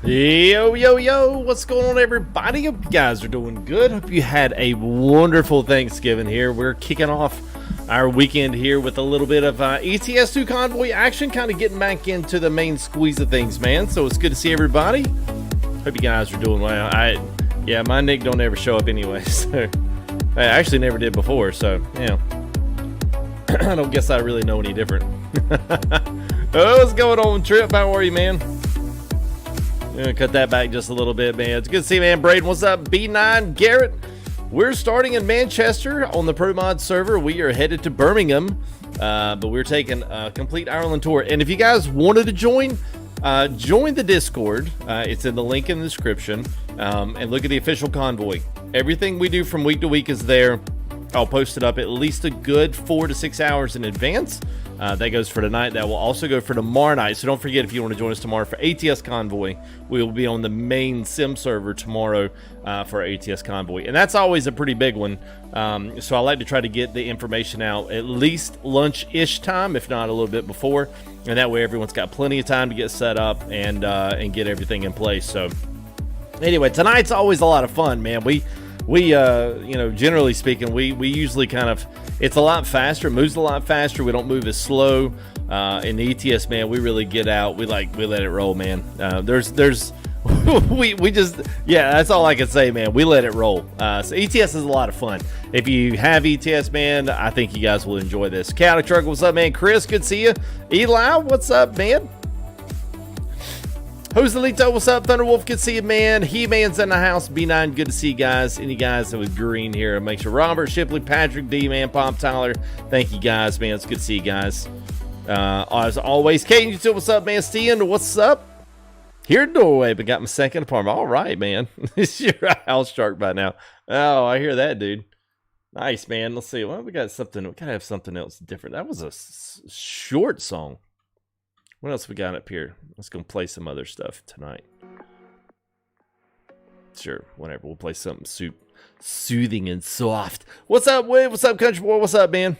Yo, yo, yo, what's going on, everybody? Hope you guys are doing good. Hope you had a wonderful Thanksgiving here. We're kicking off our weekend here with a little bit of ETS2 Convoy action, kind of getting back into the main squeeze of things, man. So it's good to see everybody. Hope you guys are doing well. Yeah, my nick don't ever show up anyway, so I actually never did before, so, yeah. I don't guess I really know any different. Oh, what's going on, Trip? How are you, man? I'm gonna cut that back just a little bit, man. It's good to see you, man. Braden, what's up? B9, Garrett. We're starting in Manchester on the ProMods server. We are headed to Birmingham, but we're taking a complete Ireland tour. And if you guys wanted to join the Discord. It's in the link in the description. And look at the official Convoy. Everything we do from week to week is there. I'll post it up at least a good 4 to 6 hours in advance. That goes for tonight. That will also go for tomorrow night. So don't forget, if you want to join us tomorrow for ATS Convoy, we will be on the main sim server tomorrow for ATS Convoy. And that's always a pretty big one. So I like to try to get the information out at least lunch-ish time, if not a little bit before. And that way everyone's got plenty of time to get set up and get everything in place. So anyway, tonight's always a lot of fun, man. We you know, generally speaking, we usually kind of, it's a lot faster, moves a lot faster. We don't move as slow. In the ETS, man, we really get out. We let it roll, man. we just, yeah, that's all I can say, man. We let it roll. So ETS is a lot of fun. If you have ETS, man, I think you guys will enjoy this. Chaotic Truck, what's up, man? Chris, good to see you. Eli, what's up, man? Joselito, what's up? Thunderwolf, good to see you, man. He-Man's in the house. B9, good to see you guys. Any guys that was green here, make sure. Robert, Shipley, Patrick, D-Man, Pop, Tyler, thank you guys, man. It's good to see you guys. As always, Kate, you too, what's up, man? Steven, what's up? Here in Norway, but got my second apartment. All right, man. You're a house shark by now. Oh, I hear that, dude. Nice, man. Let's see. Well, we got something. We gotta have something else different. That was a short song. What else we got up here? Let's go play some other stuff tonight. Sure, whatever. We'll play something soothing and soft. What's up, Wade? What's up, Country Boy? What's up, man?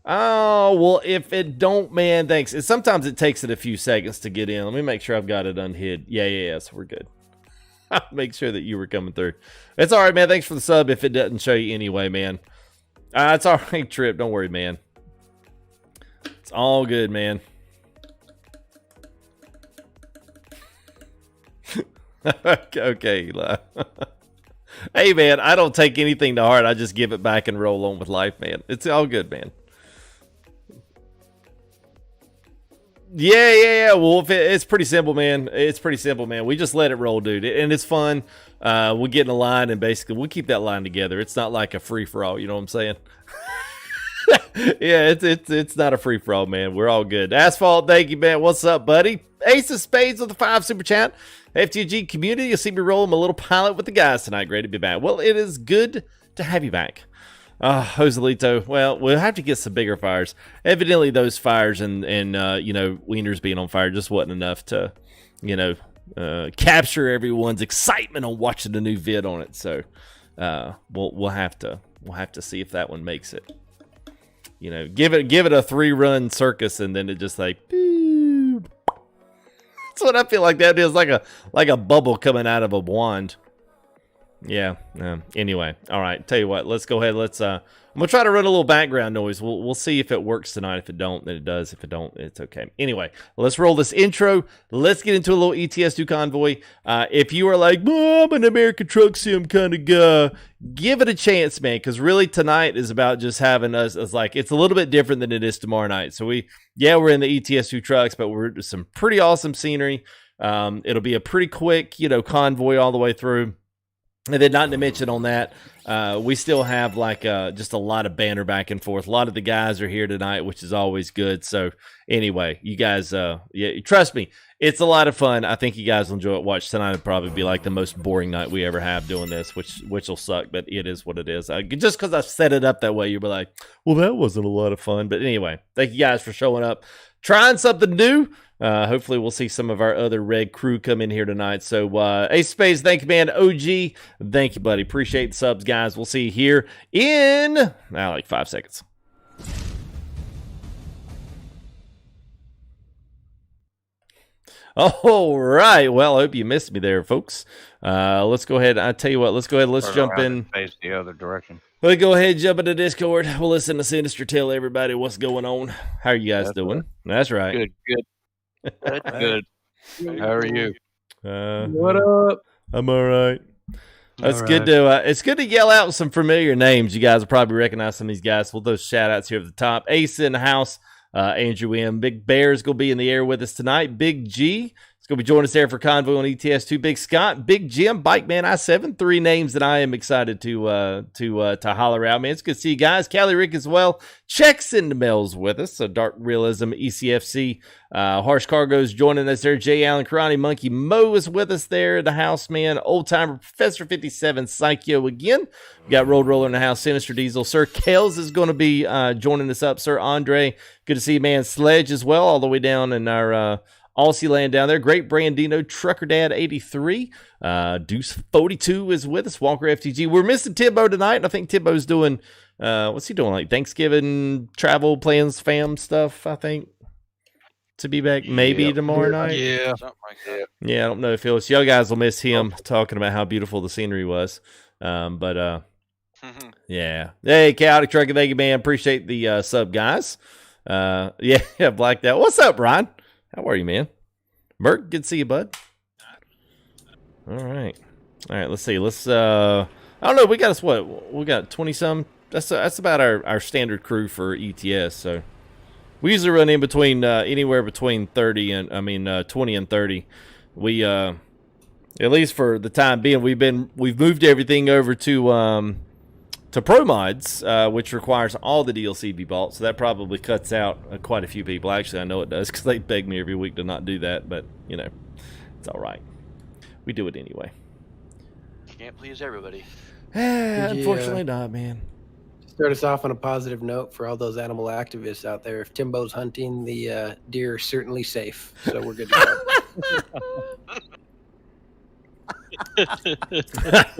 Oh, well, if it don't, man, thanks. Sometimes it takes it a few seconds to get in. Let me make sure I've got it unhid. Yeah, so we're good. I'll make sure that you were coming through. It's all right, man. Thanks for the sub if it doesn't show you anyway, man. It's all right, Trip. Don't worry, man. It's all good, man. Okay, Eli. Hey, man, I don't take anything to heart. I just give it back and roll on with life, man. It's all good, man. Yeah. Well, it's pretty simple, man. It's pretty simple, man. We just let it roll, dude. And it's fun. We'll get in a line, and basically we'll keep that line together. It's not like a free-for-all, you know what I'm saying? Yeah, it's not a free-for-all, man. We're all good. Asphalt, thank you, man. What's up, buddy? Ace of Spades with the 5 super chat. FTG community, you'll see me rolling my little pilot with the guys tonight. Great to be back. Well, it is good to have you back. Joselito, well, we'll have to get some bigger fires. Evidently, those fires and you know, wieners being on fire just wasn't enough to, you know, capture everyone's excitement on watching the new vid on it. So, we'll have to see if that one makes it. You know, give it a 3-run circus, and then it just like, boop. That's what I feel like that is, like a bubble coming out of a wand. Yeah. Anyway, all right. Tell you what, let's go ahead. I'm gonna try to run a little background noise. We'll see if it works tonight. If it don't, then it does. If it don't, it's okay. Anyway, let's roll this intro. Let's get into a little ETS2 Convoy. If you are like, I'm an American truck sim kind of guy, give it a chance, man. Because really, tonight is about just having us as like, it's a little bit different than it is tomorrow night. So we're in the ETS2 trucks, but we're some pretty awesome scenery. It'll be a pretty quick, you know, convoy all the way through. And then not to mention on that, we still have like just a lot of banter back and forth. A lot of the guys are here tonight, which is always good. So anyway, you guys, yeah, trust me, it's a lot of fun. I think you guys will enjoy it. Watch tonight will probably be like the most boring night we ever have doing this, which will suck, but it is what it is. Just because I've set it up that way, you'll be like, well, that wasn't a lot of fun. But anyway, thank you guys for showing up, trying something new. Hopefully we'll see some of our other red crew come in here tonight. So Ace Space, thank you, man. OG, thank you, buddy. Appreciate the subs, guys. We'll see you here in like 5 seconds. All right. Well, I hope you missed me there, folks. Let's go ahead. I tell you what. Let's go ahead. Let's jump in. Face the other direction. Let's go ahead and jump into Discord. We'll listen to Sinister tell everybody what's going on. How are you guys doing? Right. That's right. Good. Good. How are you? What up? I'm all right. That's good to. It's good to yell out some familiar names. You guys will probably recognize some of these guys. We'll those shout outs here at the top. Ace in the house. Andrew M. Big Bear's going to be in the air with us tonight. Big G is going to be joining us there for Convoy on ETS2. Big Scott, Big Jim, Bike Man I7. 3 names that I am excited to holler out, man. It's good to see you guys. Callie Rick as well. Checks in the mails with us. So Dark Realism, ECFC. Harsh Cargo's joining us there. Jay Allen, Karate Monkey Mo is with us there. The house man, Old Timer, Professor 57, Psycho again. We got Road Roller in the house, Sinister Diesel. Sir Kels is going to be joining us up. Sir Andre, good to see you, man. Sledge as well, all the way down in our Aussie land down there. Great Brandino, Trucker Dad 83. Deuce 42 is with us. Walker FTG. We're missing Tibbo tonight, and I think Tibbo's doing, what's he doing? Like Thanksgiving travel plans, fam stuff, I think. To be back maybe tomorrow night. Yeah. Something like that. Yeah, I don't know if he'll. You guys will miss him talking about how beautiful the scenery was. Yeah. Hey, Chaotic Trucker, thank you, man. Appreciate the sub, guys. Yeah, blacked out. What's up, Ron? How are you, man? Merc, good to see you, bud. All right. Let's see. I don't know. We got us what? We got 20 some. That's about our standard crew for ETS. So we usually run in between anywhere between 20 and 30. We at least for the time being, we've moved everything over to ProMods, which requires all the DLC be bought. So that probably cuts out quite a few people. Actually, I know it does because they beg me every week to not do that. But you know, it's all right. We do it anyway. Can't please everybody. Unfortunately not, man. Start us off on a positive note for all those animal activists out there. If Timbo's hunting, the deer are certainly safe. So we're good to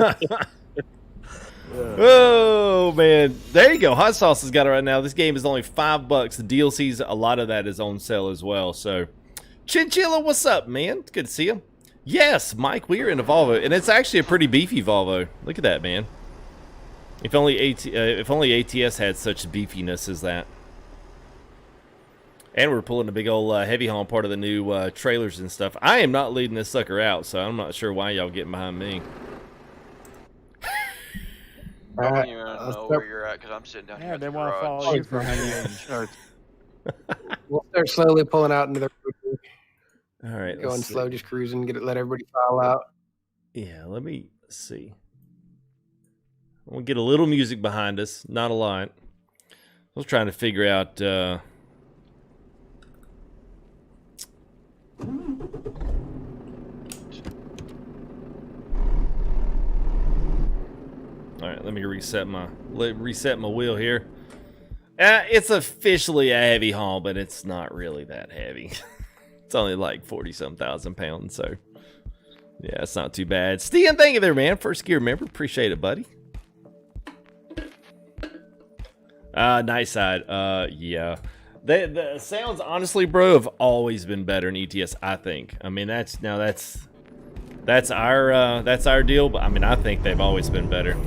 go. Oh man, there you go. Hot Sauce has got it right now. This game is only $5. The DLC's, a lot of that is on sale as well. So, Chinchilla, what's up, man? It's good to see you. Yes, Mike, we are in a Volvo, and it's actually a pretty beefy Volvo. Look at that, man. If only ATS had such beefiness as that. And we're pulling a big old heavy haul part of the new trailers and stuff. I am not leading this sucker out, so I'm not sure why y'all getting behind me. I don't even know where you're at because I'm sitting down here. Yeah, they want to follow you for We'll start slowly pulling out into the road. All right, Going slow, just cruising, let everybody file out. Yeah, let me see. We'll get a little music behind us, not a lot. I was trying to figure out. All right, let me reset my wheel here. It's officially a heavy haul, but it's not really that heavy. It's only like 40-some thousand pounds, so yeah, it's not too bad. Stian, thank you there, man. First gear member, appreciate it, buddy. Nice side. Yeah. The sounds, honestly, bro, have always been better in ETS. I think. I mean, that's our deal. But I mean, I think they've always been better.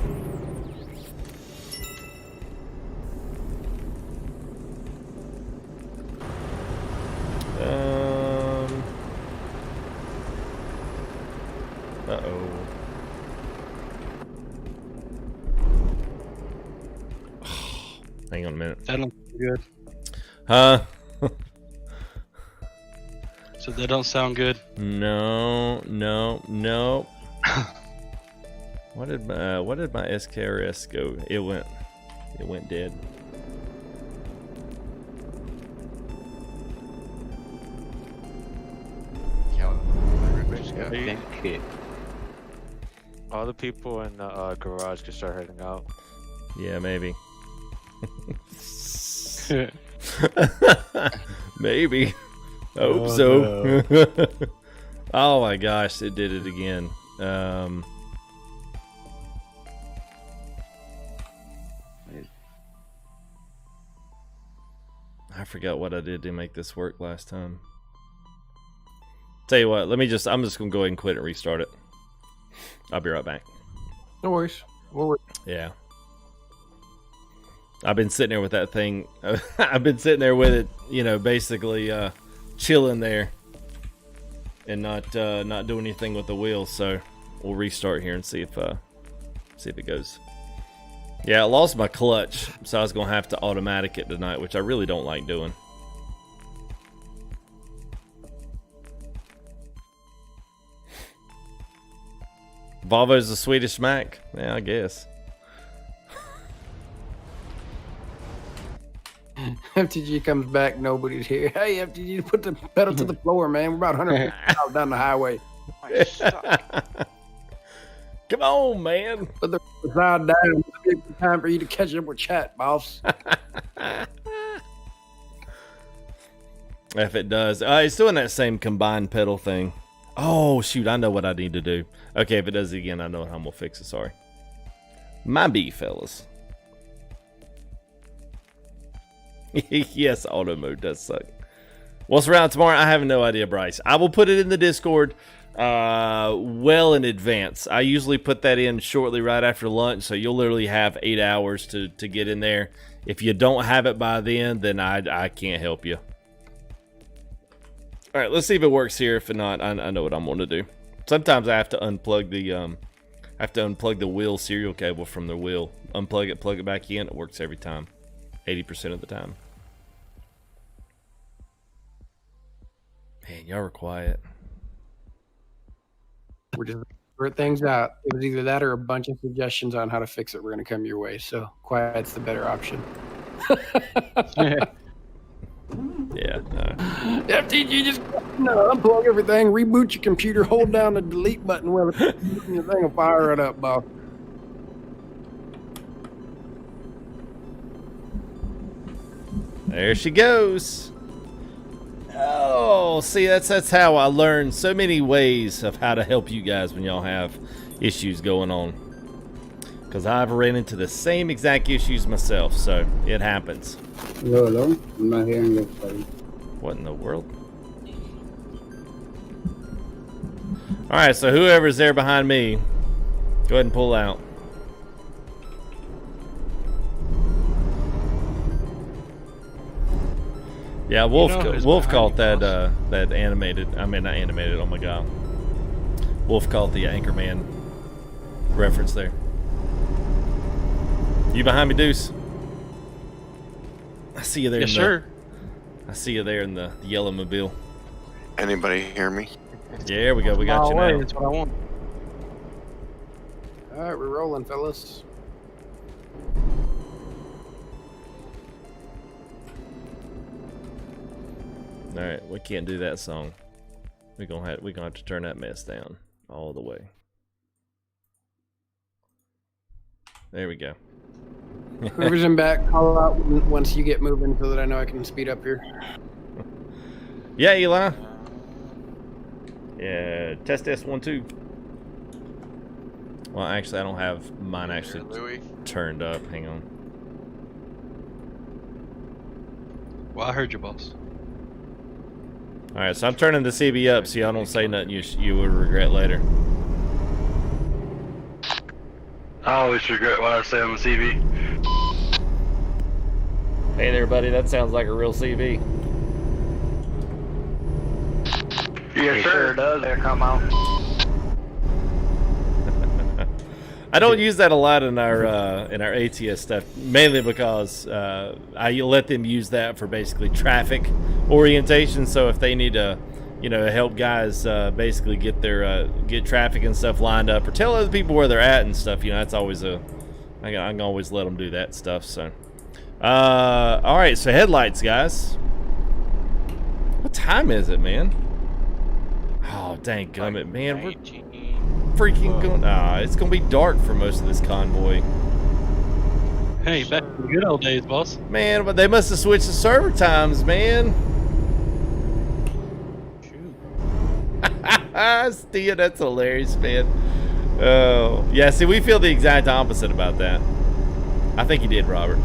Uh-oh. Hang on a minute. That don't sound good. Huh? So that don't sound good. No. What did my SKRS go? It went dead. All the people in the garage can start heading out. Yeah, maybe. Maybe. Hope so. No. Oh my gosh, it did it again. I forgot what I did to make this work last time. Tell you what, I'm just gonna go ahead and quit and restart it. I'll be right back. No worries. Yeah. I've been sitting there with that thing. I've been sitting there with it, you know, basically chilling there and not doing anything with the wheels. So we'll restart here and see if it goes. Yeah, I lost my clutch, so I was gonna have to automatic it tonight, which I really don't like doing. Volvo's the Swedish Mac? Yeah, I guess. FTG comes back, nobody's here. Hey, FTG, put the pedal to the floor, man. We're about 100 miles down the highway. Come on, man. Put the side down. It's time for you to catch up with chat, boss. If it does. It's doing that same combined pedal thing. Oh, shoot. I know what I need to do. Okay, if it does it again, I know how I'm going to fix it. Sorry. My B, fellas. Yes, auto mode does suck. What's around tomorrow? I have no idea, Bryce. I will put it in the Discord well in advance. I usually put that in shortly right after lunch, so you'll literally have 8 hours to get in there. If you don't have it by then I can't help you. All right, let's see if it works here. If not, I know what I'm going to do. Sometimes I have to unplug the wheel serial cable from the wheel. Unplug it, plug it back in. It works every time, 80% of the time. Man, y'all were quiet. We're just working things out. It was either that or a bunch of suggestions on how to fix it. We're going to come your way. So quiet's the better option. Yeah. FTG, just unplug everything, reboot your computer, hold down the delete button while your thing will fire it up, boss. There she goes. Oh, see, that's how I learned so many ways of how to help you guys when y'all have issues going on. Because I've ran into the same exact issues myself, so it happens. Hello. I'm not hearing this, buddy. What in the world? Alright, so whoever's there behind me, go ahead and pull out. Yeah, Wolf caught that that animated. I mean, not animated. Oh my god, Wolf caught the Anchorman reference there. You behind me, Deuce? I see you there. Yes, sir. I see you there in the yellow mobile. Anybody hear me? Yeah, there we go. We got you now. That's what I want. All right, we're rolling, fellas. All right, we can't do that song. We're gonna have to turn that mess down all the way. There we go. Whoever's in back, call out once you get moving so that I know I can speed up here. Yeah, Eli. Yeah, test S12. Well, actually, I don't have mine actually turned up. Hang on. Well, I heard you, boss. All right, so I'm turning the CB up so y'all don't say nothing you would regret later. I always regret what I say on the CV. Hey there, buddy. That sounds like a real CB. Yes, sure. It does. There, come out. I don't use that a lot in our ATS stuff, mainly because I let them use that for basically traffic orientation. So if they need to, help guys basically get their get traffic and stuff lined up, or tell other people where they're at and stuff, that's always I can always let them do that stuff. So, all right, so headlights, guys. What time is it, man? Oh, dang gummit, man. We're freaking going. It's gonna be dark for most of this convoy. Hey, back in the good old days, boss. Man, but they must have switched the server times, man. Steve, that's hilarious, man. Oh, yeah. See, we feel the exact opposite about that. I think you did, Robert.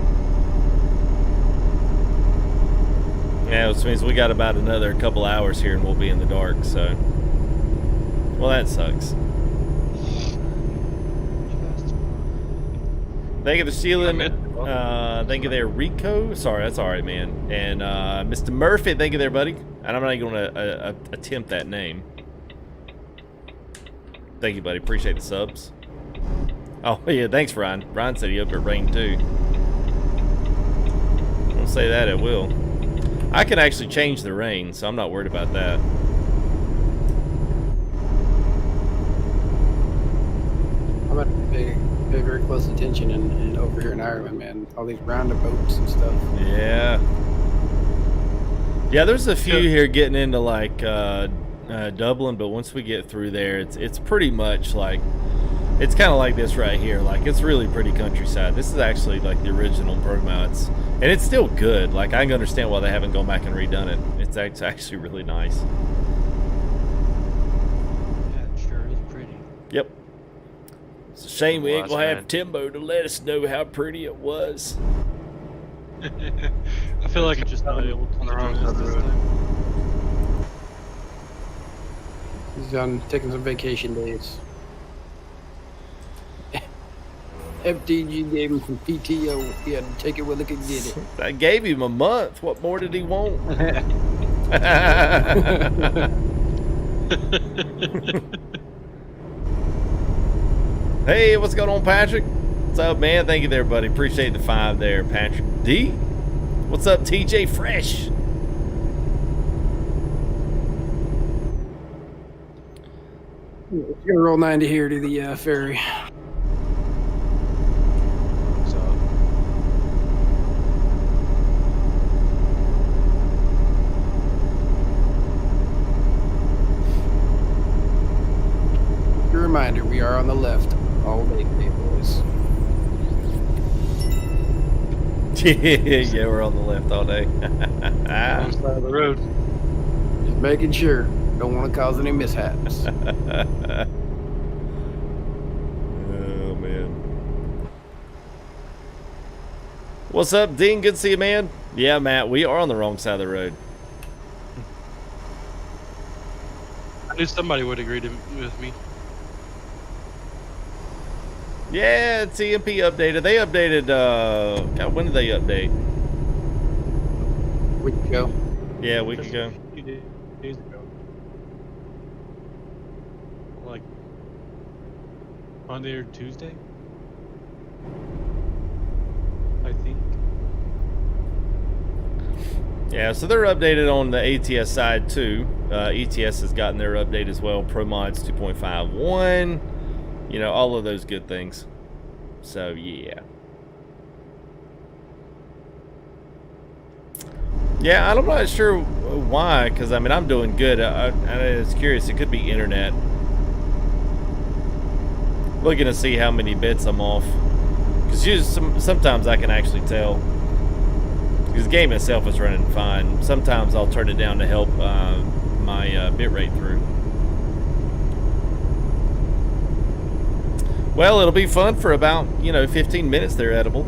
Yeah, which means we got about another couple hours here and we'll be in the dark, so. Well, that sucks. Thank you for stealing. Thank you there, Rico. Sorry, that's all right, man. And Mr. Murphy, thank you there, buddy. And I'm not even going to attempt that name. Thank you, buddy. Appreciate the subs. Oh, yeah, thanks, Ryan. Ryan said he hoped it rained, too. Don't say that, it will. I can actually change the rain, so I'm not worried about that. I'm going to pay very close attention and over here in Ireland, man. All these roundabouts and stuff. Yeah. Yeah, there's a few here getting into like Dublin, but once we get through there, it's pretty much like, it's kind of like this right here. Like, it's really pretty countryside. This is actually like the original ProMods, and it's still good. Like, I can understand why they haven't gone back and redone it. It's actually really nice. Yeah, it sure is pretty. Yep. It's a shame we ain't gonna have Timbo to let us know how pretty it was. I feel like I'm just not able to join us this time. He's on taking some vacation days. FTG gave him some PTO. He had to take it where they could get it. I gave him a month. What more did he want? Hey, what's going on, Patrick? What's up, man? Thank you there, buddy. Appreciate the 5 there, Patrick. D? What's up, TJ Fresh? We're gonna roll 90 here to the ferry. So, A reminder, we are on the left all day today, boys. Yeah, we're on the left all day. Wrong side of the road. Just making sure. Don't want to cause any mishaps. Oh, man. What's up, Dean? Good to see you, man. Yeah, Matt, we are on the wrong side of the road. I knew somebody would agree with me. Yeah, TMP updated. They updated, God, when did they update? Week ago. Yeah, a week ago. A few days ago. Like Monday or Tuesday, I think. Yeah, so they're updated on the ATS side too. ETS has gotten their update as well. ProMods 2.51. You know, all of those good things. So, yeah. Yeah, I'm not sure why, because, I mean, I'm doing good. I was curious. It could be internet. Looking to see how many bits I'm off. Because sometimes I can actually tell. Because the game itself is running fine. Sometimes I'll turn it down to help my bitrate through. Well, it'll be fun for about, 15 minutes there, Edible.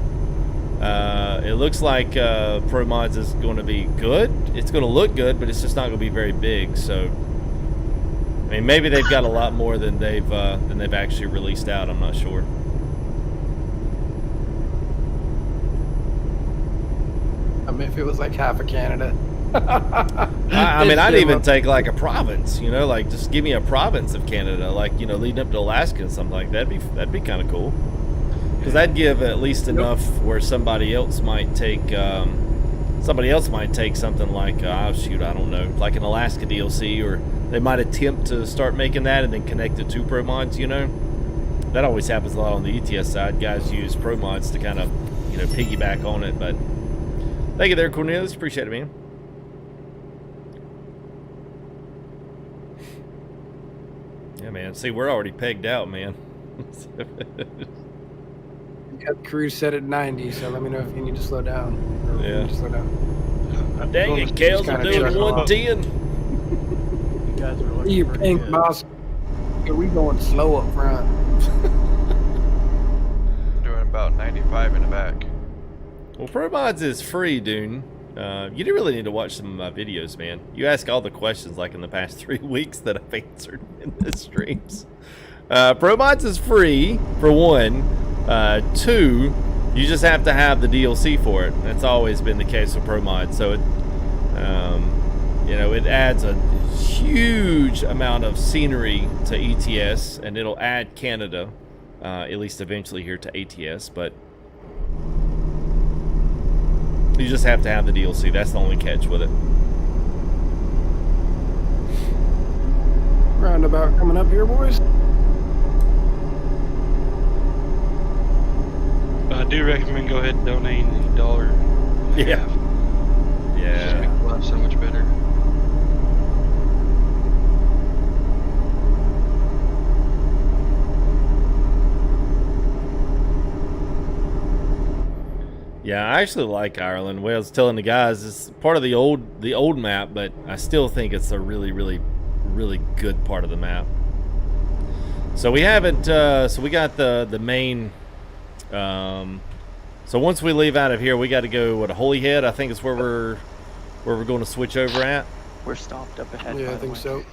It looks like ProMods is going to be good. It's going to look good, but it's just not going to be very big. So, I mean, maybe they've got a lot more than they've actually released out. I'm not sure. I mean, if it was like half of Canada. I mean, I'd even take like a province, like just give me a province of Canada, like, leading up to Alaska and something like that. That'd be kind of cool. Because that'd give at least enough where somebody else might take something like, shoot, I don't know, like an Alaska DLC, or they might attempt to start making that and then connect it to ProMods, That always happens a lot on the ETS side. Guys use ProMods to kind of, piggyback on it. But thank you there, Cornelius. Appreciate it, man. Yeah, man. See, we're already pegged out, man. You got the cruise set at 90, so let me know if you need to slow down. Or Yeah. if you need to slow down. Dang it, Kales are doing 110. you guys are looking You pretty pink good. boss. Yeah, we going slow up front. Doing about 95 in the back. Well, ProMods is free, dude. You do really need to watch some of my videos, man. You ask all the questions like in the past 3 weeks that I've answered in the streams. ProMods is free, for one. 2, you just have to have the DLC for it. That's always been the case with ProMods. So, it, you know, it adds a huge amount of scenery to ETS, and it'll add Canada, at least eventually here to ATS, but you just have to have the DLC. That's the only catch with it. Roundabout coming up here, boys. I do recommend go ahead and donate $1. Yeah. Just make life so much better. Yeah, I actually like Ireland. Well, I was telling the guys, it's part of the old map, but I still think it's a really, really, really good part of the map. So we haven't. So we got the main. So once we leave out of here, we got to go what, Holyhead. I think is where we're going to switch over at. We're stopped up ahead. Yeah, I think so.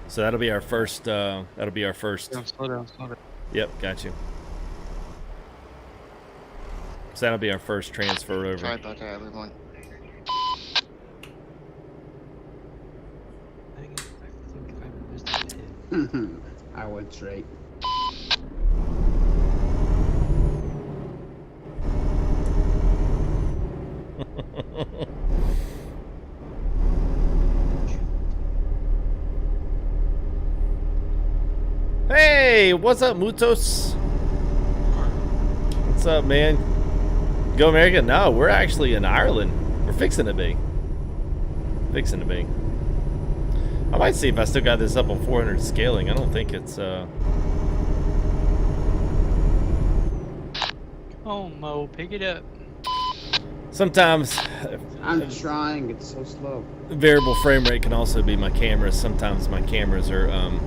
So that'll be our first. That'll be our first. Slow down, slow down. Yep, got you. So that'll be our first transfer over. Sorry about that, everyone. I went straight. Hey, what's up, Mutos? What's up, man? Go America? No, we're actually in Ireland. We're fixing to be. Fixing to be. I might see if I still got this up on 400 scaling. I don't think it's Oh, Mo, pick it up. Sometimes I'm trying, it's so slow. variable frame rate can also be my cameras. Sometimes my cameras are Oh,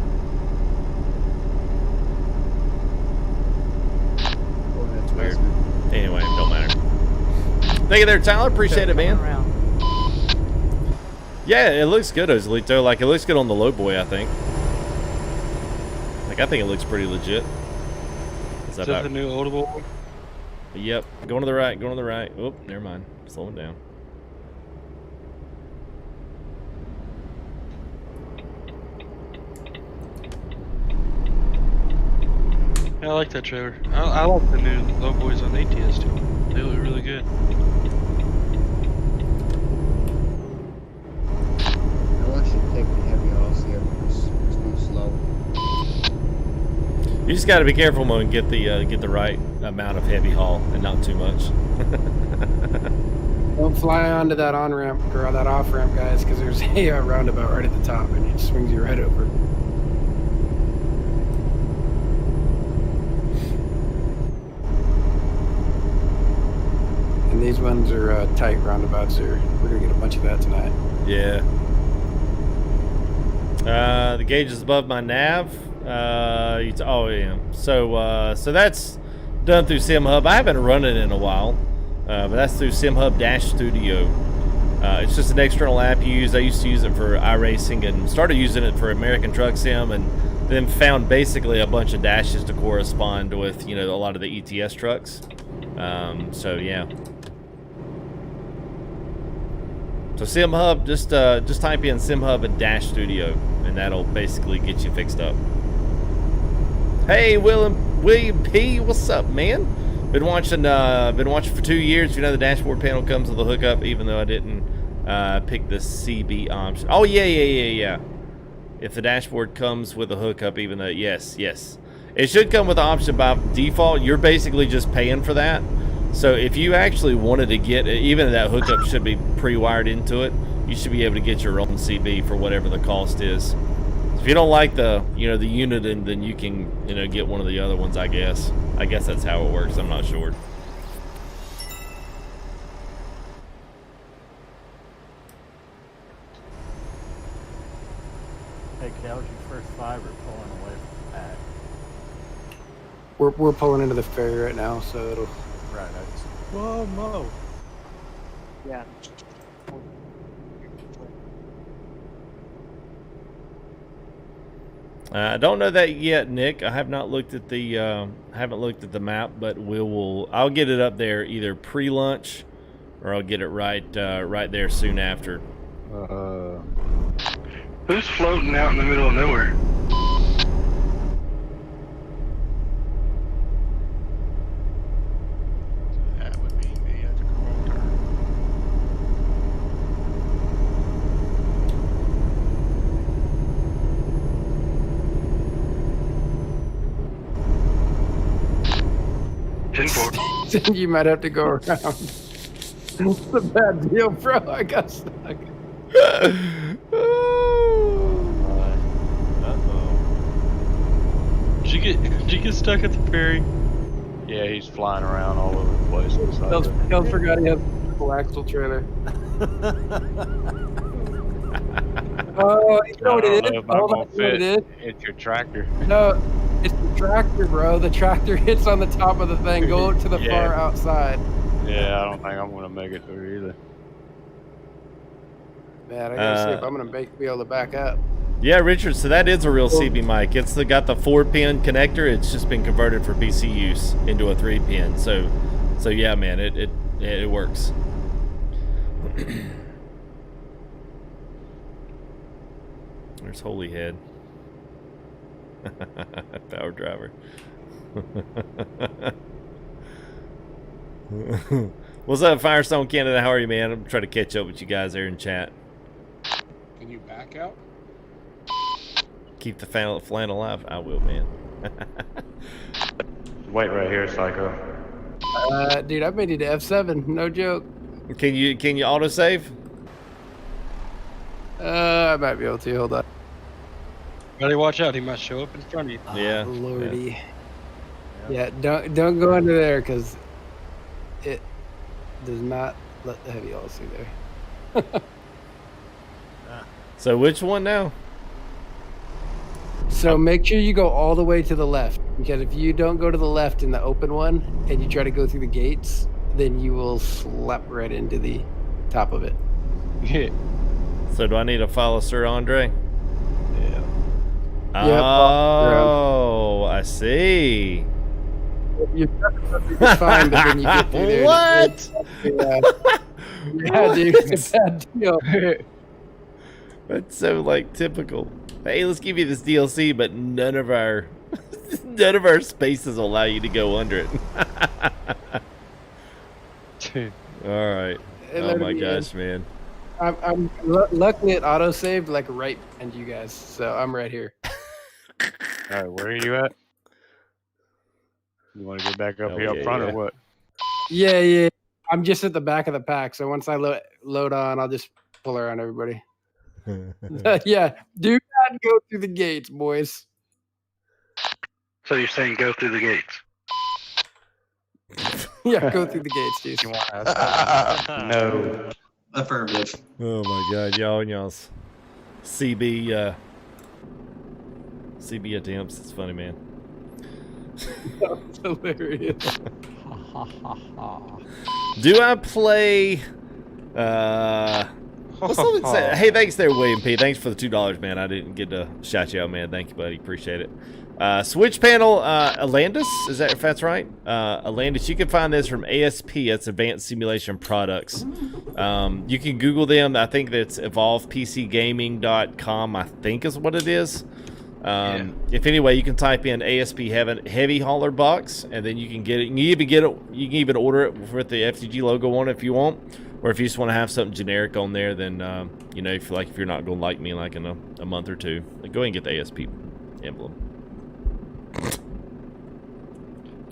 that's weird. weird. Anyway, don't matter. Thank you there, Tyler. Appreciate it, man. Yeah, it looks good, Ozalito. Like, it looks good on the low boy, I think. Like, I think it looks pretty legit. Is that the new audible one? Yep. Going to the right, going to the right. Oh, never mind. Slowing down. Yeah, I like that trailer. I like the new low boys on ETS2. They look really good. I want you to take the heavy hauls here because it's going slow. You just got to be careful, Mo, and get the right amount of heavy haul and not too much. Don't fly onto that on-ramp or that off-ramp, guys, because there's a roundabout right at the top, and it swings you right over. And these ones are tight roundabouts here. We're going to get a bunch of that tonight. Yeah. The gauge is above my nav. Oh yeah. So that's done through SimHub. I haven't run it in a while, but that's through SimHub Dash Studio. It's just an external app you use. I used to use it for iRacing and started using it for American Truck Sim, and then found basically a bunch of dashes to correspond with, you know, a lot of the ETS trucks. So yeah. So SimHub, just type in SimHub and Dash Studio, and that'll basically get you fixed up. Hey, William P, what's up, man? Been watching for 2 years. You know the dashboard panel comes with a hookup, even though I didn't pick the CB option. Oh yeah. If the dashboard comes with a hookup, even though yes, it should come with the option by default. You're basically just paying for that. So if you actually wanted to get, even that hookup should be pre-wired into it, you should be able to get your own CB for whatever the cost is. So if you don't like the, you know, the unit, then you can, you know, get one of the other ones, I guess. I guess that's how it works. I'm not sure. Hey, Cal, was your first fiber pulling away from the pack? We're pulling into the ferry right now, so it'll... Right, I just... Whoa, Mo! Yeah. I don't know that yet, Nick. I have not looked at the haven't looked at the map, but I'll get it up there either pre-lunch or I'll get it right there soon after. Who's floating out in the middle of nowhere? That would be me at the correct turn. You might have to go around. It's a bad deal, bro. I got stuck. Did you get stuck at the Ferry? Yeah, he's flying around all over the place. Don't forgot he has a triple axle trailer. Oh, you know what it is? Hold on, you know what it is? It's your tractor. No, it's the tractor, bro. The tractor hits on the top of the thing. Go to the far outside. Yeah, I don't think I'm gonna make it through either. Man, I gotta see if I'm gonna be able to back up. Yeah, Richard, so that is a real CB mic. It's got the 4-pin connector. It's just been converted for PC use into a 3-pin. So yeah, man, it works. There's Holyhead. Power driver. What's up, Firestone Canada? How are you, man? I'm trying to catch up with you guys there in chat. Can you back out? Keep the flan alive. I will, man. Wait right here, Psycho. Dude, I made it to F7. No joke. Can you autosave? I might be able to. Hold on. Buddy, watch out. He might show up in front of you. Yeah. Lordy. Yeah, don't go under there because it does not let the heavy all see there. So which one now? So make sure you go all the way to the left, because if you don't go to the left in the open one and you try to go through the gates, then you will slap right into the top of it. Yeah. So do I need to follow Sir Andre? Yeah. Oh, I see. You're fine, but then you get through there. What? Yeah, dude, it's a bad deal. That's so like typical. Hey, let's give you this DLC, but none of our spaces will allow you to go under it. All right. Oh my gosh, man. I'm luckily it auto saved like right behind you guys, so I'm right here. All right, where are you at? You want to get back up here up front or what? Yeah. I'm just at the back of the pack, so once I load on, I'll just pull around everybody. Yeah, do not go through the gates, boys. So you're saying go through the gates? Yeah, go through the gates, dude. You want us? No. Affirmative. Oh my God, y'all and y'all's CB attempts. It's funny, man. That's hilarious. Do I play? What's something say? Hey, thanks there, William P. Thanks for the $2, man. I didn't get to shout you out, man. Thank you, buddy. Appreciate it. Switch panel, Alandis, is that if that's right? Alandis, you can find this from ASP. That's Advanced Simulation Products. You can Google them. I think that's evolvepcgaming.com. I think is what it is. If anyway, you can type in ASP heavy hauler box, and then you can get it. You can even order it with the FTG logo on it if you want, or if you just want to have something generic on there. Then you know, if you're not going to like me like in a month or two, go ahead and get the ASP emblem.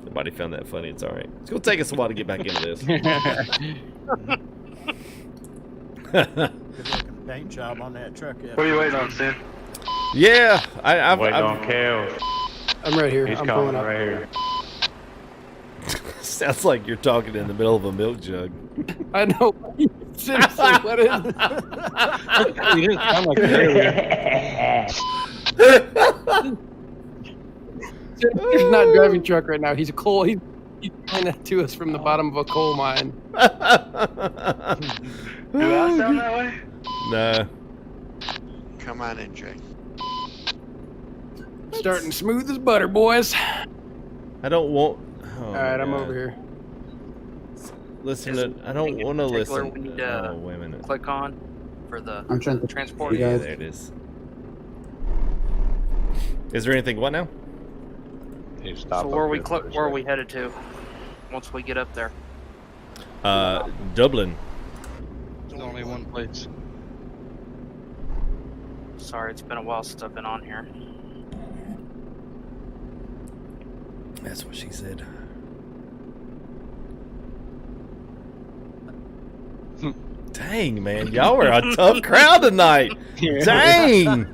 Nobody found that funny. It's all right. It's gonna take us a while to get back into this. Good looking paint job on that truck. What are you waiting on, Sin? Yeah, I've waiting on Kale. I'm right here. He's I'm coming pulling up. right here. Sounds like you're talking in the middle of a milk jug. I know. Seriously, what is it? You didn't sound like that earlier. He's not driving truck right now. He's cold. He's saying that to us from the bottom of a coal mine. Do I sound that way? No. Come on in, Jay. Starting smooth as butter, boys. I don't want. Oh, All right, I'm God. over here. Listen to. I don't want to listen. We need to Oh, wait a minute. click on for the I'm trying to transport. Yeah, there it is. Is there anything? What now? You stop So up where are we here where are we headed to once we get up there? Dublin. There's only one place. Sorry, it's been a while since I've been on here. That's what she said. Dang, man, y'all were a tough crowd tonight. Dang,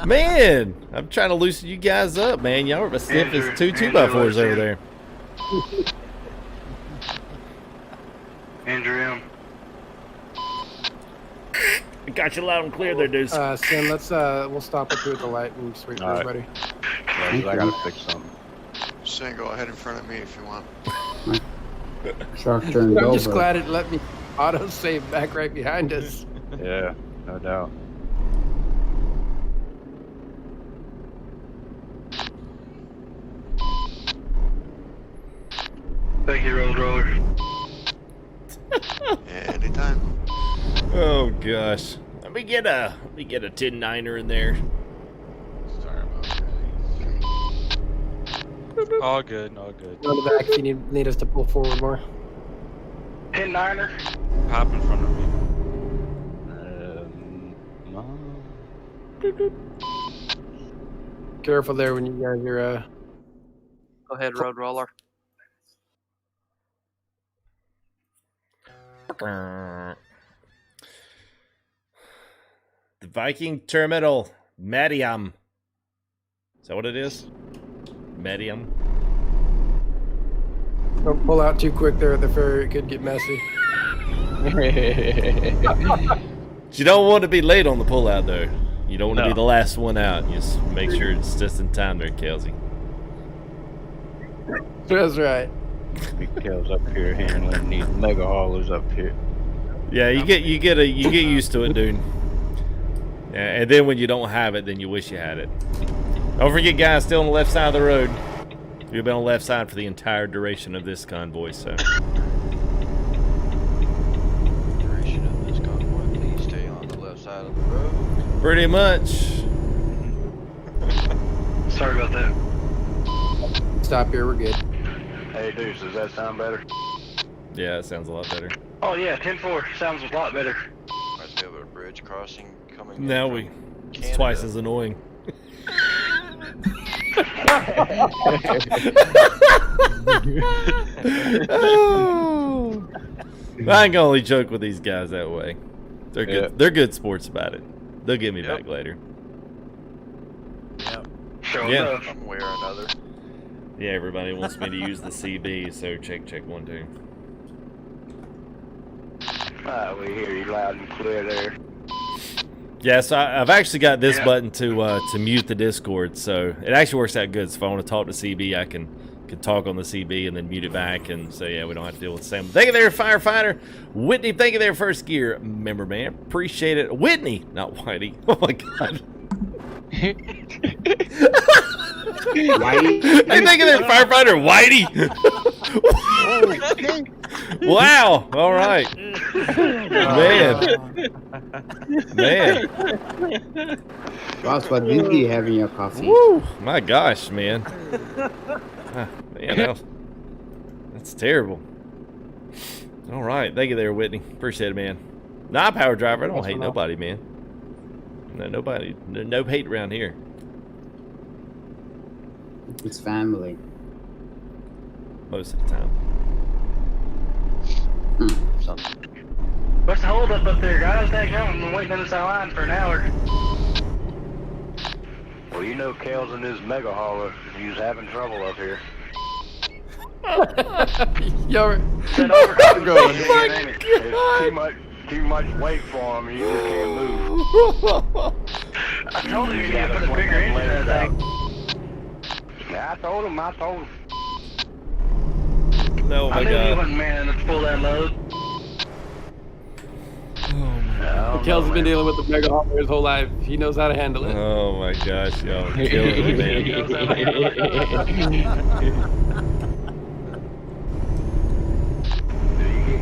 man, I'm trying to loosen you guys up, man. Y'all were as stiff as two 2x4s over there. Andrew M. I got you loud and clear there, dudes. Sin, let's we'll stop up here at the light and just wait for All right. everybody. Yeah, I gotta fix something. Say go ahead in front of me if you want. Truck turned I'm just over. glad it let me auto save back right behind us. Yeah, no doubt. Thank you, Road Roller. Anytime. Oh gosh, let me get a 10-9er in there. Sorry about that. All good, all good. Go in the back if you need us to pull forward more. 10-9er. Hop in front of me. No. Careful there when you guys are Go ahead, road roller. The Viking Terminal Medium. Is that what it is? Medium. don't pull out too quick there at the ferry, it could get messy. You don't want to be late on the pullout, though. You don't want to be the last one out. Just make sure it's just in time there, Kelsey. That's right. Big Kel's up here handling these mega haulers up here. Yeah, you get used to it, dude. Yeah, and then when you don't have it, then you wish you had it. Don't forget, guys, still on the left side of the road. You've been on the left side for the entire duration of this convoy, so. Duration of this convoy, please stay on the left side of the road. Pretty much. Sorry about that. Stop here, we're good. Hey, Deuce, does that sound better? Yeah, it sounds a lot better. Oh, yeah, 10-4 sounds a lot better. Reminds me of a bridge crossing coming in Now from it's Canada. twice as annoying. Oh. I ain't gonna only joke with these guys that way. They're good. Yeah. They're good sports about it. They'll get me back later. Sure Yeah. enough. Some way or another. Yeah, everybody wants me to use the CB, so check 1, 2. We hear you loud and clear there. Yeah, so I've actually got this button to mute the Discord, so it actually works out good. So if I want to talk to CB, I can talk on the CB and then mute it back, and so yeah, we don't have to deal with the same. Thank you there, Firefighter. Whitney, thank you there, First Gear member, man. Appreciate it. Whitney, not Whitey. Oh my God. Whitey? Hey, thank you there, Firefighter. Whitey. Wow. All right. Man. Boss, what did you have in your coffee? Woo. My gosh, man. Man, that's terrible. All right. Thank you there, Whitney. Appreciate it, man. Nah, power driver. I don't hate nobody, man. No, nobody. No hate around here. It's family. Most of the time. What's the hold up there, guys? I've been waiting in this line for an hour. Well, you know Kel's in his mega hauler. He's having trouble up here. Yo, Send over too much weight for him. He just can't move. I told him you got to put a bigger engine in that thing. Yeah, I told him. Oh my I knew you god. wasn't man enough to pull that load. Oh my Kel's been dealing with the mega hauler his whole life. He knows how to handle it. Oh my gosh, y'all are killing me, man. You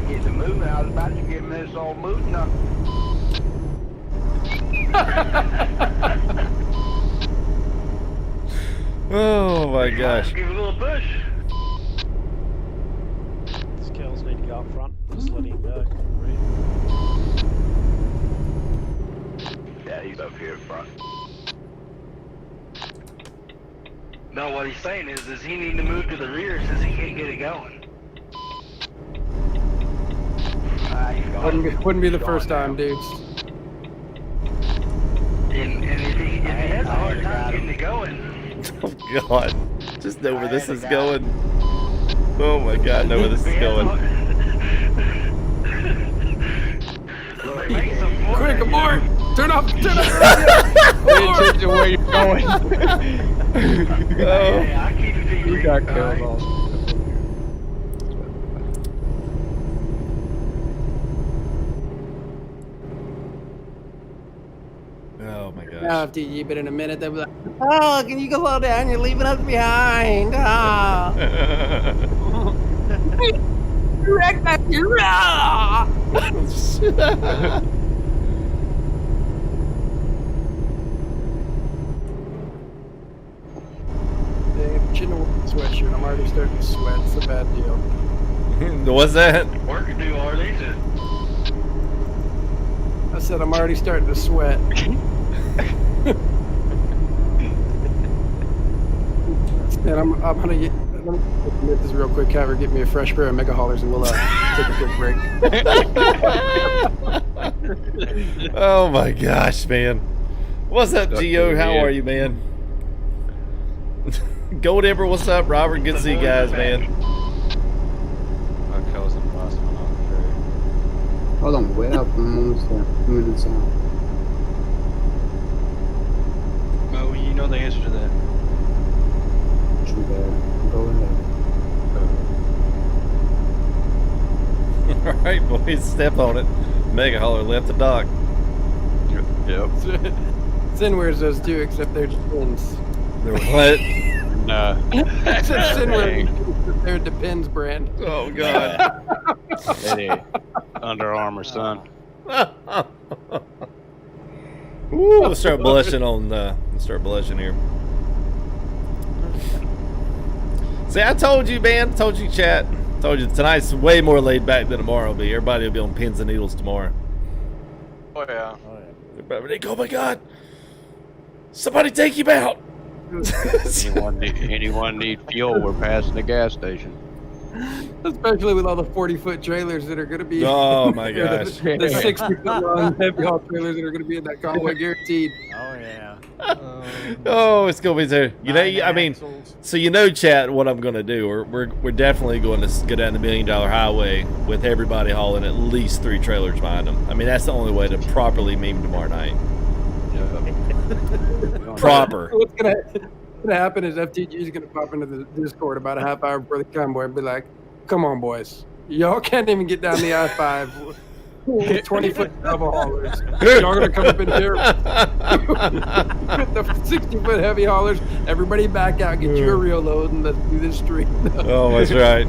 get the movement. I was about to get this all moving up. Oh my gosh. Give it a little push. Skills need to go up front. Just let him go. Yeah, he's up here in front. No, what he's saying is he need to move to the rear since he can't get it going. Wouldn't be the first time, dudes. And if he has a hard time getting it going. Oh god. Just know where this is going. Oh my god, know where this is going. Quick, abort! Turn off the radio! Where you're going. Oh. I keep it You got killed also. Oh my gosh. Now, FTG, but in a minute they'll be like, oh, can you go slow down? You're leaving us behind. Oh. Wreck back here. Shouldn't have worn a sweatshirt. I'm already starting to sweat. It's a bad deal. What's that? Work can do all these. I said I'm already starting to sweat. And I'm gonna get this real quick. Have her get me a fresh pair of mega haulers, and we'll take a quick break. Oh my gosh, man. What's up, Gio? How are you, man? Gold Ember, what's up? Robert, good to see you guys, man. I'll kill some last one on the ferry. Hold on, wait up. I'm almost there. 2 minutes out. Mo, you know the answer to that. Too bad. Go ahead. Alright, boys, step on it. Mega hauler left the dock. Yep. Sinware's those too, except they're just twins. They're what? Nah. Except Sinware, they're Depends brand. Oh god. Hey, Under Armour, son. Ooh, let's start blushing on let's start blushing here. See, I told you, man. Told you, chat. Told you tonight's way more laid back than tomorrow will be. Everybody will be on pins and needles tomorrow. Oh yeah. Everybody, oh my god! Somebody take him out! Anyone need fuel? We're passing the gas station. Especially with all the 40-foot trailers that are going to be. Oh my gosh! The 60-foot long heavy haul trailers that are going to be in that convoy, guaranteed. Oh yeah. Oh, it's gonna be there. You know, I mean, so you know, chat, what I'm gonna do. We're definitely going to go down the $1 Million Highway with everybody hauling at least 3 trailers behind them. I mean, that's the only way to properly meme tomorrow night. Proper. What's gonna happen is FTG is gonna pop into the Discord about a half hour before the convoy and be like, "Come on, boys, y'all can't even get down the I-5 with 20-foot double haulers. Y'all gonna come up in here with the 60-foot heavy haulers. Everybody back out, get you a real load, and let's do this stream." Oh, that's right.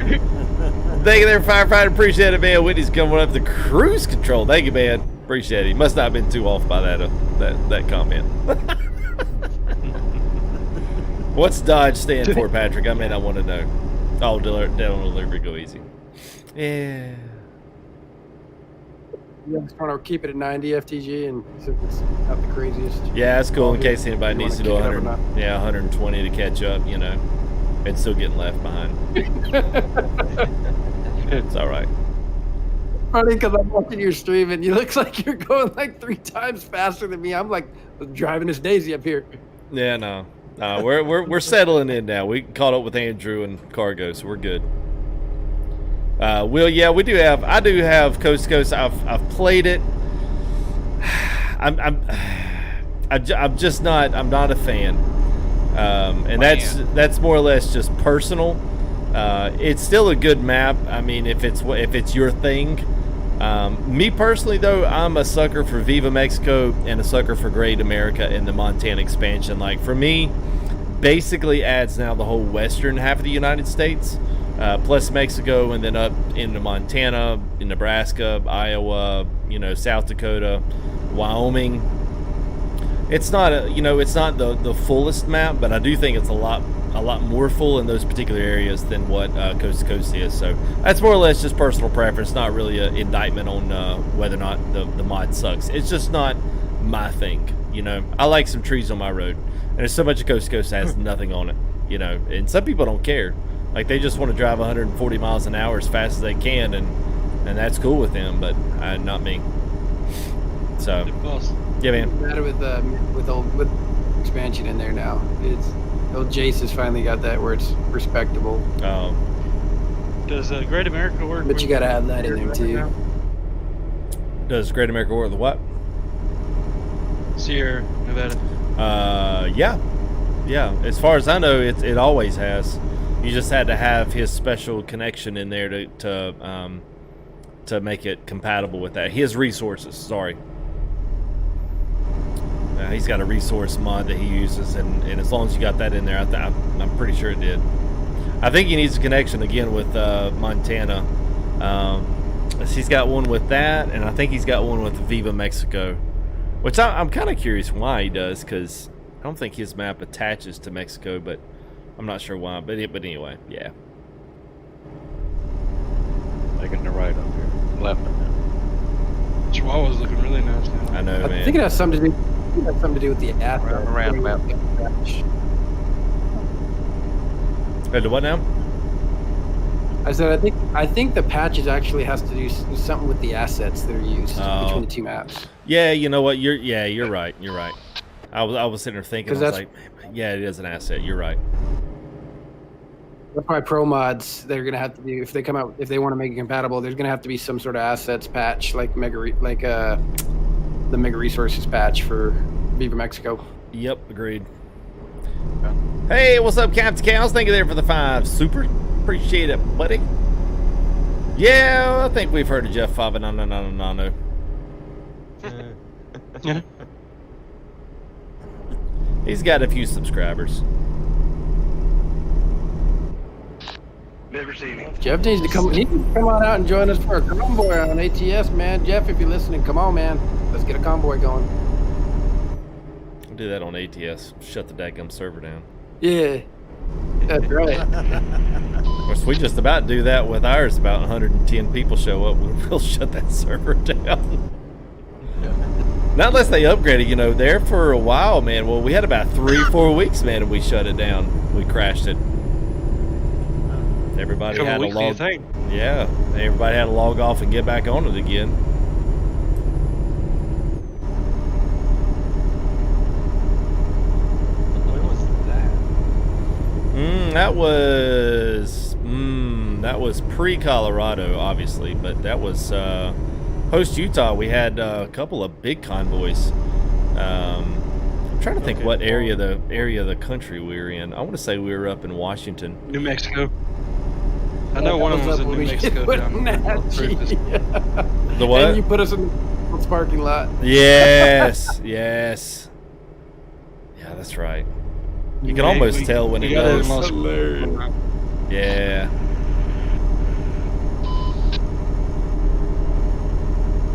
Thank you there, firefighter. Appreciate it, man. Whitney's coming up to cruise control. Thank you, man. Appreciate it. He must not have been too off by that comment. What's Dodge stand for, Patrick? I mean, I want to know. Oh, down delivery, go easy. Yeah. Yeah, just want to keep it at 90 FTG, and since it's not the craziest. Yeah, that's cool in case anybody You needs to do wanna kick it 100. up or Yeah, 120 to catch up, you know, and still getting left behind. It's all right. Funny because I'm watching your stream and you look like you're going like 3 times faster than me. I'm like driving this daisy up here. Yeah, no, we're settling in now. We caught up with Andrew and Cargo, so we're good. Will, yeah, we do have. I do have Coast to Coast. I've played it. I'm just not. I'm not a fan. And that's more or less just personal. It's still a good map. I mean, if it's your thing. Me personally, though, I'm a sucker for Viva Mexico and a sucker for Great America and the Montana expansion. Like, for me, basically adds now the whole western half of the United States, plus Mexico, and then up into Montana, in Nebraska, Iowa, you know, South Dakota, Wyoming. It's not it's not the fullest map, but I do think it's a lot more full in those particular areas than what Coast to Coast is. So that's more or less just personal preference, not really an indictment on whether or not the mod sucks. It's just not my thing, you know. I like some trees on my road, and there's so much of Coast to Coast that has nothing on it, you know. And some people don't care, like they just want to drive 140 miles an hour as fast as they can, and that's cool with them, but not me. So yeah, man. Matter with expansion in there now. It's old Jace has finally got that where it's respectable. Oh. Does Great America work? But you gotta have that in there too. Does Great America work with what? Sierra Nevada. Yeah. As far as I know, it always has. You just had to have his special connection in there to make it compatible with that. His resources. Sorry. He's got a resource mod that he uses, and as long as you got that in there, I'm pretty sure it did. I think he needs a connection again with Montana. He's got one with that, and I think he's got one with Viva Mexico, which I'm kind of curious why he does, because I don't think his map attaches to Mexico, but I'm not sure why. But anyway, yeah. Taking the right up here, left up there. Chihuahua's looking really nice now. I know, man. I think it has something to do with the asset. Around map. Hey, to what now? I said I think the patches actually has to do something with the assets that are used between the two maps. Yeah, you know what? You're right. You're right. I was sitting there thinking, I was like, yeah, it is an asset. You're right. That's why ProMods, they're gonna have to do, if they want to make it compatible, there's gonna have to be some sort of assets patch like the Mega Resources patch for Viva Mexico. Yep, agreed. Hey, what's up, Captain Cows? Thank you there for the 5 super. Appreciate it, buddy. Yeah, I think we've heard of Jeff Favanano. He's got a few subscribers. Never seen him. Jeff needs to come on out and join us for a convoy on ATS, man. Jeff, if you're listening, come on, man. Let's get a convoy going. We'll do that on ATS. Shut the dadgum server down. Yeah, that's right. Of course, we just about do that with ours. About 110 people show up. We'll shut that server down. Not unless they upgrade it, you know. There for a while, man. Well, we had about 3-4 weeks, man, and we shut it down. We crashed it. Everybody had to log. Yeah, everybody had to log off and get back on it again. When was that? That was pre-Colorado, obviously, but that was post-Utah. We had a couple of big convoys. I'm trying to think what area of the country we were in. I want to say we were up in Washington, New Mexico. I know one of them was in New Mexico. The what? And you put us in the parking lot. Yes, yes. Yeah, that's right. You can almost tell when it goes. Yeah.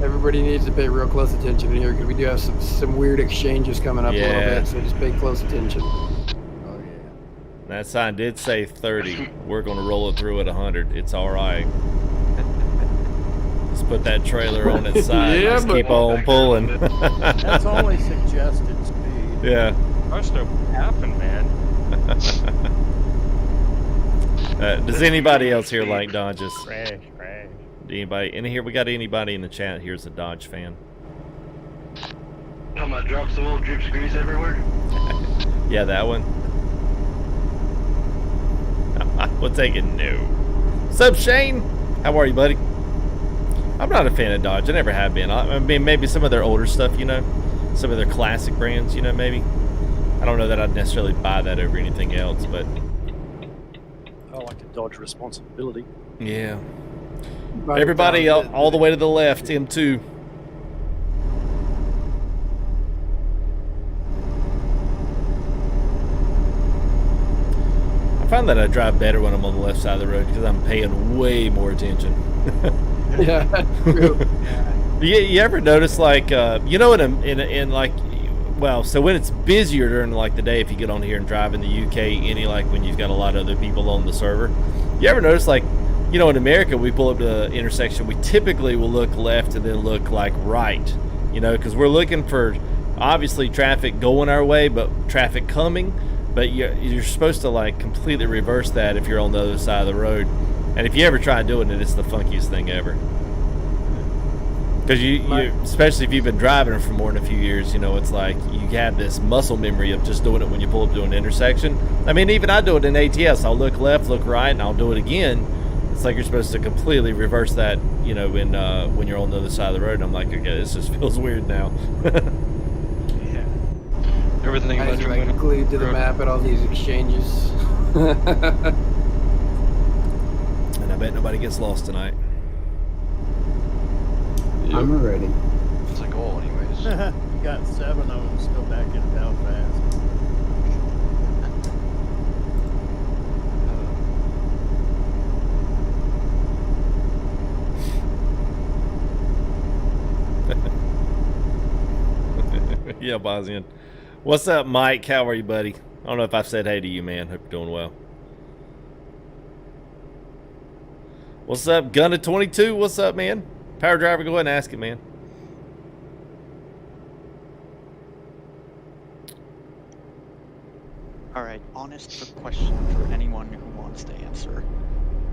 Everybody needs to pay real close attention in here because we do have some weird exchanges coming up a little bit, so just pay close attention. That sign did say 30. We're going to roll it through at 100. It's all right. Just put that trailer on its side. Yeah, just keep on pulling. That's only suggested speed. Yeah. Most of them happen, man. Does anybody else here like Dodges? Crash. Anybody in here? We got anybody in the chat here's a Dodge fan? I'm gonna drop some old drips grease everywhere. Yeah, that one. We'll take it. No. What's up, Shane? How are you, buddy? I'm not a fan of Dodge. I never have been. I mean, maybe some of their older stuff, you know, some of their classic brands, you know, maybe. I don't know that I'd necessarily buy that over anything else, but I like to dodge responsibility. Yeah. Everybody all the way to the left, M2. I find that I drive better when I'm on the left side of the road because I'm paying way more attention. Yeah, true. You ever notice, like, you know, in like, well, so when it's busier during like the day, if you get on here and drive in the UK, any like when you've got a lot of other people on the server, you ever notice, like, you know, in America, we pull up to the intersection, we typically will look left and then look like right, you know, because we're looking for obviously traffic going our way, but traffic coming. But you're supposed to like completely reverse that if you're on the other side of the road. And if you ever try doing it, it's the funkiest thing ever. Because you especially if you've been driving for more than a few years, you know, it's like you have this muscle memory of just doing it when you pull up to an intersection. I mean, even I do it in ATS. I'll look left, look right, and I'll do it again. It's like you're supposed to completely reverse that, you know, when you're on the other side of the road. And I'm like, okay, this just feels weird now. Yeah. Everything I about just your like glued to the road. map at all these exchanges. And I bet nobody gets lost tonight. I'm ready. It's a goal, anyways. You got 7 of them still back in Belfast. Yeah, Bosnian. What's up, Mike? How are you, buddy? I don't know if I've said hey to you, man. Hope you're doing well. What's up, Gunna22? What's up, man? Power driver, go ahead and ask it, man. Alright, honest question for anyone who wants to answer.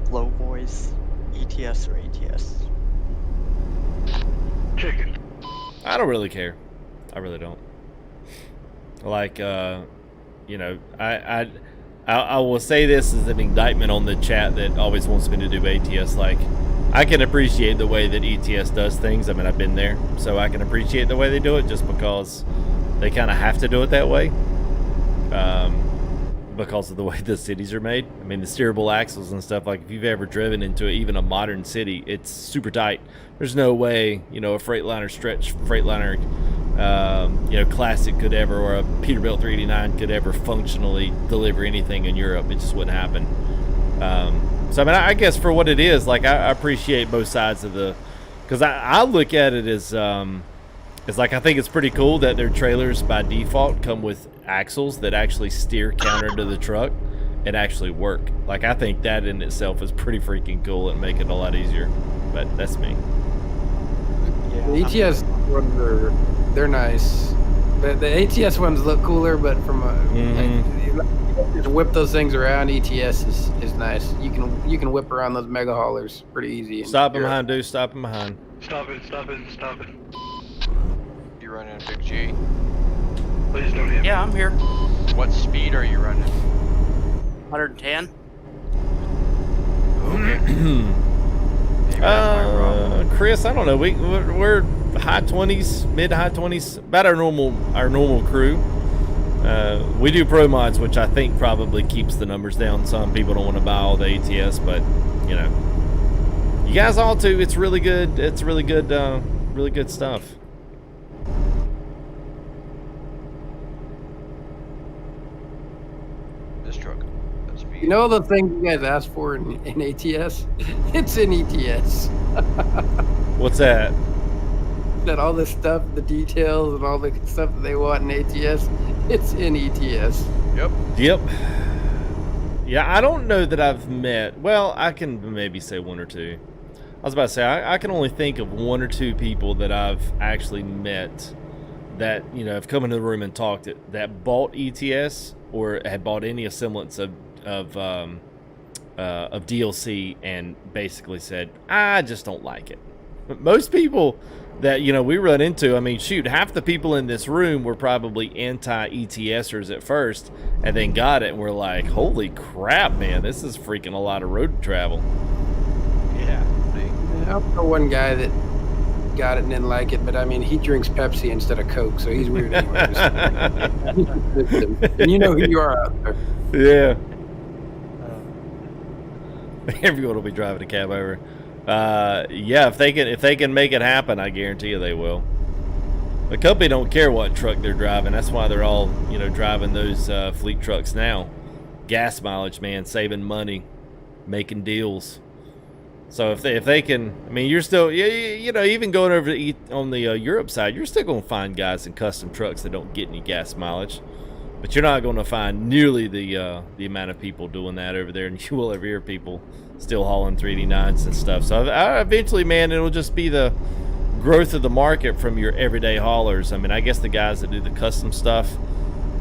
Low voice, ETS or ATS? Chicken. I don't really care. I really don't. Like, you know, I will say this as an indictment on the chat that always wants me to do ATS. Like, I can appreciate the way that ETS does things. I mean, I've been there, so I can appreciate the way they do it just because they kind of have to do it that way. Because of the way the cities are made. I mean, the steerable axles and stuff, like if you've ever driven into even a modern city, it's super tight. There's no way, you know, a Freightliner you know, Classic could ever, or a Peterbilt 389 could ever functionally deliver anything in Europe. It just wouldn't happen. So I mean, I guess for what it is, like I appreciate both sides of the, because I look at it as it's like I think it's pretty cool that their trailers by default come with axles that actually steer counter to the truck and actually work. Like I think that in itself is pretty freaking cool and make it a lot easier. But that's me. Yeah, The ETS ones they're nice. The ATS ones look cooler, but from a like, just whip those things around. ETS is nice. You can whip around those mega haulers pretty easy. Stop him behind, dude. Stop him behind. Stop it. You running a big G? Please don't hit me. Yeah, I'm here. What speed are you running? 110. Okay. Maybe that's my problem. Chris, I don't know. We're high 20s, mid to high 20s, about our normal crew. We do ProMods, which I think probably keeps the numbers down. Some people don't want to buy all the ATS, but you know, you guys all too. It's really good. It's really good stuff. This truck. That's speed. You know the thing you guys asked for in ATS? It's in ETS. What's that? That all the stuff, the details, and all the stuff that they want in ATS, it's in ETS. Yep. Yeah, I don't know that I've met. Well, I can maybe say one or two. I was about to say I can only think of one or two people that I've actually met that, you know, have come into the room and talked that bought ETS or had bought any semblance of DLC and basically said, I just don't like it. But most people that, you know, we run into, I mean, shoot, half the people in this room were probably anti-ETSers at first and then got it and we're like, holy crap, man, this is freaking a lot of road travel. Yeah. I know one guy that got it and didn't like it, but I mean, he drinks Pepsi instead of Coke, so he's weird anyways. And you know who you are out there. Yeah. Everyone will be driving a cab over. Yeah, if they can make it happen, I guarantee you they will. The company don't care what truck they're driving. That's why they're all, you know, driving those fleet trucks now. Gas mileage, man, saving money, making deals. So if they can, I mean, you're still, you know, even going over to on the Europe side, you're still going to find guys in custom trucks that don't get any gas mileage. But you're not going to find nearly the amount of people doing that over there, and you will over here people still hauling 389s and stuff. So eventually, man, it'll just be the growth of the market from your everyday haulers. I mean, I guess the guys that do the custom stuff,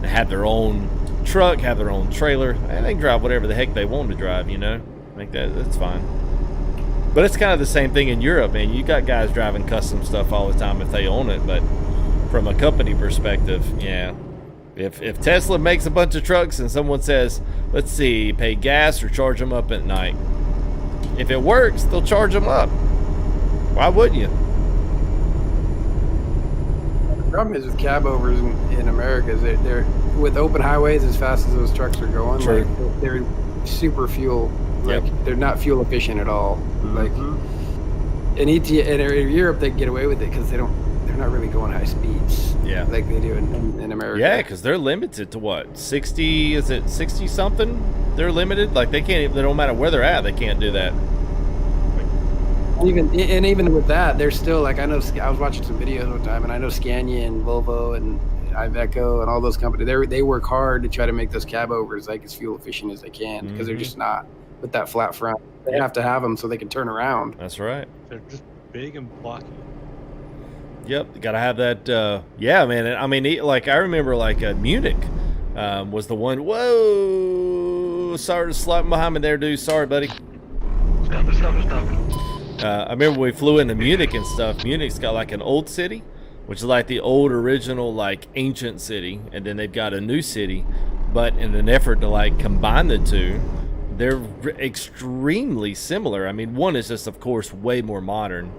they have their own truck, have their own trailer, and they can drive whatever the heck they want to drive, you know? I think that's fine. But it's kind of the same thing in Europe, man. You got guys driving custom stuff all the time if they own it, but from a company perspective, yeah. If Tesla makes a bunch of trucks and someone says, let's see, pay gas or charge them up at night. If it works, they'll charge them up. Why wouldn't you? The problem is with cab overs in America is they're with open highways as fast as those trucks are going. True. Like they're super fuel. Like they're not fuel efficient at all. Like in Europe they can get away with it because they're not really going high speeds. Yeah. Like they do in America. Yeah, because they're limited to what? 60? Is it 60 something? They're limited. Like they can't. They don't matter where they're at. They can't do that. Even with that, they're still like I was watching some videos one time, and I know Scania and Volvo and Iveco and all those companies. They work hard to try to make those cab overs like as fuel efficient as they can because they're just not with that flat front. They have to have them so they can turn around. That's right. They're just big and blocky. Yep, you gotta have that. Yeah, man. I mean, like I remember, like Munich was the one. Whoa! Sorry to slap behind me there, dude. Sorry, buddy. Stop. I remember we flew into Munich and stuff. Munich's got like an old city, which is like the old original like ancient city, and then they've got a new city. But in an effort to like combine the two, they're extremely similar. I mean, one is just of course way more modern,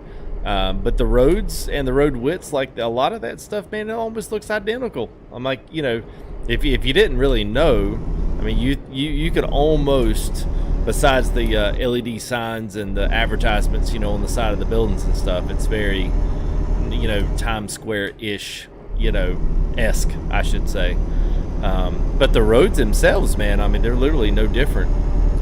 but the roads and the road widths, like a lot of that stuff, man, it almost looks identical. I'm like, you know, if you didn't really know, I mean, you could almost, besides the LED signs and the advertisements, you know, on the side of the buildings and stuff, it's very, you know, Times Square-ish, you know, esque, I should say. But the roads themselves, man, I mean, they're literally no different.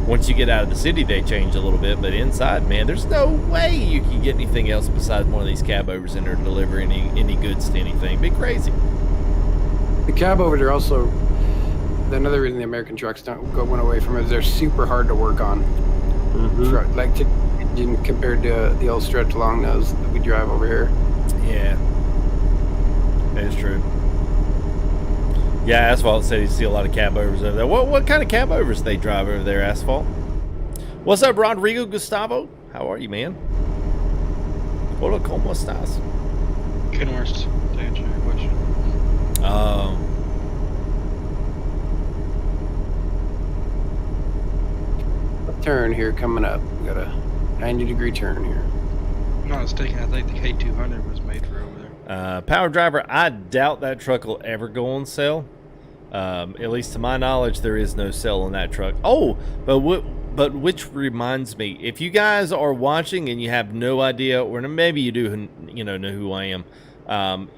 Once you get out of the city, they change a little bit, but inside, man, there's no way you can get anything else besides one of these cab overs in there to deliver any goods to anything. Be crazy. The cab overs are also another reason the American trucks went away from it is they're super hard to work on. Like compared to the old stretch long nose that we drive over here. Yeah, that is true. Yeah, Asphalt said you see a lot of cab overs over there. What kind of cab overs do they drive over there, Asphalt? What's up, Rodrigo Gustavo? How are you, man? Hola, ¿cómo estás? Getting worse, to answer your question. Turn here coming up. We got a 90-degree turn here. If I'm not mistaken, I think the K200 was made for over there. Power Driver, I doubt that truck will ever go on sale. At least to my knowledge, there is no sale on that truck. Oh, but which reminds me, if you guys are watching and you have no idea, or maybe you do, you know who I am.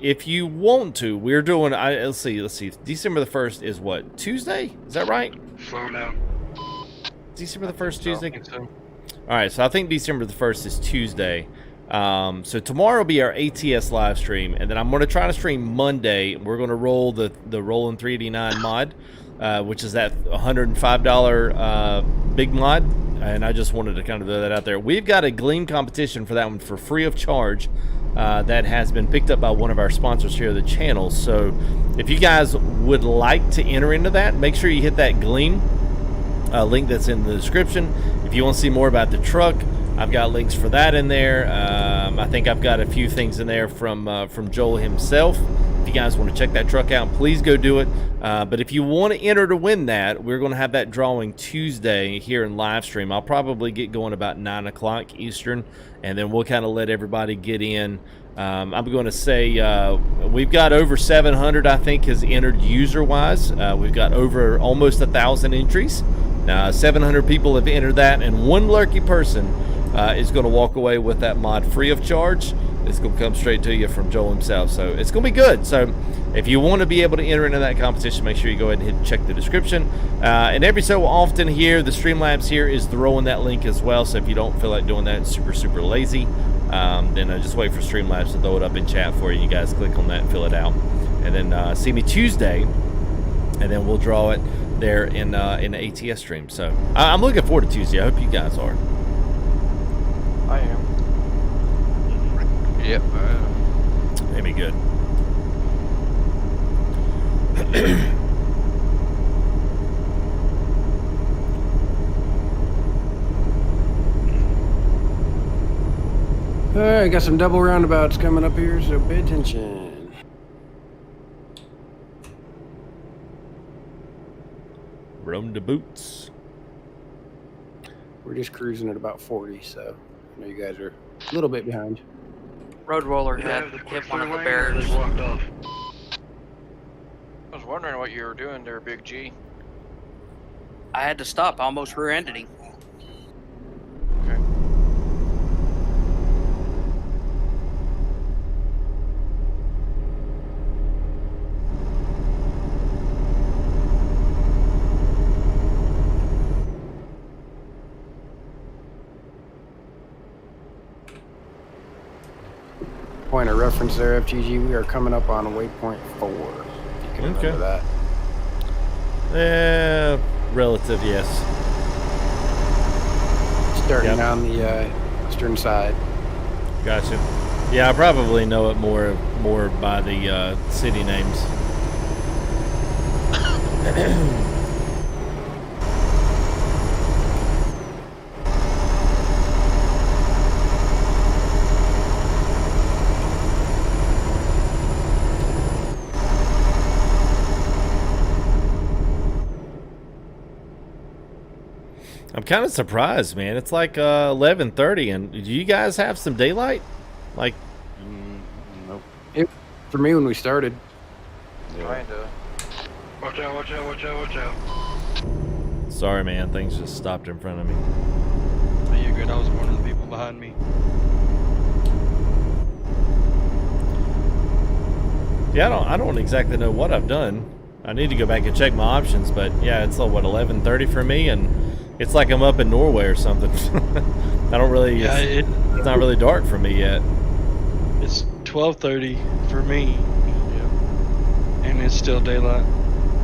If you want to, we're doing. Let's see. December the 1st is what, Tuesday? Is that right? Slow down. December the 1st, Tuesday. So. All right, so I think December the 1st is Tuesday. So tomorrow will be our ATS live stream, and then I'm going to try to stream Monday. We're going to roll the Rollin 389 mod, which is that $105 big mod, and I just wanted to kind of throw that out there. We've got a Gleam competition for that one for free of charge that has been picked up by one of our sponsors here of the channel. So if you guys would like to enter into that, make sure you hit that Gleam link that's in the description. If you want to see more about the truck, I've got links for that in there. I think I've got a few things in there from Joel himself. If you guys want to check that truck out, please go do it. But if you want to enter to win that, we're going to have that drawing Tuesday here in live stream. I'll probably get going about 9 o'clock Eastern, and then we'll kind of let everybody get in. I'm going to say we've got over 700, I think, has entered user-wise. We've got over almost 1,000 entries. Now, 700 people have entered that, and one lucky person is going to walk away with that mod free of charge. It's going to come straight to you from Joel himself, so it's going to be good. So if you want to be able to enter into that competition, make sure you go ahead and check the description. And every so often here, the Streamlabs here is throwing that link as well, so if you don't feel like doing that, it's super lazy, then just wait for Streamlabs to throw it up in chat for you. You guys click on that and fill it out. And then see me Tuesday, and then we'll draw it there in the ATS stream. So I'm looking forward to Tuesday. I hope you guys are. I am. Yep. That'd be good. All right, got some double roundabouts coming up here, so pay attention. Roam to boots. We're just cruising at about 40, so I know you guys are a little bit behind. Road roller had hit one of the barriers. Walked off. I was wondering what you were doing there, Big G. I had to stop, almost rear-ended him. Okay. Point of reference there, FTG, we are coming up on waypoint 4. If you can remember that. Relative, yes. Starting on the eastern side. Gotcha. Yeah, I probably know it more by the city names. I'm kind of surprised, man. It's like 11:30, and do you guys have some daylight? Like, Nope. For me, when we started. Kinda. Watch out, watch out, watch out, watch out. sorry, man. Things just stopped in front of me. Oh, you're good. I was warning the people behind me. Yeah, I don't exactly know what I've done. I need to go back and check my options, but yeah, it's like, what, 11:30 for me, and it's like I'm up in Norway or something. I don't really. Yeah, it's not really dark for me yet. It's 12:30 for me. Yeah. And it's still daylight.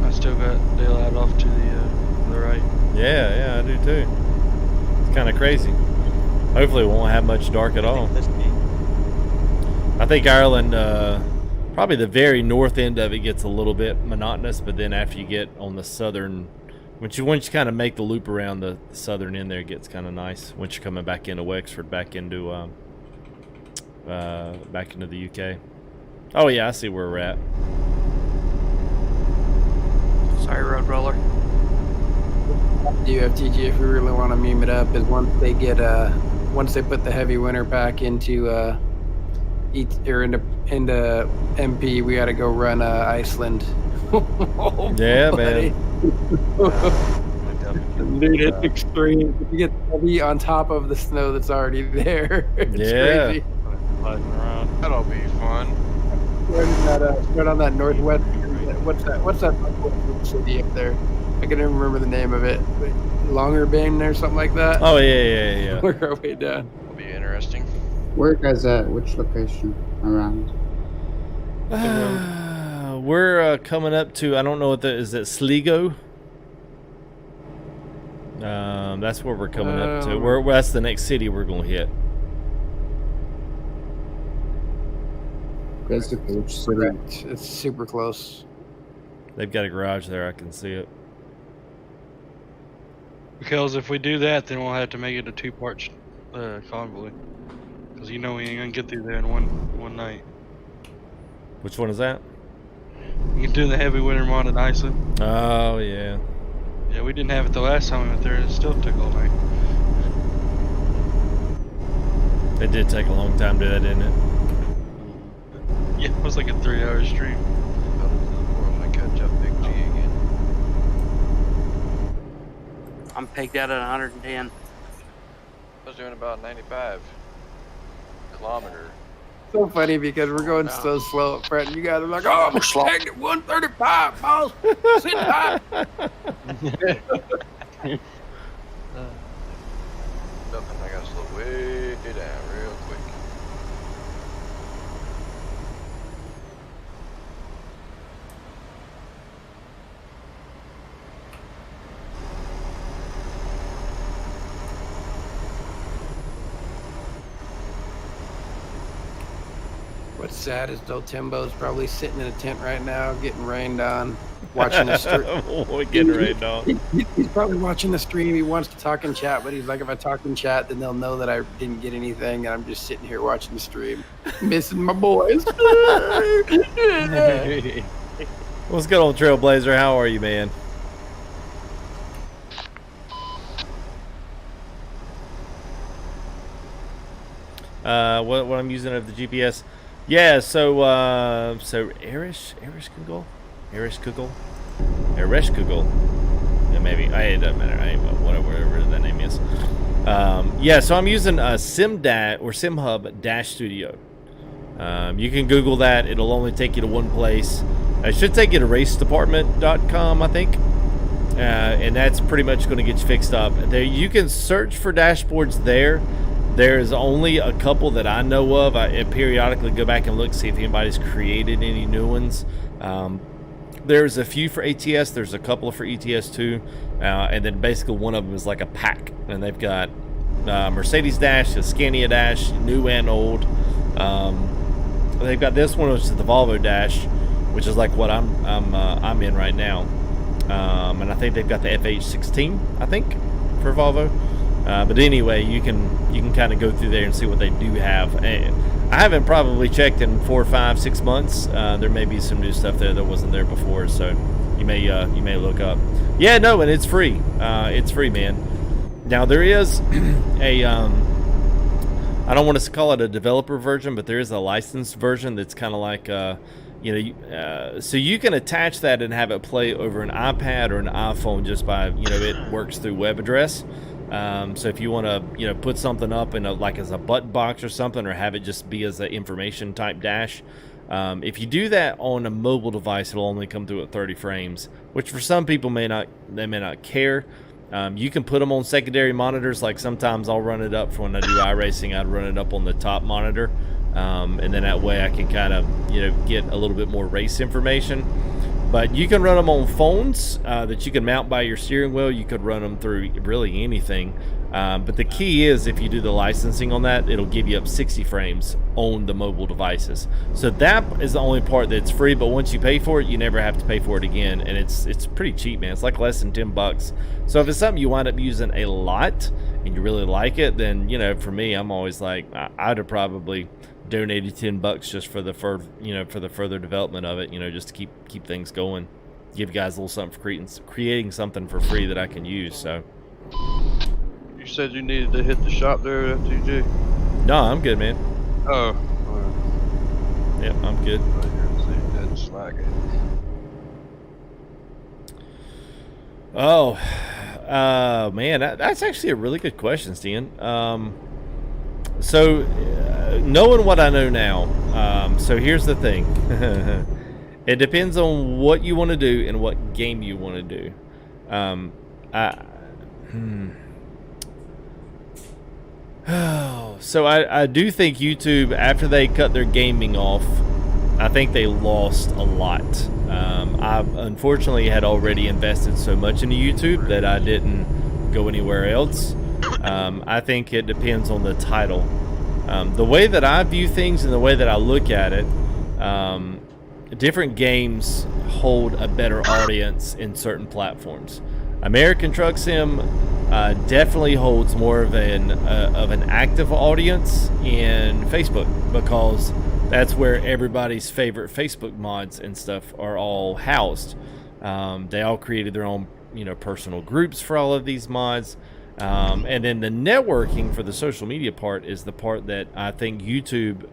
I still got daylight off to the right. Yeah, I do too. It's kind of crazy. Hopefully, we won't have much dark at all. I think Ireland, probably the very north end of it gets a little bit monotonous, but then after you get on the southern, once you kind of make the loop around the southern end there, it gets kind of nice. Once you're coming back into Wexford, back into the UK. Oh yeah, I see where we're at. Sorry, road roller. FTG, if we really want to meme it up, is once they put the heavy winter pack into into MP, we got to go run Iceland. Yeah, man. Dude, it's extreme. You get heavy on top of the snow that's already there. It's crazy. That'll be fun. Right on that northwest. What's that northwest city up there? I can't even remember the name of it. Longerbane or something like that. Oh yeah. Work our way down. It'll be interesting. Where are you guys at? Which location around? We're coming up to, I don't know what is it Sligo? That's where we're coming up to. That's the next city we're gonna hit. Basically, which city? It's super close. They've got a garage there. I can see it. Because if we do that, then we'll have to make it a two-part convoy. Because you know we ain't gonna get through there in one night. Which one is that? You can do the heavy winter mod in Iceland. Oh yeah. Yeah, we didn't have it the last time we went there. It still took all night. It did take a long time to do that, didn't it? Yeah, it was like a 3-hour stream. I catch up Big G again. I'm pegged out at 110. I was doing about 95 kilometer. So funny because we're going so slow up front. And you guys are like, "Oh, I'm pegged at 135, boss. Sit tight." Something I gotta slow way down real quick. What's sad is though Timbo's probably sitting in a tent right now, getting rained on, watching the stream. Getting rained on. He's probably watching the stream. He wants to talk and chat, but he's like, if I talk and chat, then they'll know that I didn't get anything, and I'm just sitting here watching the stream, missing my boys. What's good, old Trailblazer? How are you, man? What I'm using of the GPS? Yeah, so Erish Kugel. Yeah, maybe. It doesn't matter. Whatever that name is. Yeah, so I'm using a SimHub Dash Studio. You can Google that. It'll only take you to one place. It should take you to racedepartment.com, I think. And that's pretty much going to get you fixed up. There, you can search for dashboards there. There's only a couple that I know of. I periodically go back and look, see if anybody's created any new ones. There's a few for ATS. There's a couple for ETS2. And then basically one of them is like a pack. And they've got Mercedes Dash, a Scania Dash, new and old. They've got this one, which is the Volvo Dash, which is like what I'm in right now. And I think they've got the FH16, I think, for Volvo. But anyway, you can kind of go through there and see what they do have. And I haven't probably checked in 4, 5, 6 months. There may be some new stuff there that wasn't there before, so you may look up. Yeah, no, and it's free. It's free, man. Now there is a I don't want to call it a developer version, but there is a licensed version that's kind of like so you can attach that and have it play over an iPad or an iPhone just by it works through web address. So if you want to, put something up in as a button box or something, or have it just be as an information type dash, if you do that on a mobile device, it'll only come through at 30 frames, which for some people may not care. You can put them on secondary monitors. Like sometimes I'll run it up for when I do iRacing. I'd run it up on the top monitor, and then that way I can kind of get a little bit more race information. But you can run them on phones that you can mount by your steering wheel. You could run them through really anything. But the key is, if you do the licensing on that, it'll give you up 60 frames on the mobile devices. So that is the only part that's free. But once you pay for it, you never have to pay for it again. And it's pretty cheap, man. It's like less than $10. So if it's something you wind up using a lot and you really like it, then for me, I'm always like, I'd have probably donated $10 just for the further development of it, just to keep things going, give guys a little something for creating something for free that I can use. So you said you needed to hit the shop there at FTG. No, I'm good, man. Oh, yep, I'm good. Man, that's actually a really good question, Stian. So knowing what I know now, so here's the thing. It depends on what you want to do and what game you want to do. So I do think YouTube, after they cut their gaming off, I think they lost a lot. I unfortunately had already invested so much into YouTube that I didn't go anywhere else. I think it depends on the title. The way that I view things and the way that I look at it, different games hold a better audience in certain platforms. American Truck Sim definitely holds more of an active audience in Facebook, because that's where everybody's favorite Facebook mods and stuff are all housed. They all created their own personal groups for all of these mods. And then the networking for the social media part is the part that I think YouTube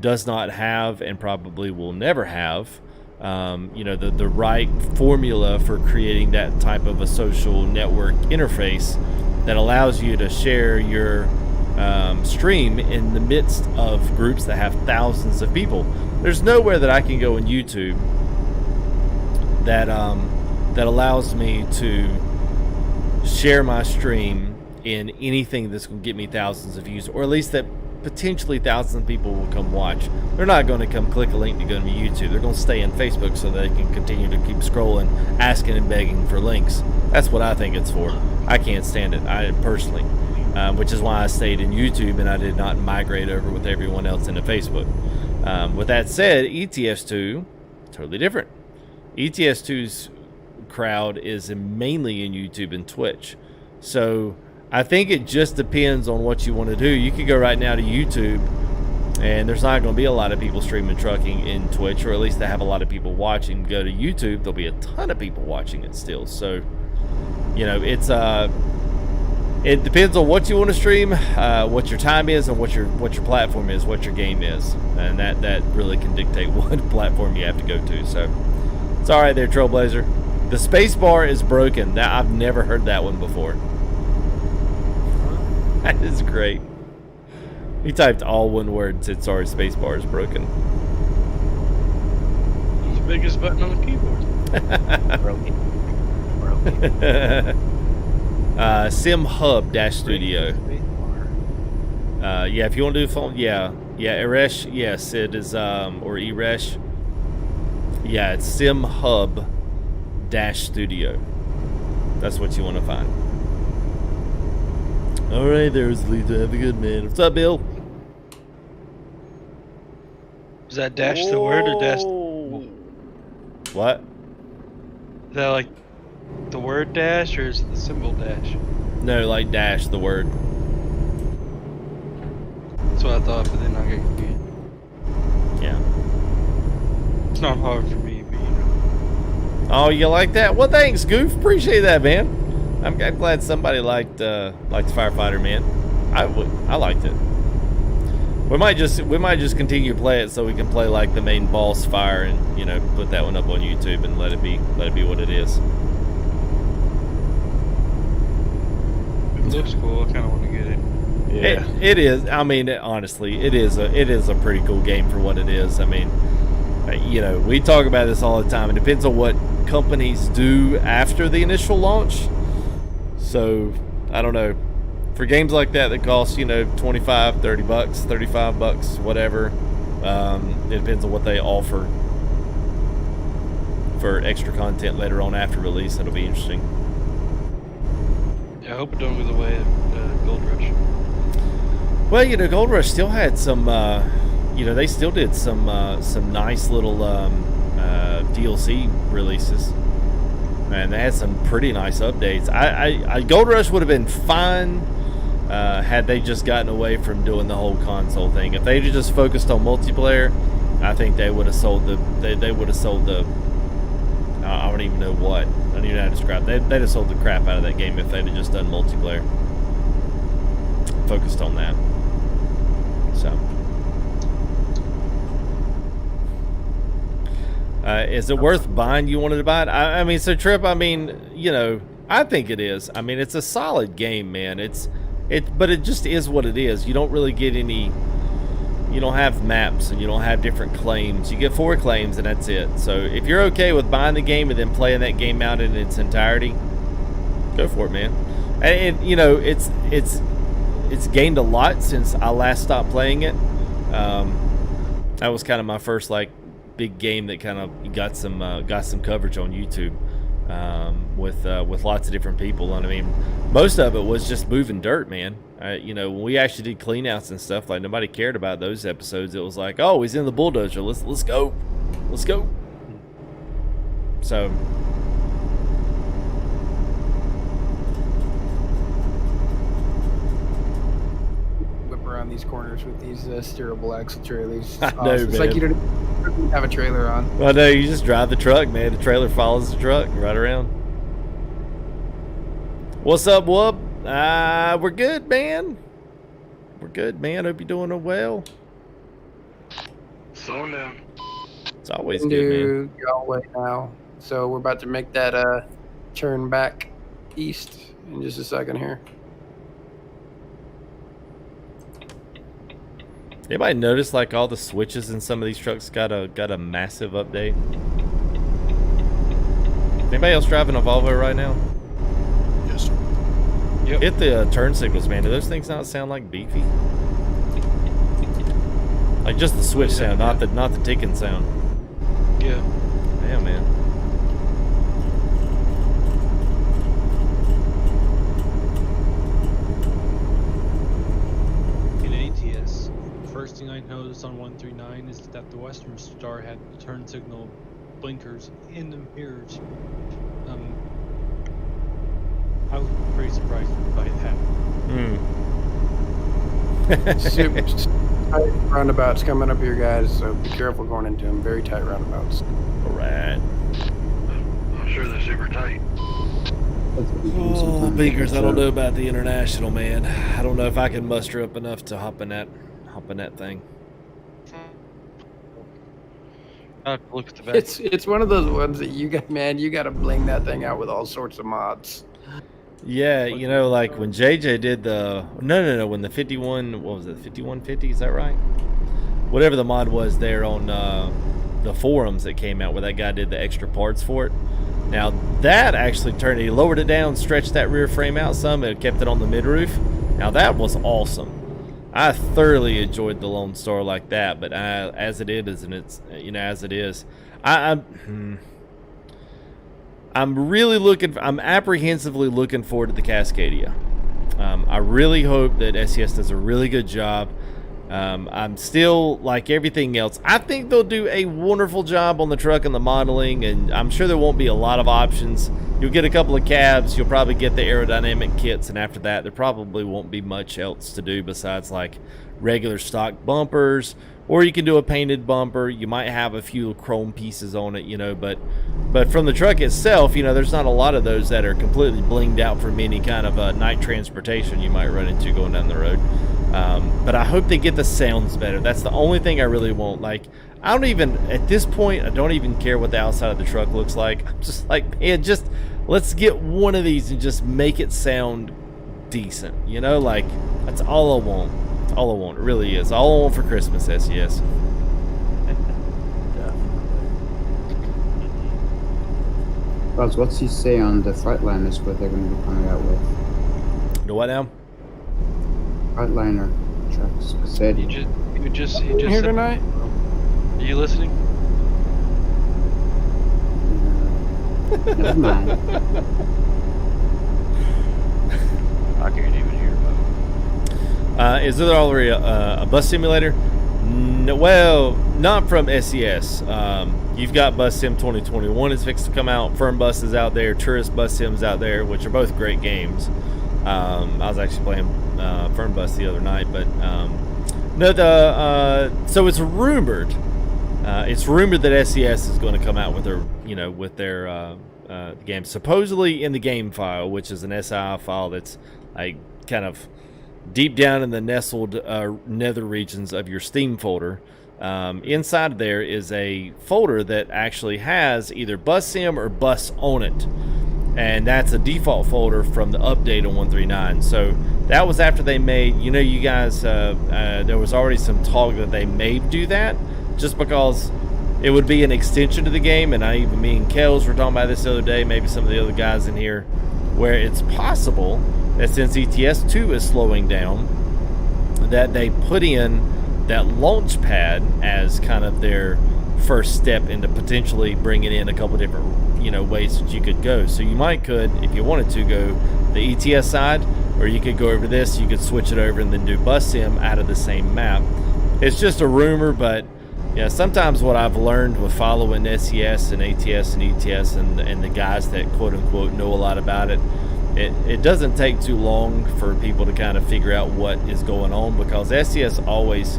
does not have and probably will never have. you know, the right formula for creating that type of a social network interface that allows you to share your stream in the midst of groups that have thousands of people. There's nowhere that I can go on YouTube that that allows me to share my stream in anything that's going to get me thousands of views, or at least that potentially thousands of people will come watch. They're not going to come click a link to go to YouTube. They're going to stay in Facebook so they can continue to keep scrolling, asking and begging for links. That's what I think it's for. I can't stand it, I personally, which is why I stayed in YouTube and I did not migrate over with everyone else into Facebook. With that said, ETS2, totally different. ETS2's crowd is mainly in YouTube and Twitch. So I think it just depends on what you want to do. You could go right now to YouTube, and there's not going to be a lot of people streaming trucking in Twitch, or at least they have a lot of people watching. Go to YouTube, there'll be a ton of people watching it still. So, you know, it's it depends on what you want to stream, what your time is, and what your platform is, what your game is, and that really can dictate what platform you have to go to. So it's all right there, Trailblazer. The space bar is broken. That I've never heard that one before. That is great. He typed all one word and said, sorry, spacebar is broken. It's the biggest button on the keyboard. Simhub-Studio. Yeah, if you want to do phone, yeah. Eresh, yes, it is, or Eresh. Yeah, it's Simhub-Studio. That's what you want to find. All right, there's Lisa. Have a good man. What's up, Bill? Is that dash the word or dash? What? Is that like the word dash or is it the symbol dash? No, like dash the word. That's what I thought, but then I get confused. Yeah. It's not hard for me, but you know. Oh, you like that? Well, thanks, Goof. Appreciate that, man. I'm glad somebody liked Firefighter, man. I liked it. We might just continue to play it so we can play like the main boss fire and, you know, put that one up on YouTube and let it be what it is. It looks cool. I kind of want to get it. Yeah, it is. I mean, honestly, it is a pretty cool game for what it is. I mean, you know, we talk about this all the time. It depends on what companies do after the initial launch. So, I don't know. For games like that cost, you know, 25, 30 bucks, 35 bucks, whatever, it depends on what they offer for extra content later on after release. It'll be interesting. Yeah, I hope it don't go the way of Gold Rush. Well, you know, Gold Rush still had some, you know, they still did some nice little DLC releases. Man, they had some pretty nice updates. I Gold Rush would have been fine had they just gotten away from doing the whole console thing. If they just focused on multiplayer, I think they would have sold the. They would have sold the. I don't even know what. I don't even know how to describe it. They'd have sold the crap out of that game if they'd have just done multiplayer. Focused on that. So. Is it worth buying? You wanted to buy it? I mean, so Trip, I mean, you know, I think it is. I mean, it's a solid game, man. But it just is what it is. You don't really get any, you don't have maps and you don't have different claims. You get 4 claims and that's it. So if you're okay with buying the game and then playing that game out in its entirety, go for it, man. And you know, it's gained a lot since I last stopped playing it. That was kind of my first, like, big game that kind of got some coverage on YouTube with lots of different people. And I mean, most of it was just moving dirt, man. You know, when we actually did cleanouts and stuff, like, nobody cared about those episodes. It was like, oh, he's in the bulldozer. Let's go. So. Whip around these corners with these steerable axle trailers. I know, it's man. like you don't have a trailer on. Well, no, you just drive the truck, man. The trailer follows the truck right around. What's up, Whoop? We're good, man. We're good, man. Hope you're doing well. Slowing down. It's always good, into Galway now. So we're about to make that turn back east in just a second here. Anybody notice like all the switches in some of these trucks got a massive update? Anybody else driving a Volvo right now? Yes, sir. Yep. Hit the turn signals, man. Do those things not sound like beefy? Like just the switch sound, not the ticking sound. Yeah. Yeah, man. In ATS, the first thing I noticed on 139 is that the Western Star had the turn signal blinkers in the mirrors. I was pretty surprised by that. Super tight roundabouts coming up here, guys. So be careful going into them. Very tight roundabouts. All right. I'm sure they're super tight. Oh, Beakers, I don't know about the international, man. I don't know if I can muster up enough to hop in that thing. I have to look at the back. It's one of those ones that you got, man. You got to bling that thing out with all sorts of mods. Yeah, you know, like when JJ did the when the 51, what was it, 5150? Is that right? Whatever the mod was there on the forums that came out where that guy did the extra parts for it. Now that actually turned, he lowered it down, stretched that rear frame out some, and kept it on the mid roof. Now that was awesome. I thoroughly enjoyed the Lone Star like that, but as it is, and it's, you know, as it is, I'm really I'm apprehensively looking forward to the Cascadia. I really hope that SES does a really good job. I'm still, like everything else, I think they'll do a wonderful job on the truck and the modeling, and I'm sure there won't be a lot of options. You'll get a couple of cabs, you'll probably get the aerodynamic kits, and after that there probably won't be much else to do besides like regular stock bumpers, or you can do a painted bumper. You might have a few chrome pieces on it, you know, but from the truck itself, you know, there's not a lot of those that are completely blinged out from any kind of night transportation you might run into going down the road. But I hope they get the sounds better. That's the only thing I really want. Like, I don't even, at this point, I don't even care what the outside of the truck looks like. I'm just like, man, just let's get one of these and just make it sound decent, you know? Like, that's all I want. That's all I want. It really is. All I want for Christmas, SES. Buzz, what's he say on the Freightliner what they're going to be coming out with? The what now? Freightliner trucks. Said He just Here said, tonight. are you listening? Never mind. I can't even hear about Is there already a bus simulator? No, well, not from SES. You've got Bus Sim 2021 is fixed to come out. Firm Bus is out there. Tourist Bus Sims out there, which are both great games. I was actually playing Firm Bus the other night, but no, so it's rumored. It's rumored that SES is going to come out with their, you know, with their game. Supposedly in the game file, which is an SI file that's like kind of deep down in the nestled nether regions of your Steam folder. Inside of there is a folder that actually has either Bus Sim or Bus on it. And that's a default folder from the update on 139. So that was after they made, you know, you guys, there was already some talk that they may do that just because it would be an extension to the game. And me and Kels were talking about this the other day, maybe some of the other guys in here, where it's possible that since ETS2 is slowing down, that they put in that launch pad as kind of their first step into potentially bringing in a couple different, you know, ways that you could go. So you could, if you wanted to, go the ETS side, or you could go over this, you could switch it over and then do Bus Sim out of the same map. It's just a rumor, but yeah, sometimes what I've learned with following SES and ATS and ETS and the guys that quote unquote know a lot about it, it doesn't take too long for people to kind of figure out what is going on, because SES always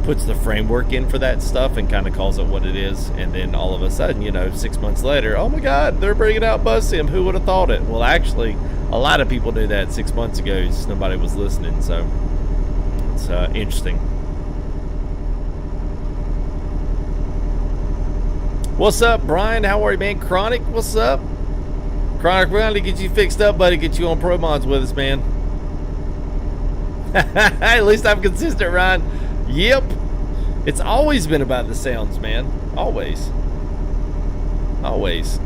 puts the framework in for that stuff and kind of calls it what it is, and then all of a sudden, you know, 6 months later, oh my god, they're bringing out Bus Sim, who would have thought it? Well, actually, a lot of people knew that 6 months ago, just nobody was listening, so it's interesting. What's up, Brian? How are you, man? Chronic, what's up? Chronic, we're going to get you fixed up, buddy. Get you on ProMods with us, man. At least I'm consistent, Ryan. Yep. It's always been about the sounds, man. Always. Always.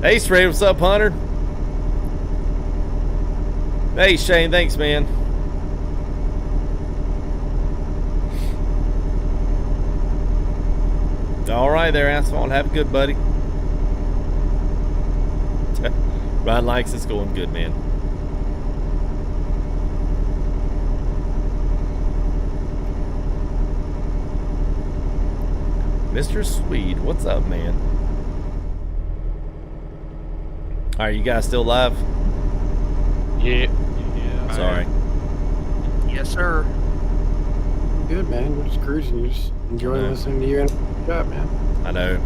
Hey, Stray, what's up, Hunter? Hey, Shane, thanks, man. All right there, Asphalt. Have a good, buddy. Ryan likes it's going good, man. Mr. Swede, what's up, man? All right, you guys still live? Yeah. Sorry. Yes, sir. Good, man. We're just cruising. You're just enjoying listening to you and up, man. I know. I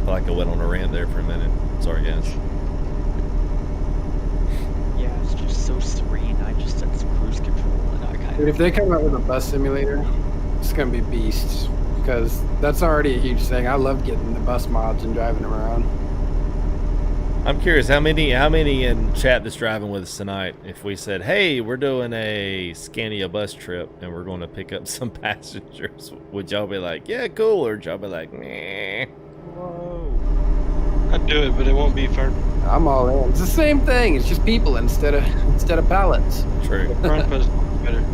feel like I went on a rant there for a minute. Sorry, guys. Yeah, it's just so serene. I just set some cruise control and I kind Dude, if they come out with a bus simulator, it's gonna be beasts. Because that's already a huge thing. I love getting the bus mods and driving them around. I'm curious, how many in chat that's driving with us tonight, if we said, hey, we're doing a Scania bus trip and we're going to pick up some passengers, would y'all be like, yeah, cool, or would y'all be like, nah? Whoa. I'd do it, but it won't be fun. I'm all in. It's the same thing. It's just people instead of pallets. True. Front bus is better.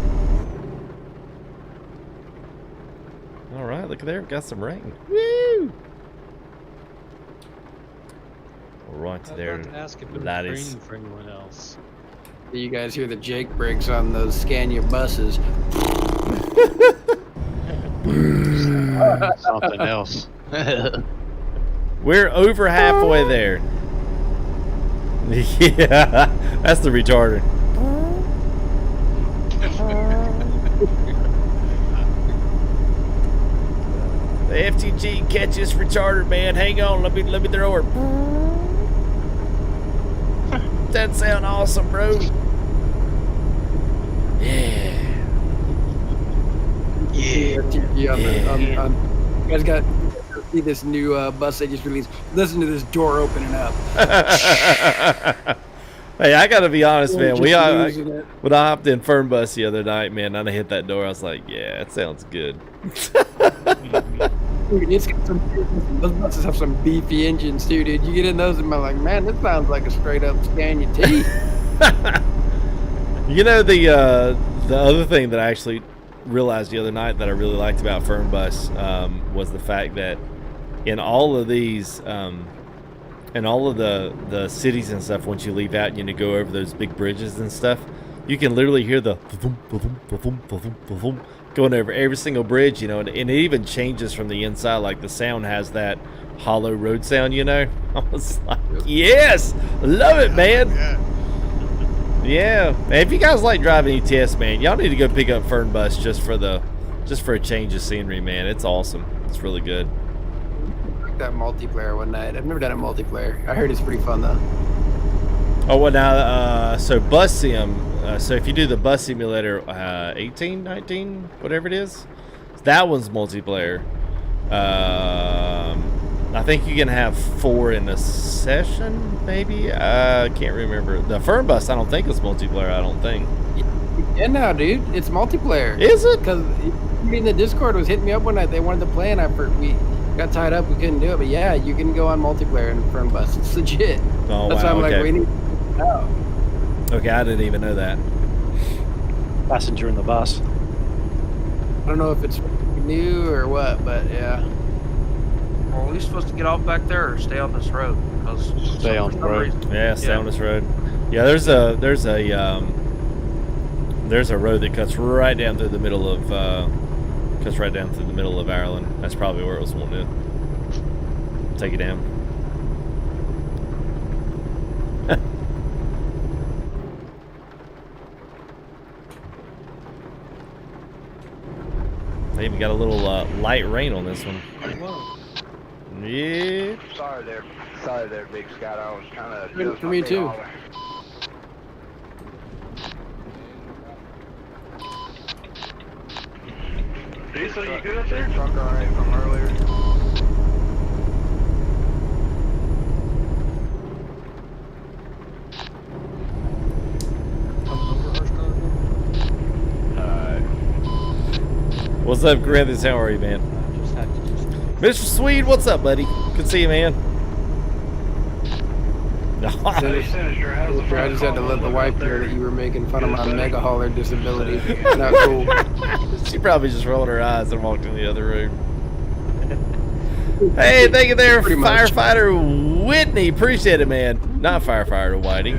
All right, look at there, got some rain. Woo! Right there, I was about to ask if it was ladies. raining for anyone else. You guys hear the Jake brakes on those Scania buses. Something else. We're over halfway there. Yeah, that's the retarder. The FTG catches retarder, man. Hang on, let me throw her. That sound awesome, bro. Yeah. Yeah. You guys got to see this new bus they just released. Listen to this door opening up. Hey, I gotta be honest, man. Just losing it. When I hopped in Fern Bus the other night, man, and I hit that door, I was like, yeah, it sounds good. Dude, it's got those buses have some beefy engines too, dude. You get in those and I'm like, man, this sounds like a straight up Scania T. You know, the other thing that I actually realized the other night that I really liked about Fern Bus was the fact that in all of these, in all of the cities and stuff, once you leave out and you go over those big bridges and stuff, you can literally hear the going over every single bridge, you know, and it even changes from the inside. Like the sound has that hollow road sound, you know. I was like, yes, love it, man. Yeah, man, if you guys like driving ETS, man, y'all need to go pick up Fern Bus just for a change of scenery, man. It's awesome. It's really good. That multiplayer one night. I've never done a multiplayer. I heard it's pretty fun though. Oh, well, now, so Bus Sim, so if you do the Bus Simulator 18, 19, whatever it is, that one's multiplayer. I think you can have 4 in a session, maybe? I can't remember. The Fern Bus, I don't think it's multiplayer, I don't think. Yeah, now, dude, it's multiplayer. Is it? Because, I mean, the Discord was hitting me up one night. They wanted to play, and we got tied up. We couldn't do it. But, yeah, you can go on multiplayer in Fern Bus. It's legit. Oh, That's wow, why I'm okay. like, we need to know. Okay, I didn't even know that. Passenger in the bus. I don't know if it's new or what, but, yeah. Well, are we supposed to get off back there or stay on this road? Stay on the road. Yeah, stay on this road. Yeah, there's a road that cuts right down through the middle of Ireland. That's probably where it was wanting to take it down. They even got a little light rain on this one. Yeah. Sorry there, Big Scott. I was trying to. For me too. Diesel, you good up there? Truck alright from earlier. What's up, Corinthians? How are you, man? Just had to do something. Mr. Swede, what's up, buddy? Good to see you, man. Sinister, I just had to let the wife hear that you were making fun of my mega hauler disability. Not cool. She probably just rolled her eyes and walked in the other room. Hey, thank you there, Pretty much. Firefighter Whitney. Appreciate it, man. Not Firefighter Whitey.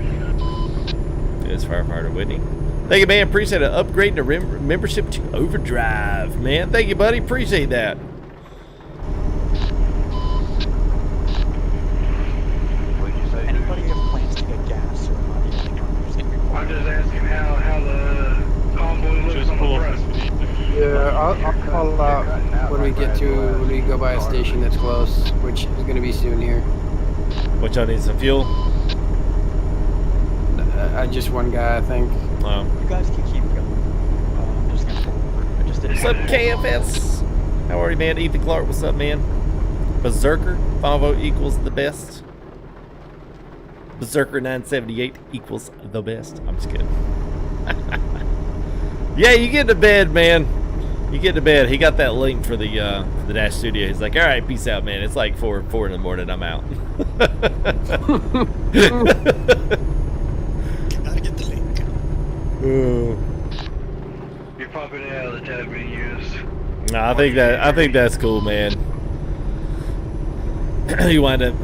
It's Firefighter Whitney. Thank you, man. Appreciate it. Upgrading the membership to Overdrive, man. Thank you, buddy. Appreciate that. Anybody have plans to get gas or money? I'm just asking how the convoy looks on the front. Yeah, I'll call out when we go by a station that's close, which is going to be soon here. What y'all need, some fuel? Just one guy, I think. You guys can keep going. I'm just gonna pull over. I just didn't. What's up, KFS? How are you, man? Ethan Clark, what's up, man? Berserker, 5 equals the best. Berserker 978 equals the best. I'm just kidding. Yeah, you get to bed, man. You get to bed. He got that link for the Dash Studio. He's like, all right, peace out, man. It's like 4 in the morning. I'm out. Gotta get the link. You're popping it out of the tab menus. No, I think that's cool, man. You wind up,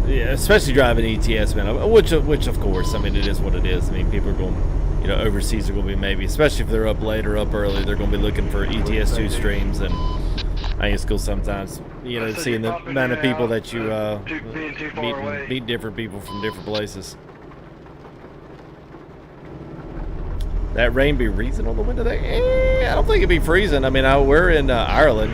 yeah, especially driving ETS, man. Which of course, I mean, it is what it is. I mean, people are going, you know, overseas are going to be maybe, especially if they're up late or up early, they're going to be looking for ETS2 streams, and I think it's cool sometimes, you know, seeing the amount of people that you meet different people from different places. That rain be freezing on the window there? I don't think it'd be freezing. I mean, we're in Ireland.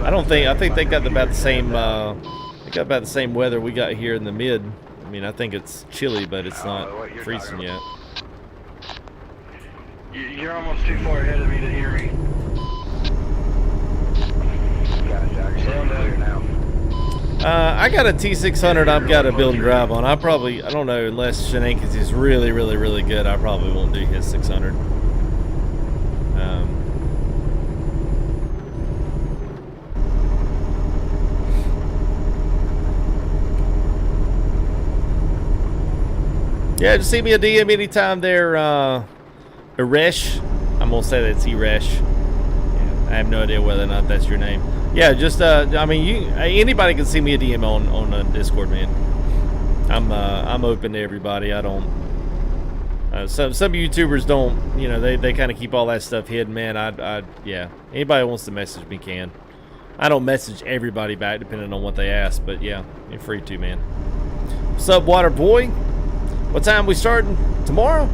I think they got about the same. They got about the same weather we got here in the mid. I mean, I think it's chilly, but it's not freezing yet. You're almost too far ahead of me to hear me. I got a T600 I've got to build and drive on. I don't know, unless Shenanigans is really, really, really good, I probably won't do his 600. Yeah, just see me a DM anytime there, Eresh. I'm going to say that's Eresh. Yeah, I have no idea whether or not that's your name. Yeah, just I mean, anybody can see me a DM on Discord, man. I'm open to everybody. I don't. Some YouTubers don't. You know, they kind of keep all that stuff hidden, man. Yeah. Anybody wants to message me can. I don't message everybody back depending on what they ask, but yeah, you're free to, man. What's up, Water Boy? What time we starting tomorrow?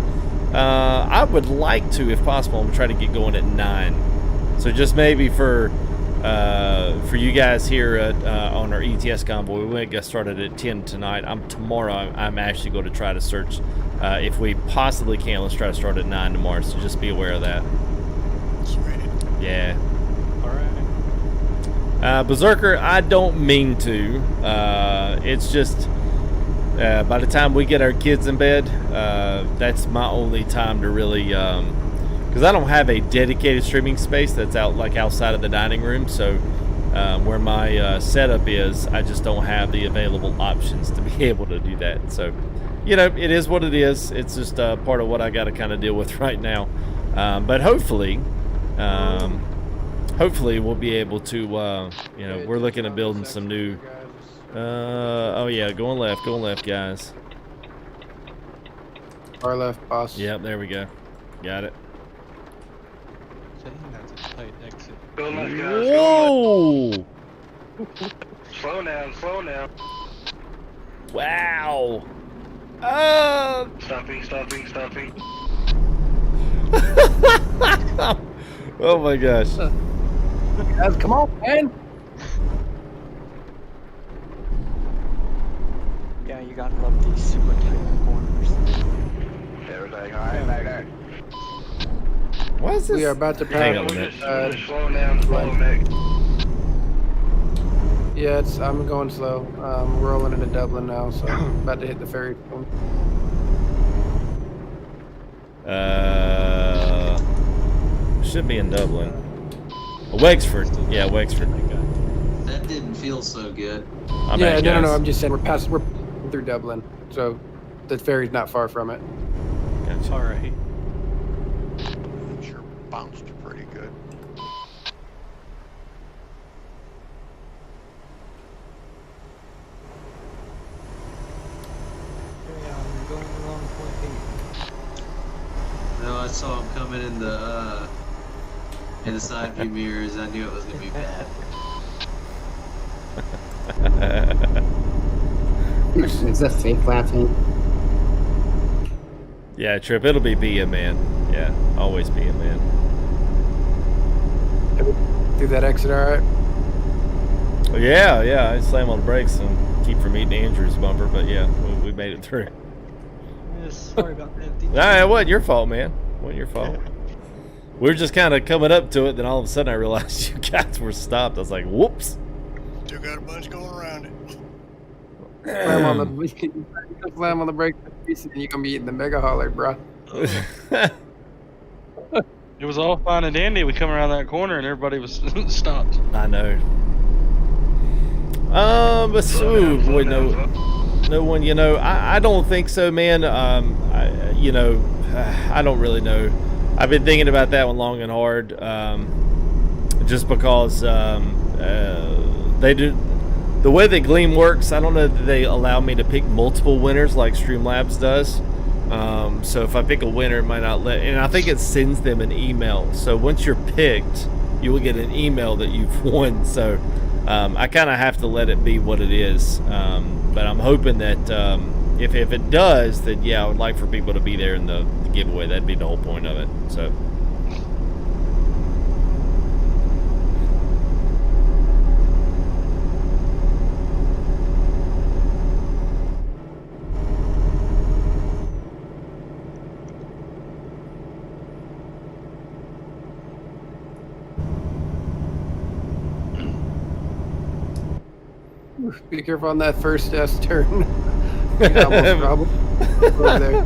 I would like to, if possible, I'm gonna try to get going at 9. So just maybe for you guys here on our ETS convoy, we might get started at 10 tonight. Tomorrow I'm actually going to try to search if we possibly can. Let's try to start at 9 tomorrow. So just be aware of that. Yeah. All right. Berserker, I don't mean to. It's just. By the time we get our kids in bed, that's my only time to really, because I don't have a dedicated streaming space that's outside of the dining room. So where my setup is, I just don't have the available options to be able to do that. So, you know, it is what it is. It's just part of what I got to kind of deal with right now. But hopefully we'll be able to, you know, we're looking at building some new. Oh yeah, going left, guys. Far left, boss. Yep, there we go. Got it. So I think that's a tight exit. Go left, guys. Whoa! Slow down, slow down. Wow! Stopping. Oh my gosh. Guys, come on, man. Yeah, you gotta love these super tight corners. Everything alright back there. Why is this? We are about to Hang on a pass. minute. Slow down, slow back. Yeah, I'm going slow. We're rolling into Dublin now, so I'm about to hit the ferry. Should be in Dublin. Wexford. Yeah, Wexford. That didn't feel so good. My Yeah, bad, no, guys. I'm just saying we're through Dublin, so the ferry's not far from it. Gotcha. All right. Sure bounced pretty good. I'm going the wrong way. No, I saw him coming in the side view mirrors. I knew it was gonna be bad. Is that fake laughing? Yeah, Trip, it'll be BM, man. Yeah, always BM, man. Through that exit, all right? Yeah, I slam on the brakes and keep from eating Andrew's bumper, but yeah, we made it through. Yes, sorry about that. Nah, it wasn't your fault, man. It wasn't your fault. We were just kind of coming up to it, then all of a sudden I realized you guys were stopped. I was like, whoops. Still got a bunch going around it. Slam on the brakes, and you're gonna be eating the mega hauler, bro. It was all fine and dandy. We come around that corner and everybody was stopped. I know. But so, boy, no one, you know, I don't think so, man. I don't really know. I've been thinking about that one long and hard, just because they do. The way that Gleam works, I don't know that they allow me to pick multiple winners like Streamlabs does. So if I pick a winner, it might not let, and I think it sends them an email. So once you're picked, you will get an email that you've won. So I kind of have to let it be what it is. But I'm hoping that if it does, then yeah, I would like for people to be there in the giveaway. That'd be the whole point of it. So. Be careful on that first S turn. Almost problem. Over there.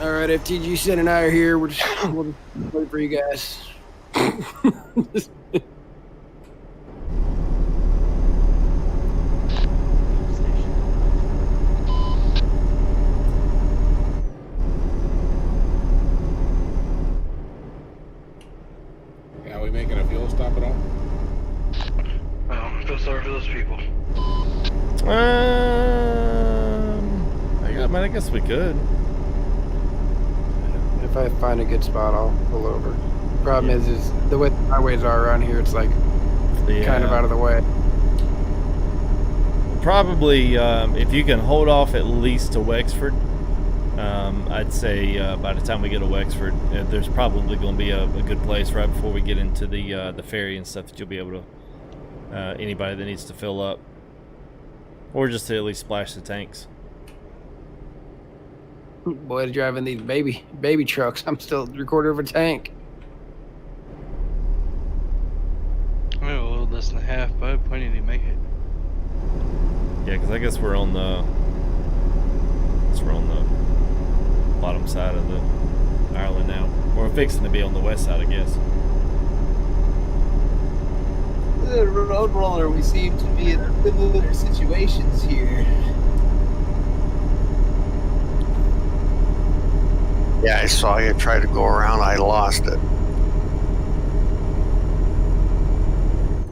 All right, FTG Sen and I are here. We'll wait for you guys. Are we making a fuel stop at all? I feel sorry for those people. I guess we could. If I find a good spot, I'll pull over. Problem is the way the highways are around here, it's like kind of out of the way. Probably, if you can hold off at least to Wexford, I'd say by the time we get to Wexford, there's probably going to be a good place right before we get into the ferry and stuff that you'll be able to, anybody that needs to fill up, or just to at least splash the tanks. Boys driving these baby trucks. I'm still a quarter of a tank. I'm a little less than half, but plenty to make it. Yeah, because I guess we're on the bottom side of the Ireland now. We're fixing to be on the west side, I guess. The road roller, we seem to be in similar situations here. Yeah, I saw you try to go around. I lost it.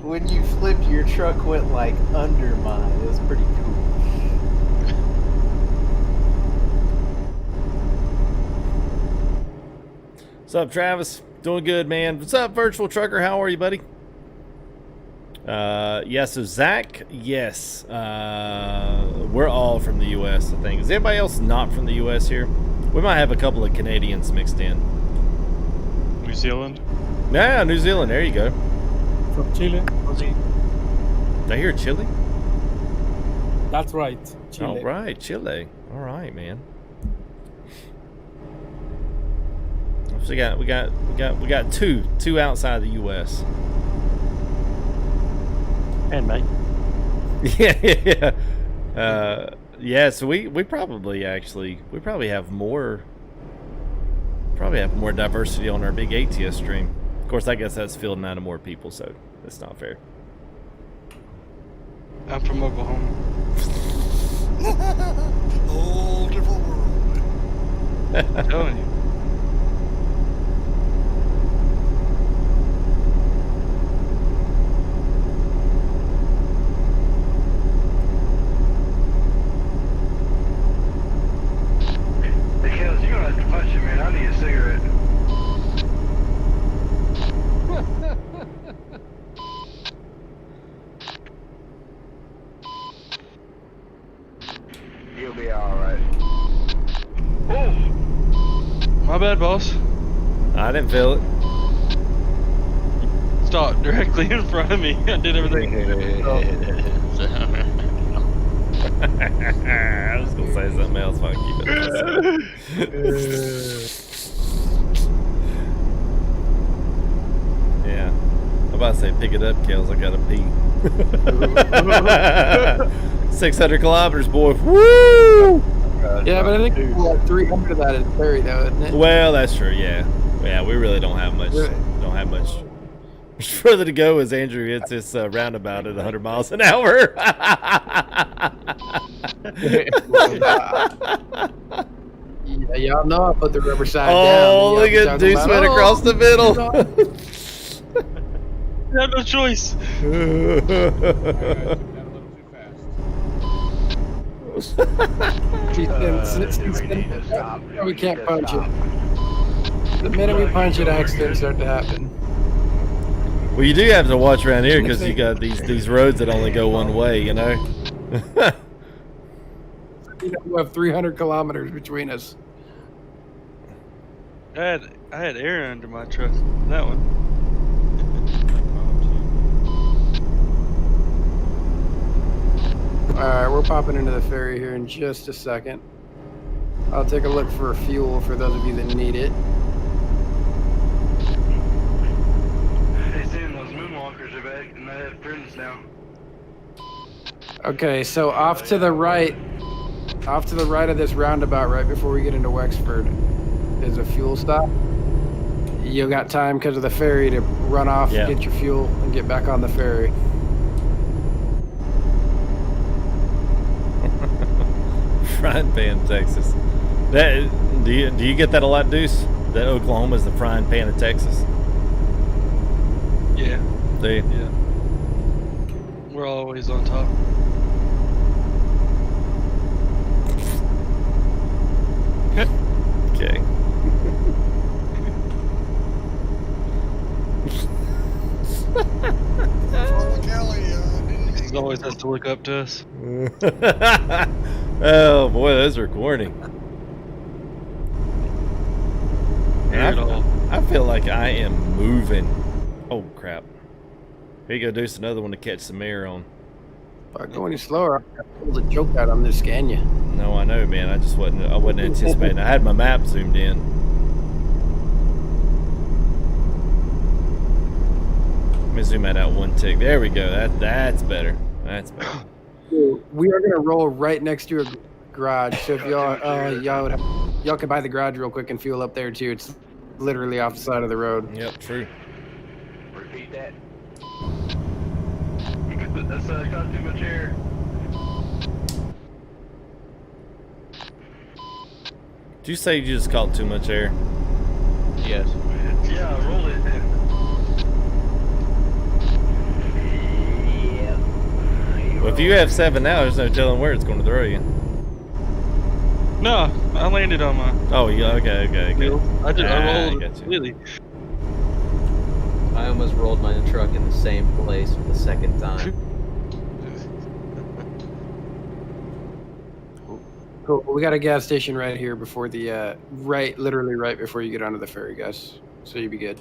When you flipped, your truck went like under mine. It was pretty cool. What's up, Travis? Doing good, man. What's up, Virtual Trucker? How are you, buddy? Yeah, so Zach, yes. We're all from the U.S., I think. Is anybody else not from the U.S. here? We might have a couple of Canadians mixed in. New Zealand? Yeah, New Zealand. There you go. From Chile. Did I hear Chile? That's right. Chile. All right, Chile. All right, man. So we got two outside the U.S. And mate. Yeah, so we probably have more diversity on our big ATS stream. Of course, I guess that's fielding out of more people, so that's not fair. I'm from Oklahoma. Whole different world. I'm telling you. Because you're gonna have to punch it, man. I need a cigarette. You'll be alright. Oh! My bad, boss. I didn't feel it. Stop directly in front of me. I did everything. I was gonna say something else, but I keep it. Yeah, I'm about to say pick it up, Kels. I gotta pee. 600 kilometers, boy. Woo! Yeah, but I think like 300 of that is Ferry, though, isn't it? Well, that's true. Yeah, we really don't have much. Don't have much further to go as Andrew hits this roundabout at 100 miles an hour. Yeah, y'all know I put the rubber side down. Oh, look at Deuce went across the middle. I have no choice. We can't punch it. The minute we punch it, accidents start to happen. Well, you do have to watch around here because you got these roads that only go one way, you know. We have 300 kilometers between us. I had air under my truck. That one. Alright, we're popping into the ferry here in just a second. I'll take a look for fuel for those of you that need it. Hey, Sam, those moonwalkers are back and I have friends now. Okay, so off to the right of this roundabout right before we get into Wexford is a fuel stop. You got time because of the ferry to run off, get your fuel, and get back on the ferry. Frying pan, Texas. That do you get that a lot, Deuce? That Oklahoma is the frying pan of Texas. Yeah. Do you? Yeah. We're always on top. Okay. He always has to look up to us. Oh boy, those are corny. I feel like I am moving. Oh crap! Here you go, Deuce. Another one to catch some air on. If I go any slower, I pulled a joke out on this Scania. No, I know, man. I just wasn't anticipating. I had my map zoomed in. Let me zoom that out one tick. There we go. That's better. That's better. We are gonna roll right next to a garage. So if y'all can buy the garage real quick and fuel up there too. It's literally off the side of the road. Yep, true. Repeat that. That's got too much air. Did you say you just caught too much air? Yes. Yeah, roll it. Well, if you have 7 now, there's no telling where it's going to throw you. No, I landed on my. Oh, yeah. Okay. I rolled completely. I almost rolled my truck in the same place for the second time. Cool. We got a gas station right here before the literally right before you get onto the ferry, guys. So you'll be good.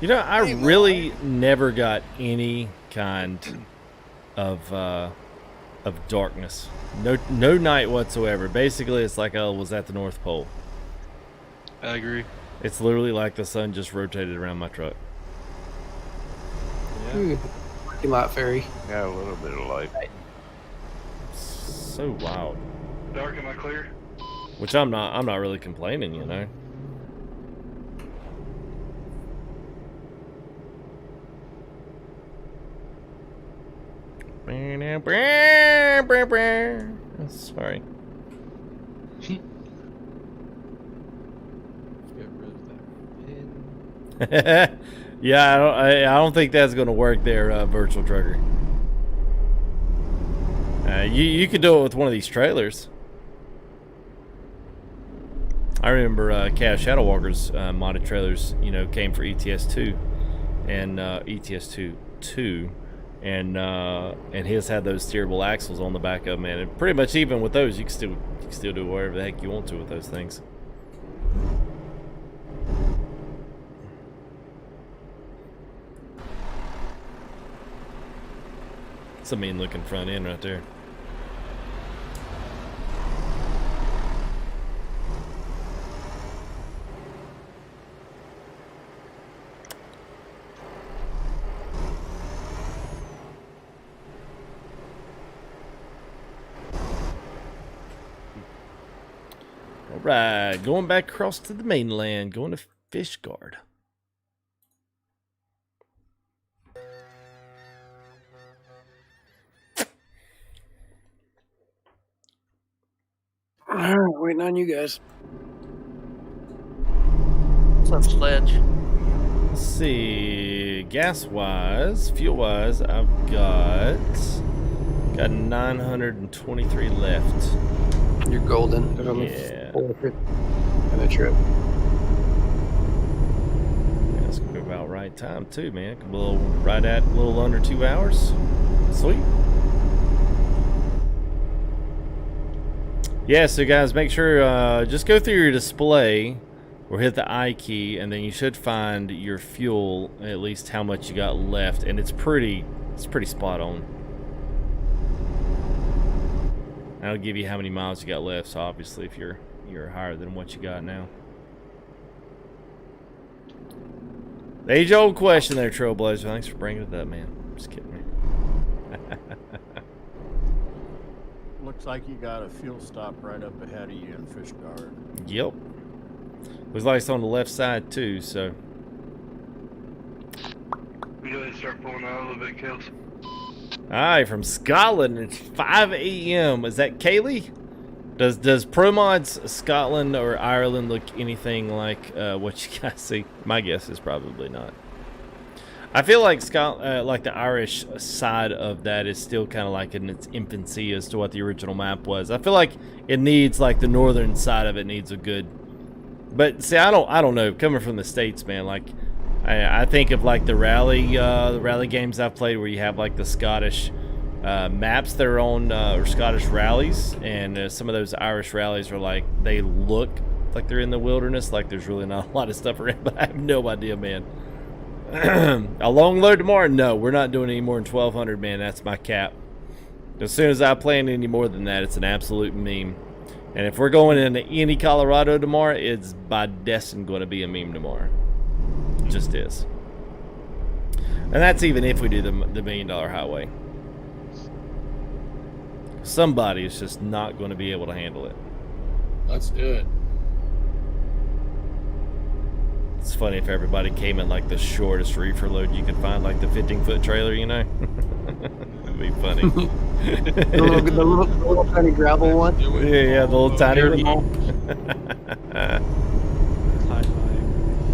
You know, I really never got any kind of darkness. No night whatsoever. Basically, it's like I was at the North Pole. I agree. It's literally like the sun just rotated around my truck. Ooh, parking lot ferry. Yeah, a little bit of light. So wild. Dark, am I clear? Which I'm not really complaining, you know. Sorry. Yeah, I don't think that's gonna work there, Virtual Trucker. You could do it with one of these trailers. I remember Chaos Shadow Walker's modded trailers, you know, came for ETS2 and ETS2 2, and his had those steerable axles on the back of them, man. And pretty much even with those, you can still do whatever the heck you want to with those things. It's a mean looking front end right there. All right, going back across to the mainland, going to Fishguard. All right, waiting on you guys. What's up, Sledge? Let's see, gas-wise, fuel-wise, I've got 923 left. You're golden. Yeah. And a trip. Yeah, that's gonna be about right time too, man. A little under 2 hours. Sweet. Yeah, so guys, make sure just go through your display or hit the I key, and then you should find your fuel, at least how much you got left, and it's pretty spot on. That'll give you how many miles you got left. So obviously, if you're higher than what you got now. The age-old question there, Trailblazer. Thanks for bringing it up, man. Just kidding, man. Looks like you got a fuel stop right up ahead of you in Fishguard. Yep. Looks like it's on the left side too. So. You go ahead and start pulling out a little bit, Kills. Alright, from Scotland, it's 5 a.m. Is that Kaylee? Does ProMods Scotland or Ireland look anything like what you guys see? My guess is probably not. I feel like like the Irish side of that is still kind of like in its infancy as to what the original map was. I feel like it needs, like the northern side of it needs a good. But see, I don't know. Coming from the States, man, like. I think of like the rally games I've played where you have like the Scottish maps that are on or Scottish rallies, and some of those Irish rallies are like they look like they're in the wilderness, like there's really not a lot of stuff around. But I have no idea, man. A long load tomorrow? No, we're not doing any more than 1,200, man. That's my cap. As soon as I plan any more than that, it's an absolute meme. And if we're going into any Colorado tomorrow, it's by destined going to be a meme tomorrow. Just is. And that's even if we do the $1 million highway. Somebody is just not going to be able to handle it. Let's do it. It's funny if everybody came in like the shortest reefer load you could find, like the 15-foot trailer, you know? That'd be funny. the little tiny gravel one? Yeah, the little tiny one.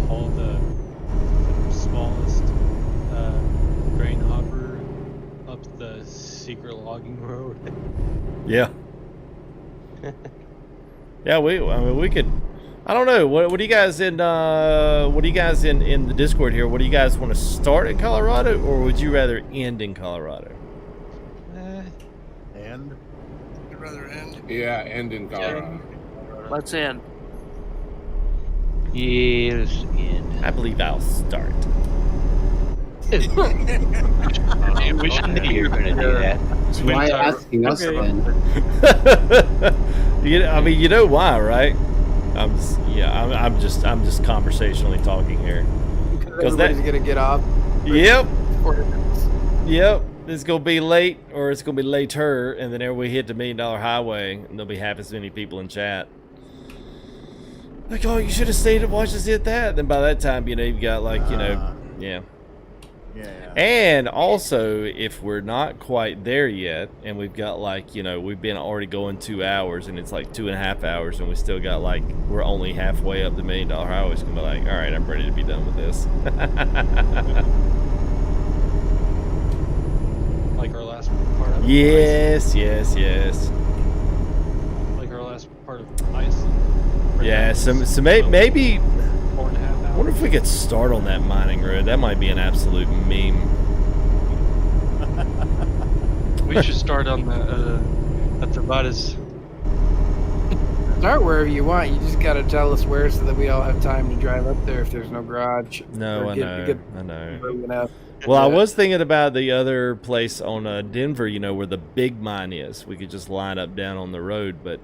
All the smallest grain hopper up the secret logging road. Yeah. Yeah, I mean, we could. I don't know. What do you guys in? What do you guys in the Discord here? What do you guys want to start in Colorado, or would you rather end in Colorado? End. I'd rather end. Yeah, end in Colorado. Let's end. Yes, end. I believe I'll start. We shouldn't be here gonna do that. Why asking us then? I mean, you know why, right? I'm just conversationally talking here. Because everybody's gonna get off. Yep. Yep. It's gonna be late, or it's gonna be later, and then we hit the $1 Million Highway, and there'll be half as many people in chat. Like, oh, you should have stayed and watched us hit that. Then by that time, you know, you've got like, you know, yeah. And also, if we're not quite there yet, and we've got like, you know, we've been already going 2 hours, and it's like 2.5 hours, and we still got like, we're only halfway up the $1 Million Highway, it's gonna be like, all right, I'm ready to be done with this. Like our last part of Yes. Like our last part of Iceland. Yeah, so maybe. 4.5 hours. I wonder if we could start on that mining road. That might be an absolute meme. We should start on the that's about as. Start wherever you want. You just gotta tell us where so that we all have time to drive up there if there's no garage. No, I know. know. Well, I was thinking about the other place on Denver, you know, where the big mine is. We could just line up down on the road, but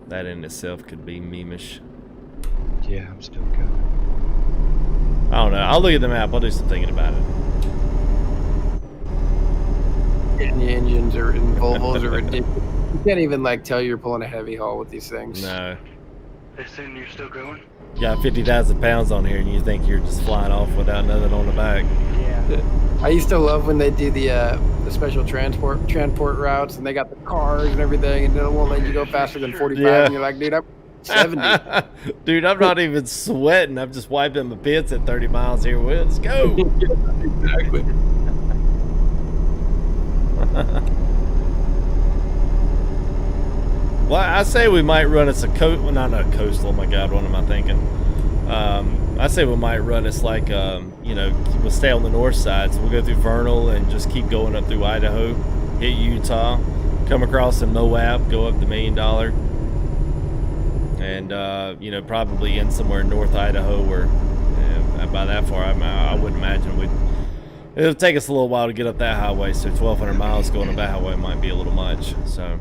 that in itself could be memeish. Yeah, I'm still good. I don't know. I'll look at the map. I'll do some thinking about it. And the engines are in Volvos are ridiculous. You can't even like tell you're pulling a heavy haul with these things. No. They saying you're still going? You got 50,000 pounds on here, and you think you're just flying off without nothing on the back. Yeah. I used to love when they do the special transport routes, and they got the cars and everything, and they won't let you go faster than 45. Yeah. And you're like, dude, I'm 70. Dude, I'm not even sweating. I'm just wiping my pits at 30 miles here. Well, let's go. Exactly. Well, I say we might run us a well, not a coastal. Oh my God, what am I thinking? I say we might run us like, you know, we'll stay on the north side, so we'll go through Vernal and just keep going up through Idaho, hit Utah, come across in Moab, go up the $1 Million, and you know, probably in somewhere in North Idaho, where by that far, I wouldn't imagine it'll take us a little while to get up that highway. So 1,200 miles going up that highway might be a little much. So.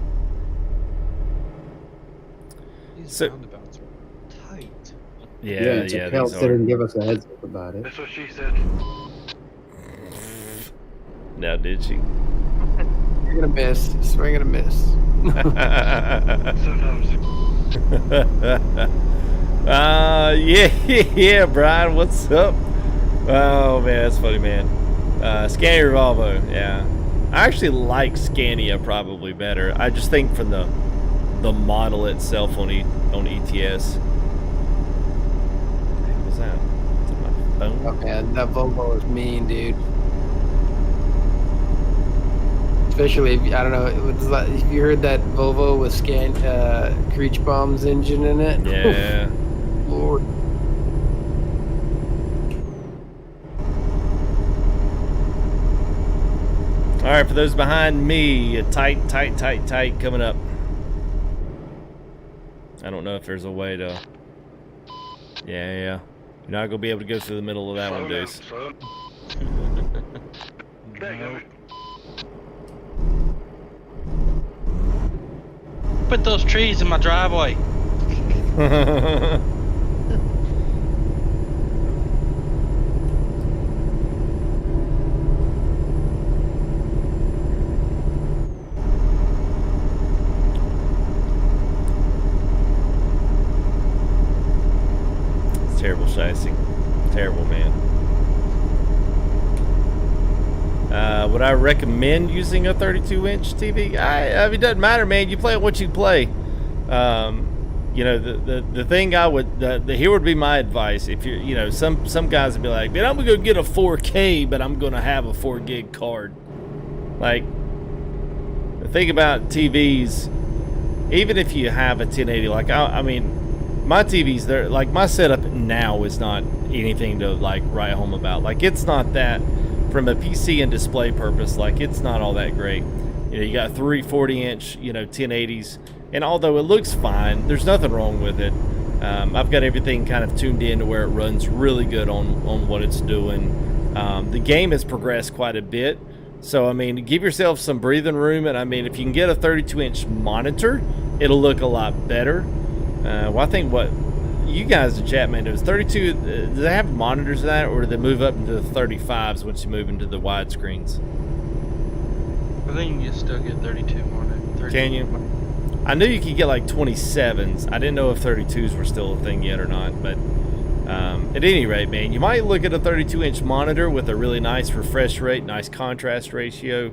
These roundabouts are tight. Yeah, Kel didn't give us a heads up about it. That's what she said. Now, did she? You're gonna miss. Swing and a miss. Sometimes. Yeah, Brian, what's up? Oh man, that's funny, man. Scania Revolvo, yeah. I actually like Scania probably better. I just think from the model itself on ETS. What was that? Is that my phone? Oh man, that Volvo is mean, dude. Especially if I don't know, if you heard that Volvo with Creech Bomb's engine in it. Yeah. Lord. All right, for those behind me, tight coming up. I don't know if there's a way to. Yeah. You're not gonna be able to go through the middle of that one, Deuce. Put those trees in my driveway. It's terrible chasing. Terrible, man. Would I recommend using a 32-inch TV? I mean, it doesn't matter, man. You play what you play. You know, the thing I would, here would be my advice. If you're, you know, some guys would be like, man, I'm gonna go get a 4K, but I'm gonna have a 4 gig card. Like, the thing about TVs, even if you have a 1080, like I mean, my TVs, they're like, my setup now is not anything to like write home about. Like, it's not that. From a PC and display purpose, like, it's not all that great. You know, you got 3 40-inch, you know, 1080s, and although it looks fine, there's nothing wrong with it. I've got everything kind of tuned in to where it runs really good on what it's doing. The game has progressed quite a bit. So, I mean, give yourself some breathing room. And, I mean, if you can get a 32-inch monitor, it'll look a lot better. Well, I think what you guys in chat, man, does 32, do they have monitors in that, or do they move up into the 35s once you move into the widescreens? I think you still get 32 monitor. Can you? I knew you could get like 27s. I didn't know if 32s were still a thing yet or not, but at any rate, man, you might look at a 32-inch monitor with a really nice refresh rate, nice contrast ratio.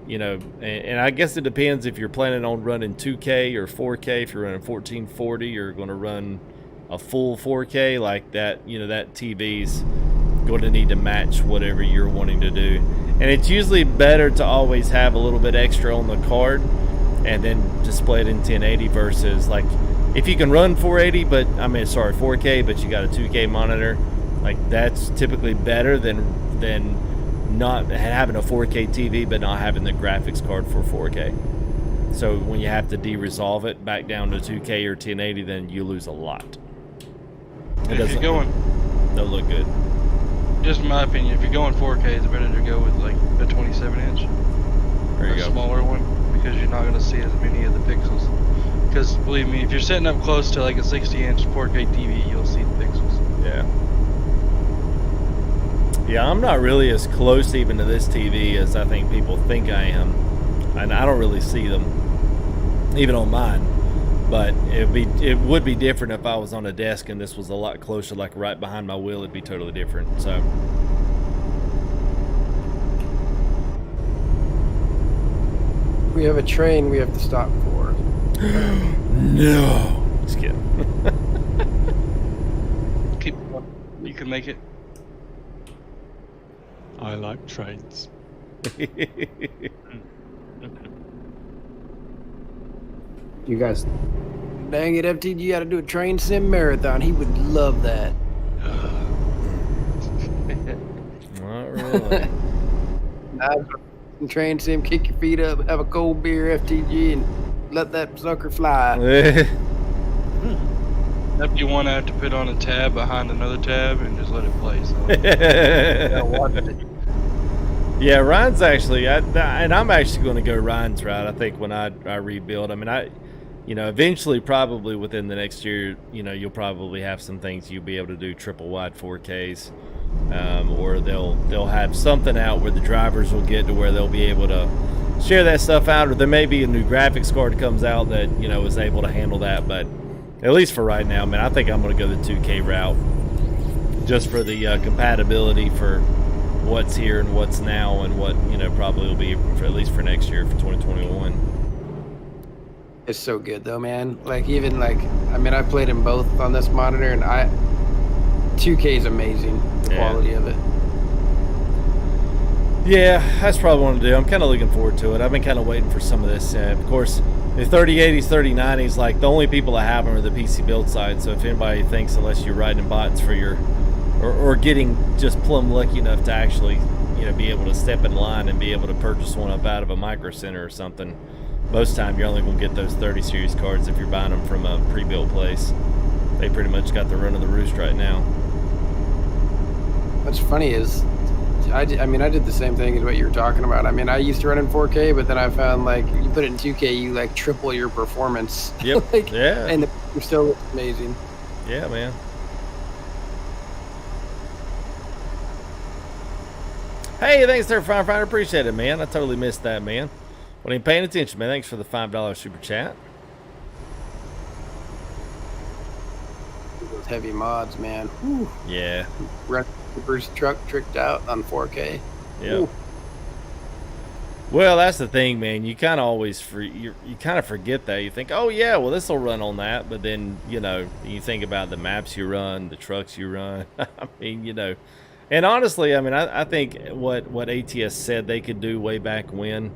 You know, and I guess it depends if you're planning on running 2K or 4K. If you're running 1440, you're going to run a full 4K like that. You know, that TV's going to need to match whatever you're wanting to do. And it's usually better to always have a little bit extra on the card and then display it in 1080 versus like if you can run 480, but I mean, sorry, 4K, but you got a 2K monitor, like that's typically better than not having a 4K TV but not having the graphics card for 4K. So when you have to de-resolve it back down to 2K or 1080, then you lose a lot. It if you're going, they'll look good. Just in my opinion, if you're going 4K, it's better to go with like a 27-inch, there you a go, smaller one, because you're not going to see as many of the pixels. Because believe me, if you're setting up close to like a 60-inch 4K TV, you'll see the pixels. Yeah. Yeah, I'm not really as close even to this TV as I think people think I am. And I don't really see them, even on mine. But it would be different if I was on a desk and this was a lot closer, like right behind my wheel. It'd be totally different. So. We have a train we have to stop for. No. Just kidding. Keep going. You can make it. I like trains. You guys. Dang it, FTG, you gotta do a train sim marathon. He would love that. Not really. Train sim, kick your feet up, have a cold beer, FTG, and let that sucker fly. If you want to have to put on a tab behind another tab and just let it play. So. Yeah, Ryan's actually, and I'm actually going to go Ryan's route. I think when I rebuild, I mean, you know, eventually, probably within the next year, you know, you'll probably have some things you'll be able to do triple wide 4Ks, or they'll have something out where the drivers will get to where they'll be able to share that stuff out, or there may be a new graphics card that comes out that, you know, is able to handle that. But at least for right now, man, I think I'm going to go the 2K route just for the compatibility for what's here and what's now and what, you know, probably will be for, at least for next year, for 2021. It's so good though, man. Like even like, I mean, I played them both on this monitor, and 2K is amazing. The quality of it. Yeah, that's probably what I want to do. I'm kind of looking forward to it. I've been kind of waiting for some of this. Of course, the 3080s, 3090s, like the only people that have them are the PC build side. So if anybody thinks, unless you're riding bots for your, or getting just plumb lucky enough to actually, you know, be able to step in line and be able to purchase one up out of a micro center or something, most time you're only going to get those 30 series cards if you're buying them from a pre-built place. They pretty much got the run of the roost right now. What's funny is, I mean, I did the same thing as what you were talking about. I mean, I used to run in 4K, but then I found, like, you put it in 2K, you, like, triple your performance. Yep, like, yeah. And the picture still looks amazing. Yeah, man. Hey, thanks there, Firefighter. Appreciate it, man. I totally missed that, man. Wasn't even paying attention, man. Thanks for the $5 super chat. Those heavy mods, man. Whew. Yeah. Run Cooper's truck tricked out on 4K. Yeah. Well, that's the thing, man. You kind of always you kind of forget that. You think, oh yeah, well this will run on that, but then you know you think about the maps you run, the trucks you run. I mean, you know, and honestly, I mean, I think what ATS said they could do way back when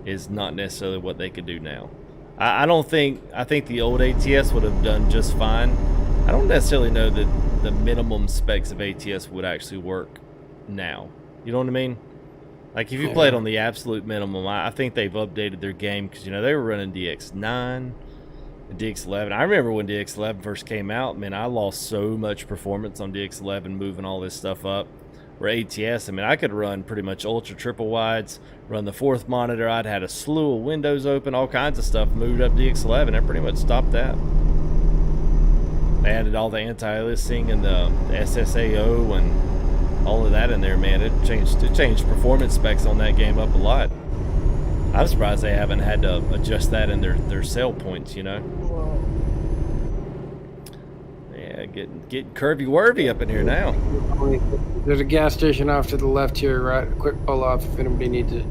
is not necessarily what they could do now. I think the old ATS would have done just fine. I don't necessarily know that the minimum specs of ATS would actually work now. You know what I mean? Like if you played on the absolute minimum, I think they've updated their game because, you know, they were running DX9, DX11. I remember when DX11 first came out, man, I lost so much performance on DX11 moving all this stuff up. Where ATS, I mean, I could run pretty much ultra triple wides, run the 4th monitor. I'd had a slew of windows open, all kinds of stuff moved up DX11. I pretty much stopped that. They added all the anti-aliasing and the SSAO and all of that in there, man. It changed performance specs on that game up a lot. I'm surprised they haven't had to adjust that in their sell points, you know. Yeah, getting curvy-worvy up in here now. There's a gas station off to the left here, right? Quick pull off if anybody needs it.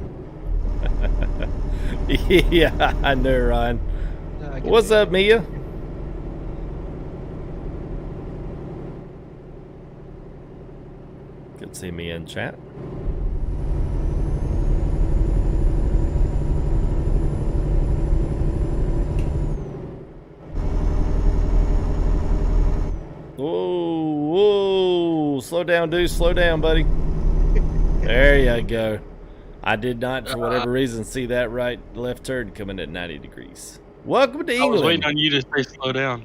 Yeah, I know, Ryan. What's up, Mia? Good to see Mia in chat. Whoa, whoa, slow down, dude, slow down, buddy. There you go. I did not, for whatever reason, see that left turn coming at 90 degrees. Welcome to England. I was waiting on you to say slow down.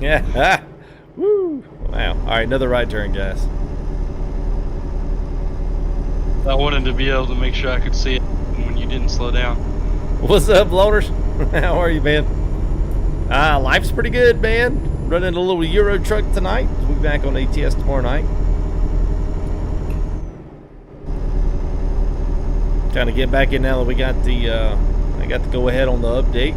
Yeah. Woo. Wow. All right, another right turn, guys. I wanted to be able to make sure I could see it when you didn't slow down. What's up, loaders? How are you, man? Life's pretty good, man. Running a little Euro truck tonight. We'll be back on ETS tomorrow night. Kind of get back in now that we got I got to go ahead on the update.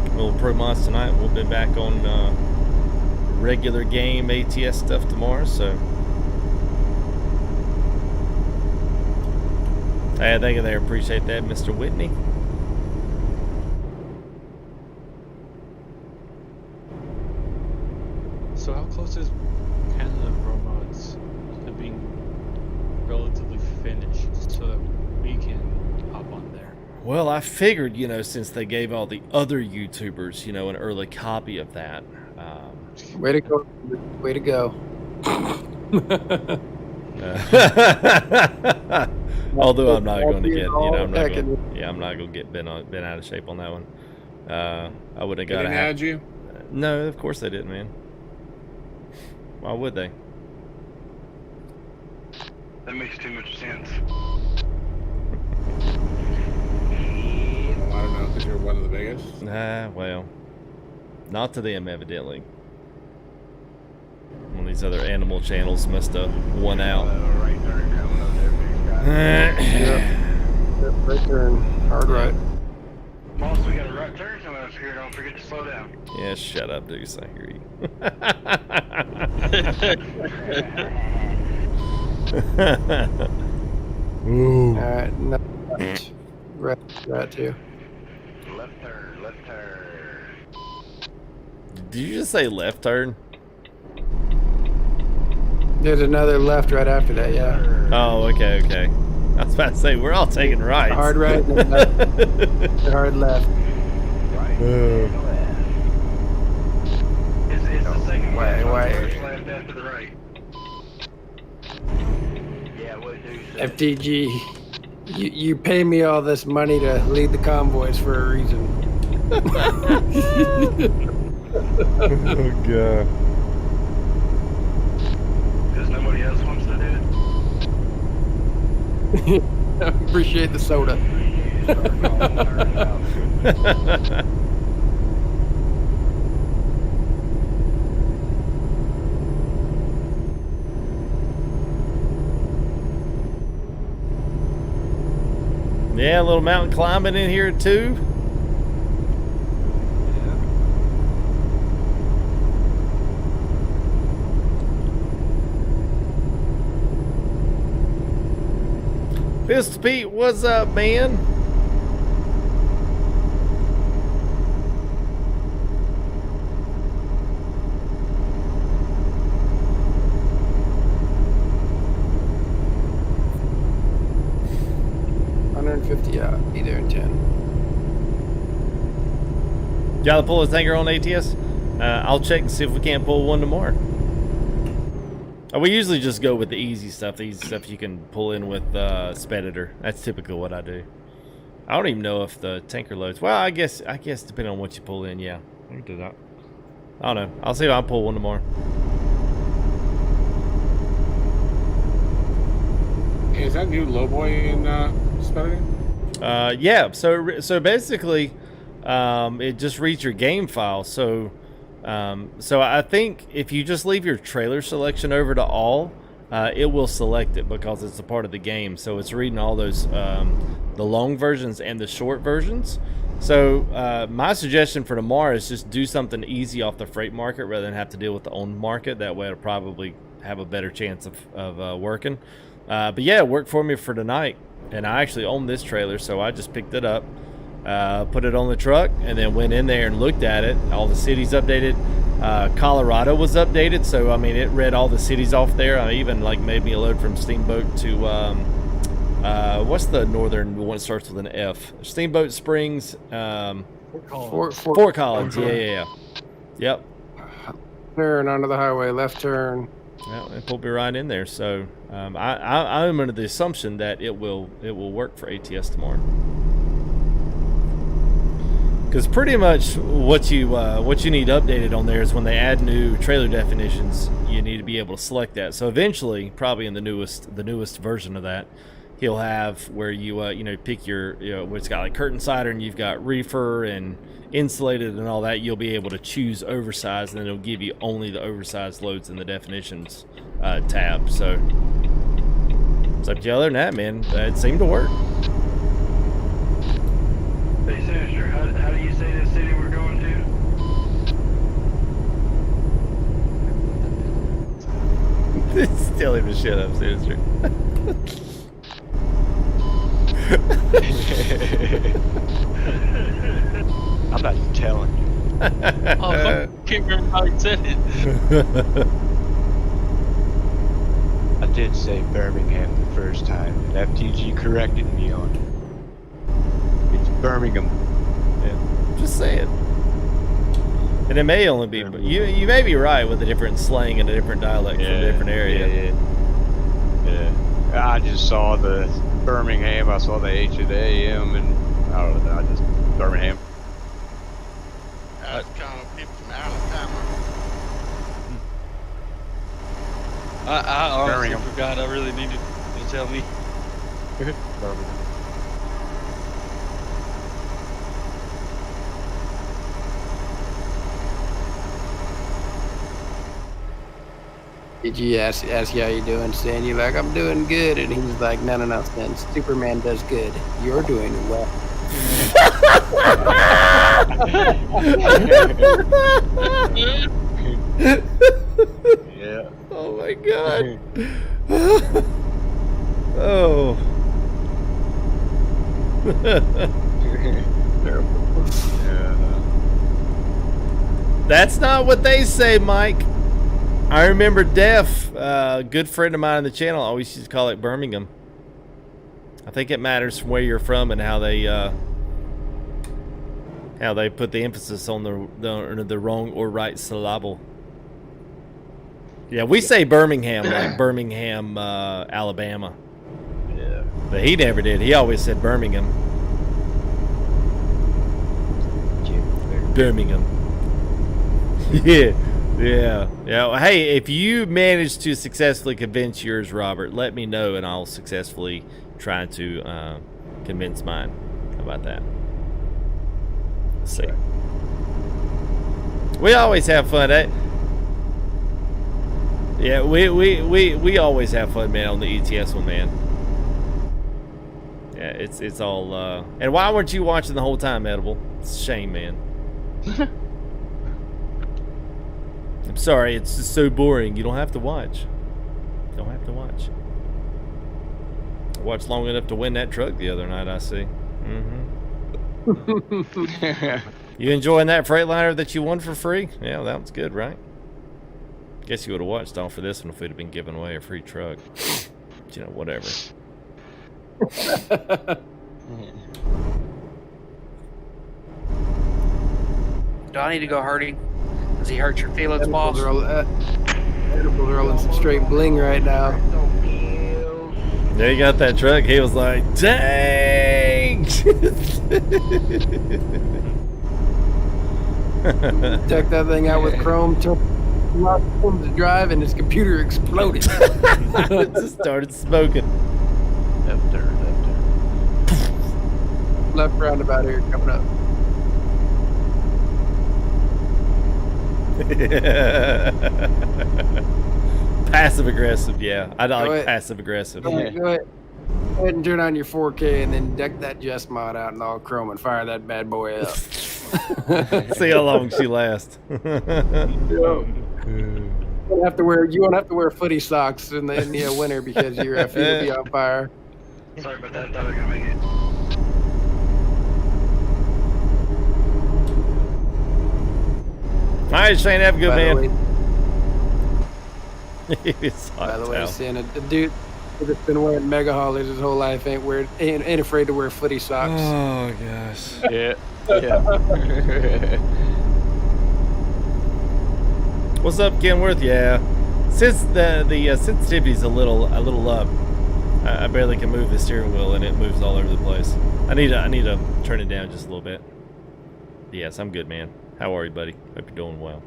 A little ProMods tonight. We'll be back on regular game ATS stuff tomorrow. So, hey, thank you there. Appreciate that, Mr. Whitney. So how close is Canada ProMods to being relatively finished so that we can hop on there? Well, I figured, you know, since they gave all the other YouTubers, you know, an early copy of that. Way to go. Way to go. Although I'm not going to get, you know, I'm not going to get bent out of shape on that one. I would have got to have you. No, of course they didn't, man. Why would they? That makes too much sense. Well, I don't know, because you're one of the biggest. Well, not to them, evidently. One of these other animal channels must have won out. Right turn, hard right. Boss, we got a right turn coming up here. Don't forget to slow down. Yeah, shut up, Deuce. I hear you. Ooh. Alright, no, right too. Left turn, left turn. Did you just say left turn? There's another left right after that, yeah. Oh, okay, okay. I was about to say, we're all taking rights. Hard right and then left. Hard left. Right. It's the second Wait. left after the right. Yeah, what do you say? FTG, you pay me all this money to lead the convoys for a reason. Oh, God. Because nobody else wants to do it? Appreciate the soda. Yeah, a little mountain climbing in here too. Pistol Pete, what's up, man? out. Be there in 10. Got to pull a tanker on ATS? I'll check and see if we can't pull one tomorrow. We usually just go with the easy stuff. The easy stuff you can pull in with Speditor. That's typically what I do. I don't even know if the tanker loads. Well, I guess depending on what you pull in, yeah. I can do that. I don't know. I'll see if I pull one tomorrow. Hey, is that new lowboy in Spider-Man? Yeah. So basically, it just reads your game file. So I think if you just leave your trailer selection over to all, it will select it because it's a part of the game. So it's reading all those the long versions and the short versions. So my suggestion for tomorrow is just do something easy off the freight market rather than have to deal with the owned market. That way it'll probably have a better chance of working. But yeah, it worked for me for tonight. And I actually own this trailer, so I just picked it up, put it on the truck, and then went in there and looked at it. All the cities updated. Colorado was updated, so I mean it read all the cities off there. I even like made me a load from Steamboat to what's the northern one that starts with an F? Steamboat Springs, Fort Collins. Yeah. Yep. Turn onto the highway, left turn. Yeah, it pulled me right in there. So I'm under the assumption that it will work for ATS tomorrow. Because pretty much what you need updated on there is when they add new trailer definitions, you need to be able to select that. So eventually, probably in the newest version of that, he'll have where you pick your where it's got like curtain cider and you've got reefer and insulated and all that. You'll be able to choose oversized, and then it'll give you only the oversized loads in the definitions tab. So other than that, man, it seemed to work. Hey, Sinister, how do you say the city we're going to? Still even shut up, Sinister. I'm not telling you. Oh, I can't remember how he said it. I did say Birmingham the first time, and FTG corrected me on it. It's Birmingham. Yeah, just saying. And it may only be, you may be right with a different slang and a different dialect from a different area. Yeah. I just saw the Birmingham, I saw the H and the AM, and I don't know, I just Birmingham. That's kind of people from Alabama. I honestly forgot. I really needed to tell me. Birmingham. Did you ask you how you doing, Stan? You're like, I'm doing good. And he was like, no, Stan. Superman does good. You're doing well. Yeah. Oh my god. Oh. Terrible. Yeah. That's not what they say, Mike. I remember Def, a good friend of mine on the channel, always used to call it Birmingham. I think it matters from where you're from and how they put the emphasis on the wrong or right syllable. Yeah, we say Birmingham like Birmingham, Alabama. Yeah. But he never did. He always said Birmingham. Birmingham. Yeah. Yeah. Well, hey, if you manage to successfully convince yours, Robert, let me know and I'll successfully try to convince mine. How about that? Let's see. We always have fun. Yeah, we always have fun, man, on the ETS one, man. Yeah, it's all and why weren't you watching the whole time, Edible? It's a shame, man. I'm sorry, it's just so boring. You don't have to watch. You don't have to watch. I watched long enough to win that truck the other night, I see. You enjoying that Freightliner that you won for free? Yeah, that was good, right? Guess you would have watched all for this one if we'd have been giving away a free truck. But, you know, whatever. Do I need to go hurting? Does he hurt your feelings, boss? Edible's rolling some straight bling right now. Yeah, he got that truck. He was like, dang! Check that thing out with Chrome. Took to drive, and his computer exploded. It just started smoking. Left turn. Left roundabout here coming up. Passive aggressive, yeah. I like passive aggressive. Go ahead and turn on your 4K and then deck that Jess mod out in all chrome and fire that bad boy up. See how long she lasts. You won't have to wear footy socks in the winter because your feet will be on fire. Sorry about that. Thought I was gonna make it. All right, Shane, have a good man. By the way, seeing a dude that's been wearing mega haulers his whole life ain't afraid to wear footy socks. Oh gosh. Yeah. What's up, Kenworth? Yeah. Since the sensitivity's a little up, I barely can move the steering wheel and it moves all over the place. I need to turn it down just a little bit. Yes, I'm good, man. How are you, buddy? Hope you're doing well.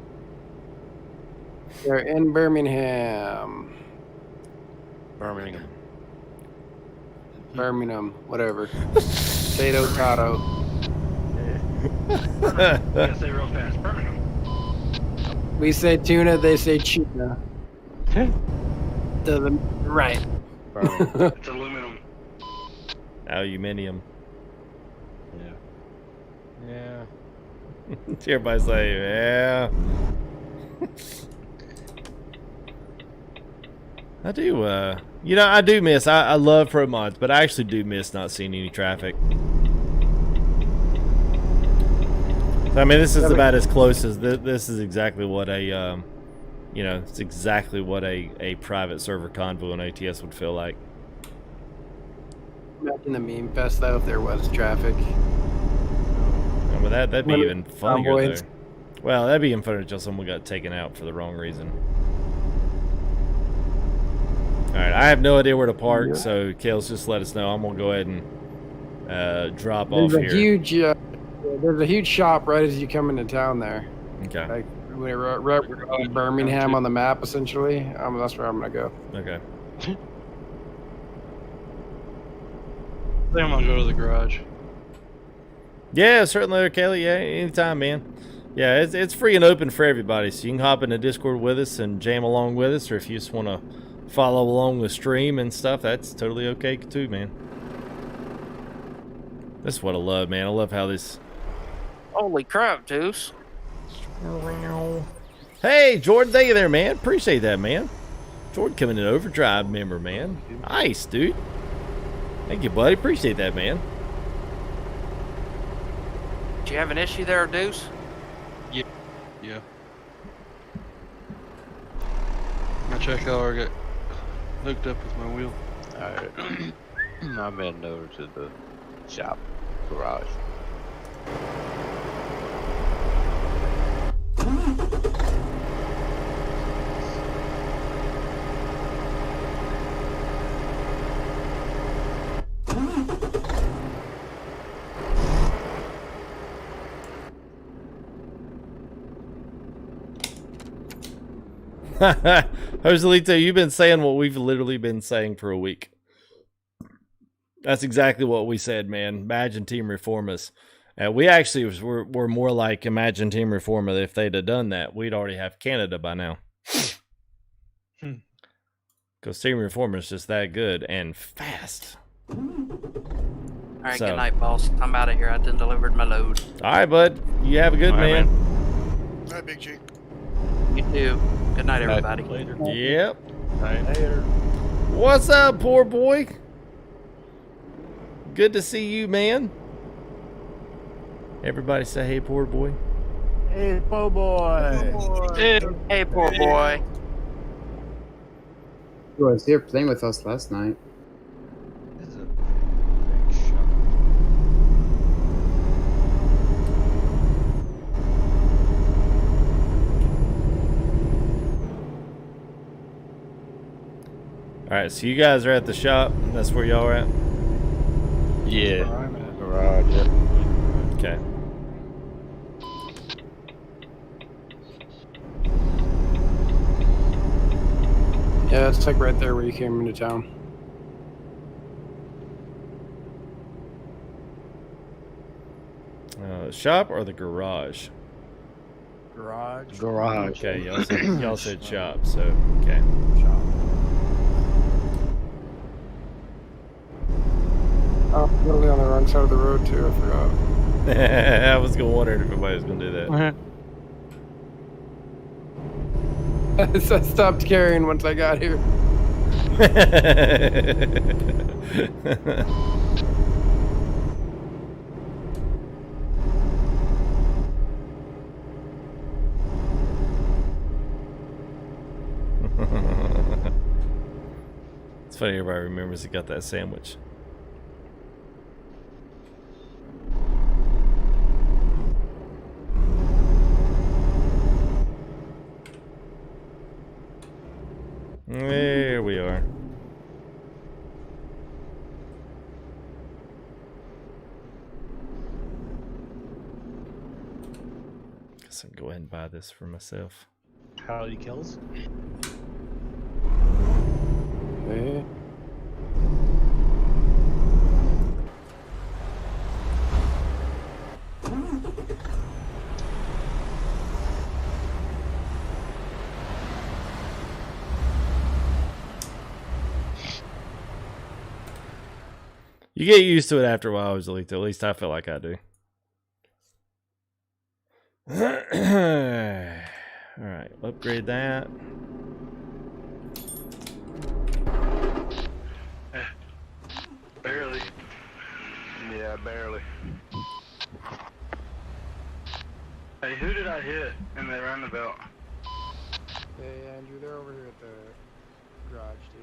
They're in Birmingham. Birmingham, whatever. Tato. I'm gonna say real fast. Birmingham. We say tuna, they say tuna. Right. It's aluminum. Aluminium. Yeah. Everybody's like, yeah. I do, I do miss, I love ProMods, but I actually do miss not seeing any traffic. So, I mean, this is about as close as, this is exactly what a, it's exactly what a private server Convoy on ATS would feel like. Imagine the meme fest, though, if there was traffic. Oh, well, that'd be even funnier, though. Well, that'd be even funnier until someone got taken out for the wrong reason. Alright, I have no idea where to park, so Kale's just let us know. I'm gonna go ahead and drop off here. There's a huge shop right as you come into town there. Okay. Like right Birmingham on the map, essentially. That's where I'm gonna go. Okay. I think I'm gonna go to the garage. Yeah, certainly, Kelly. Yeah, anytime, man. Yeah, it's free and open for everybody, so you can hop into Discord with us and jam along with us, or if you just want to follow along the stream and stuff, that's totally okay too, man. That's what I love, man. I love how this... Holy crap, Deuce. Hey, Jordan, thank you there, man. Appreciate that, man. Jordan coming in overdrive member, man. Nice, dude. Thank you, buddy. Appreciate that, man. Do you have an issue there, Deuce? Yeah. I'll check how I get hooked up with my wheel. Alright. I'm heading over to the shop garage. Joselito, you've been saying what we've literally been saying for a week. That's exactly what we said, man. Imagine Team Reformers. We actually were more like Imagine Team Reformer. If they'd have done that, we'd already have Canada by now. Because Team Reformer is just that good and fast. All right, good night, boss. I'm out of here. I done delivered my load. All right, bud. You have a good man. All right, Big G. You too. Good night, everybody. Later. Yep. Later. What's up, poor boy? Good to see you, man. Everybody say, hey, poor boy. Hey, poor boy. Hey, poor boy. He was here playing with us last night. This is a big shot. All right, so you guys are at the shop. That's where y'all are at? Yeah. garage, yeah. Okay. Yeah, it's like right there where you came into town. Shop or the garage? Garage. Garage. Okay, y'all said shop, so okay. Shop. Oh, literally on the wrong side of the road too. I forgot. I was gonna wonder if everybody was gonna do that. So I stopped carrying once I got here. It's funny everybody remembers he got that sandwich. There we are. Guess I can go ahead and buy this for myself. Howdy, kills. Hey. You get used to it after a while, at least I feel like I do. Alright, upgrade that. Barely. Yeah, barely. Hey, who did I hit in that roundabout? Hey, Andrew, they're over here at the garage, dude.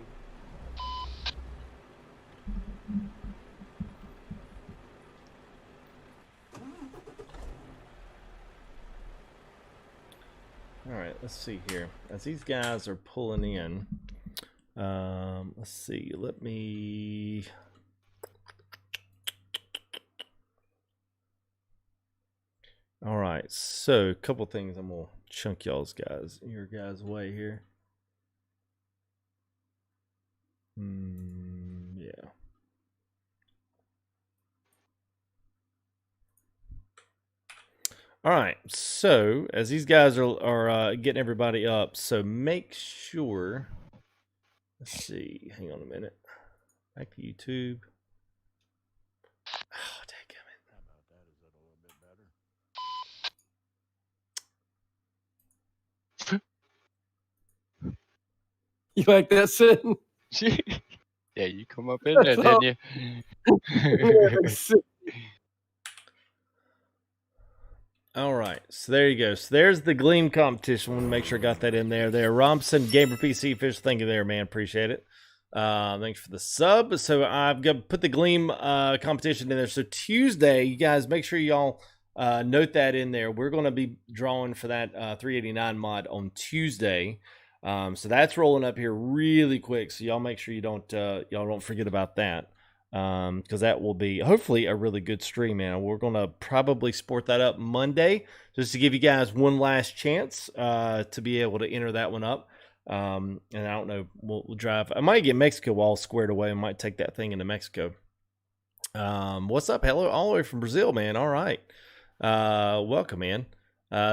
Alright, let's see here. As these guys are pulling in, let's see, let me... Alright, so a couple things I'm gonna chunk your guys' way here. Yeah. All right, so as these guys are getting everybody up, so make sure. Let's see. Hang on a minute. Back to YouTube. Oh, dadgummit. How about that? Is that a little bit better? You like that, Sid? Yeah, you come up in there, didn't you? All right, so there you go. So there's the Gleam competition. Want to make sure I got that in there. There, Robinson Gamer PC Fish. Thank you there, man. Appreciate it. Thanks for the sub. So I've got put the Gleam competition in there. So Tuesday, you guys make sure y'all note that in there. We're going to be drawing for that 389 mod on Tuesday. So that's rolling up here really quick. So y'all make sure you don't forget about that. Because that will be hopefully a really good stream, man. We're going to probably sport that up Monday just to give you guys one last chance to be able to enter that one up. And I don't know, we'll drive. I might get Mexico all squared away. I might take that thing into Mexico. What's up? Hello, all the way from Brazil, man. All right. Welcome, man.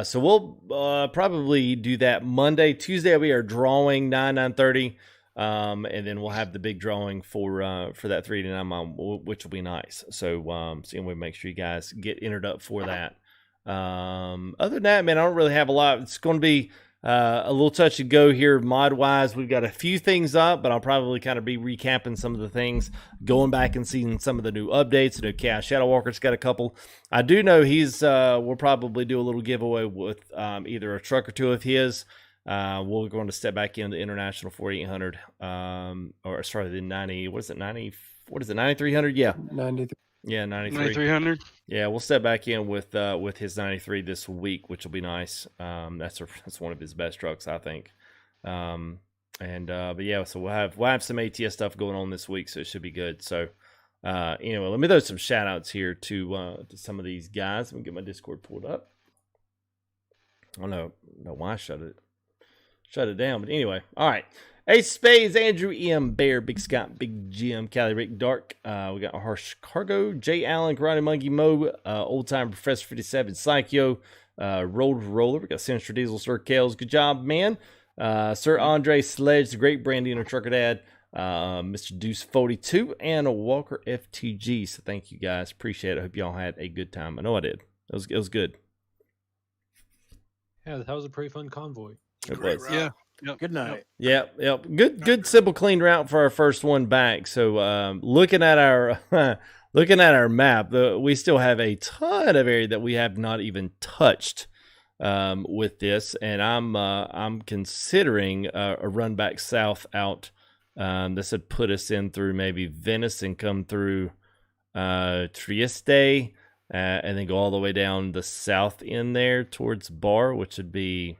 So we'll probably do that Monday. Tuesday we are drawing 9/9/30. And then we'll have the big drawing for that 389 mod, which will be nice. So so we make sure you guys get entered up for that. Other than that, man, I don't really have a lot. It's going to be a little touch and go here mod wise. We've got a few things up, but I'll probably kind of be recapping some of the things, going back and seeing some of the new updates. The new Chaos Shadow Walker's got a couple. I do know we'll probably do a little giveaway with either a truck or two of his. We're going to step back in the International 4800, or sorry, the 90. What is it? 90. What is it? 9300. Yeah, 93. Yeah, 93. 9300. Yeah, we'll step back in with his 93 this week, which will be nice. That's one of his best trucks, I think. But yeah, so we'll have some ATS stuff going on this week, so it should be good. So Anyway, let me throw some shout outs here to some of these guys. Let me get my Discord pulled up. I don't know why I shut it down, but anyway. All right. Ace Spades, Andrew M, Bear, Big Scott, Big Jim, Cali Rick, Dark. We got Harsh Cargo, Jay Allen, Karate Monkey Mo, Old Time Professor 57, Psycho, Roller. We got Sinister Diesel, Sir Kales. Good job, man. Sir Andre Sledge, the Great Brandy and Trucker Dad, Mr. Deuce 42, and a Walker FTG. So thank you guys. Appreciate it. I hope y'all had a good time. I know I did. It was good. Yeah, that was a pretty fun convoy. It was. Yeah. Yep. Good night. Yep. Good, simple, clean route for our first one back. So looking at our map, we still have a ton of area that we have not even touched with this, and I'm considering a run back south out. This would put us in through maybe Venice and come through Trieste, and then go all the way down the south end there towards Bar, which would be,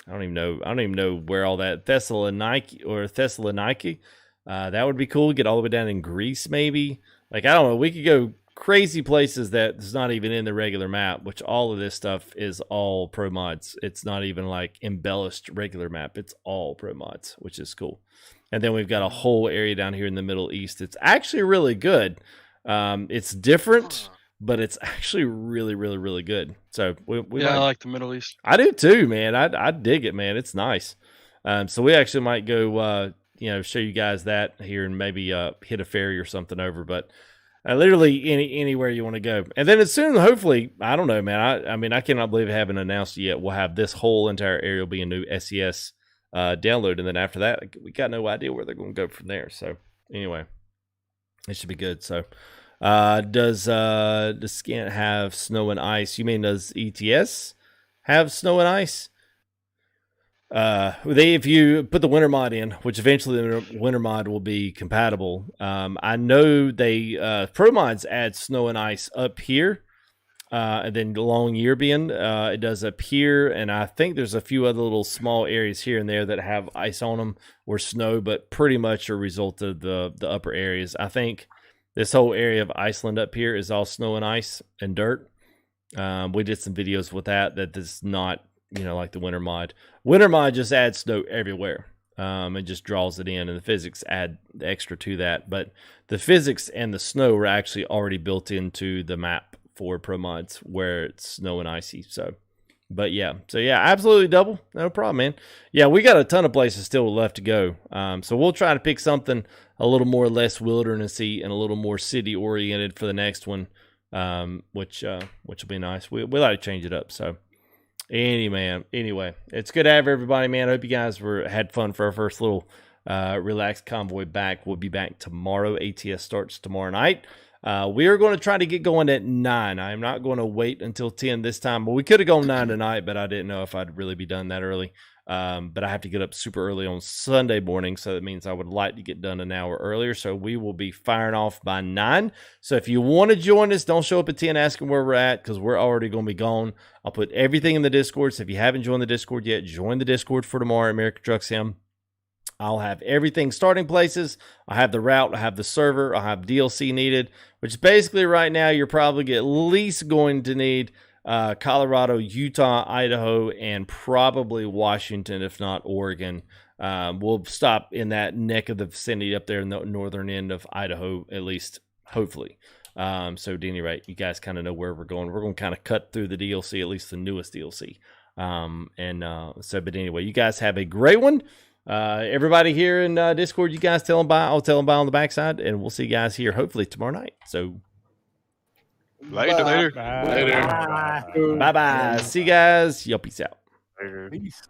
I don't even know where all that, Thessaloniki. That would be cool. Get all the way down in Greece, maybe. Like, I don't know. We could go crazy places that's not even in the regular map, which all of this stuff is all pro mods. It's not even like embellished regular map. It's all pro mods, which is cool. And then we've got a whole area down here in the Middle East. It's actually really good. It's different, but it's actually really, really, really good. So I like the Middle East. I do too, man. I dig it, man. It's nice. So we actually might go, show you guys that here and maybe hit a ferry or something over. But literally anywhere you want to go. And then as soon, hopefully, I don't know, man. I mean, I cannot believe I haven't announced it yet. We'll have this whole entire area will be a new SES download, and then after that, we got no idea where they're going to go from there. So anyway, it should be good. So. Does Scania have snow and ice? You mean does ETS have snow and ice? If you put the winter mod in, which eventually the winter mod will be compatible. I know they ProMods add snow and ice up here, and then Long Year being it does up here, and I think there's a few other little small areas here and there that have ice on them or snow, but pretty much a result of the upper areas. I think. This whole area of Iceland up here is all snow and ice and dirt. We did some videos with that is not, like the winter mod. Winter mod just adds snow everywhere. It just draws it in, and the physics add the extra to that. But the physics and the snow are actually already built into the map for ProMods where it's snow and icy. So absolutely double. No problem, man. Yeah, we got a ton of places still left to go. So we'll try to pick something a little more less wildernessy and a little more city oriented for the next one, which will be nice. We like to change it up. So anyway, it's good to have everybody, man. I hope you guys had fun for our first little relaxed convoy back. We'll be back tomorrow. ATS starts tomorrow night. We are going to try to get going at 9. I am not going to wait until 10 this time. But we could have gone 9 tonight, but I didn't know if I'd really be done that early. But I have to get up super early on Sunday morning, so that means I would like to get done an hour earlier. So we will be firing off by 9. So if you want to join us, don't show up at 10 asking where we're at, because we're already going to be gone. I'll put everything in the Discord. So if you haven't joined the Discord yet, join the Discord for tomorrow at American Truck Sim. I'll have everything, starting places. I'll have the route. I'll have the server. I'll have DLC needed, which basically right now you're probably at least going to need Colorado, Utah, Idaho, and probably Washington, if not Oregon. We'll stop in that neck of the vicinity up there in the northern end of Idaho, at least, hopefully. So at any rate, you guys kind of know where we're going. We're going to kind of cut through the DLC, at least the newest DLC. But anyway, you guys have a great one. Everybody here in Discord, you guys tell them bye. I'll tell them bye on the backside, and we'll see you guys here hopefully tomorrow night. So later. Bye bye. See you guys. Yo, peace out. Peace.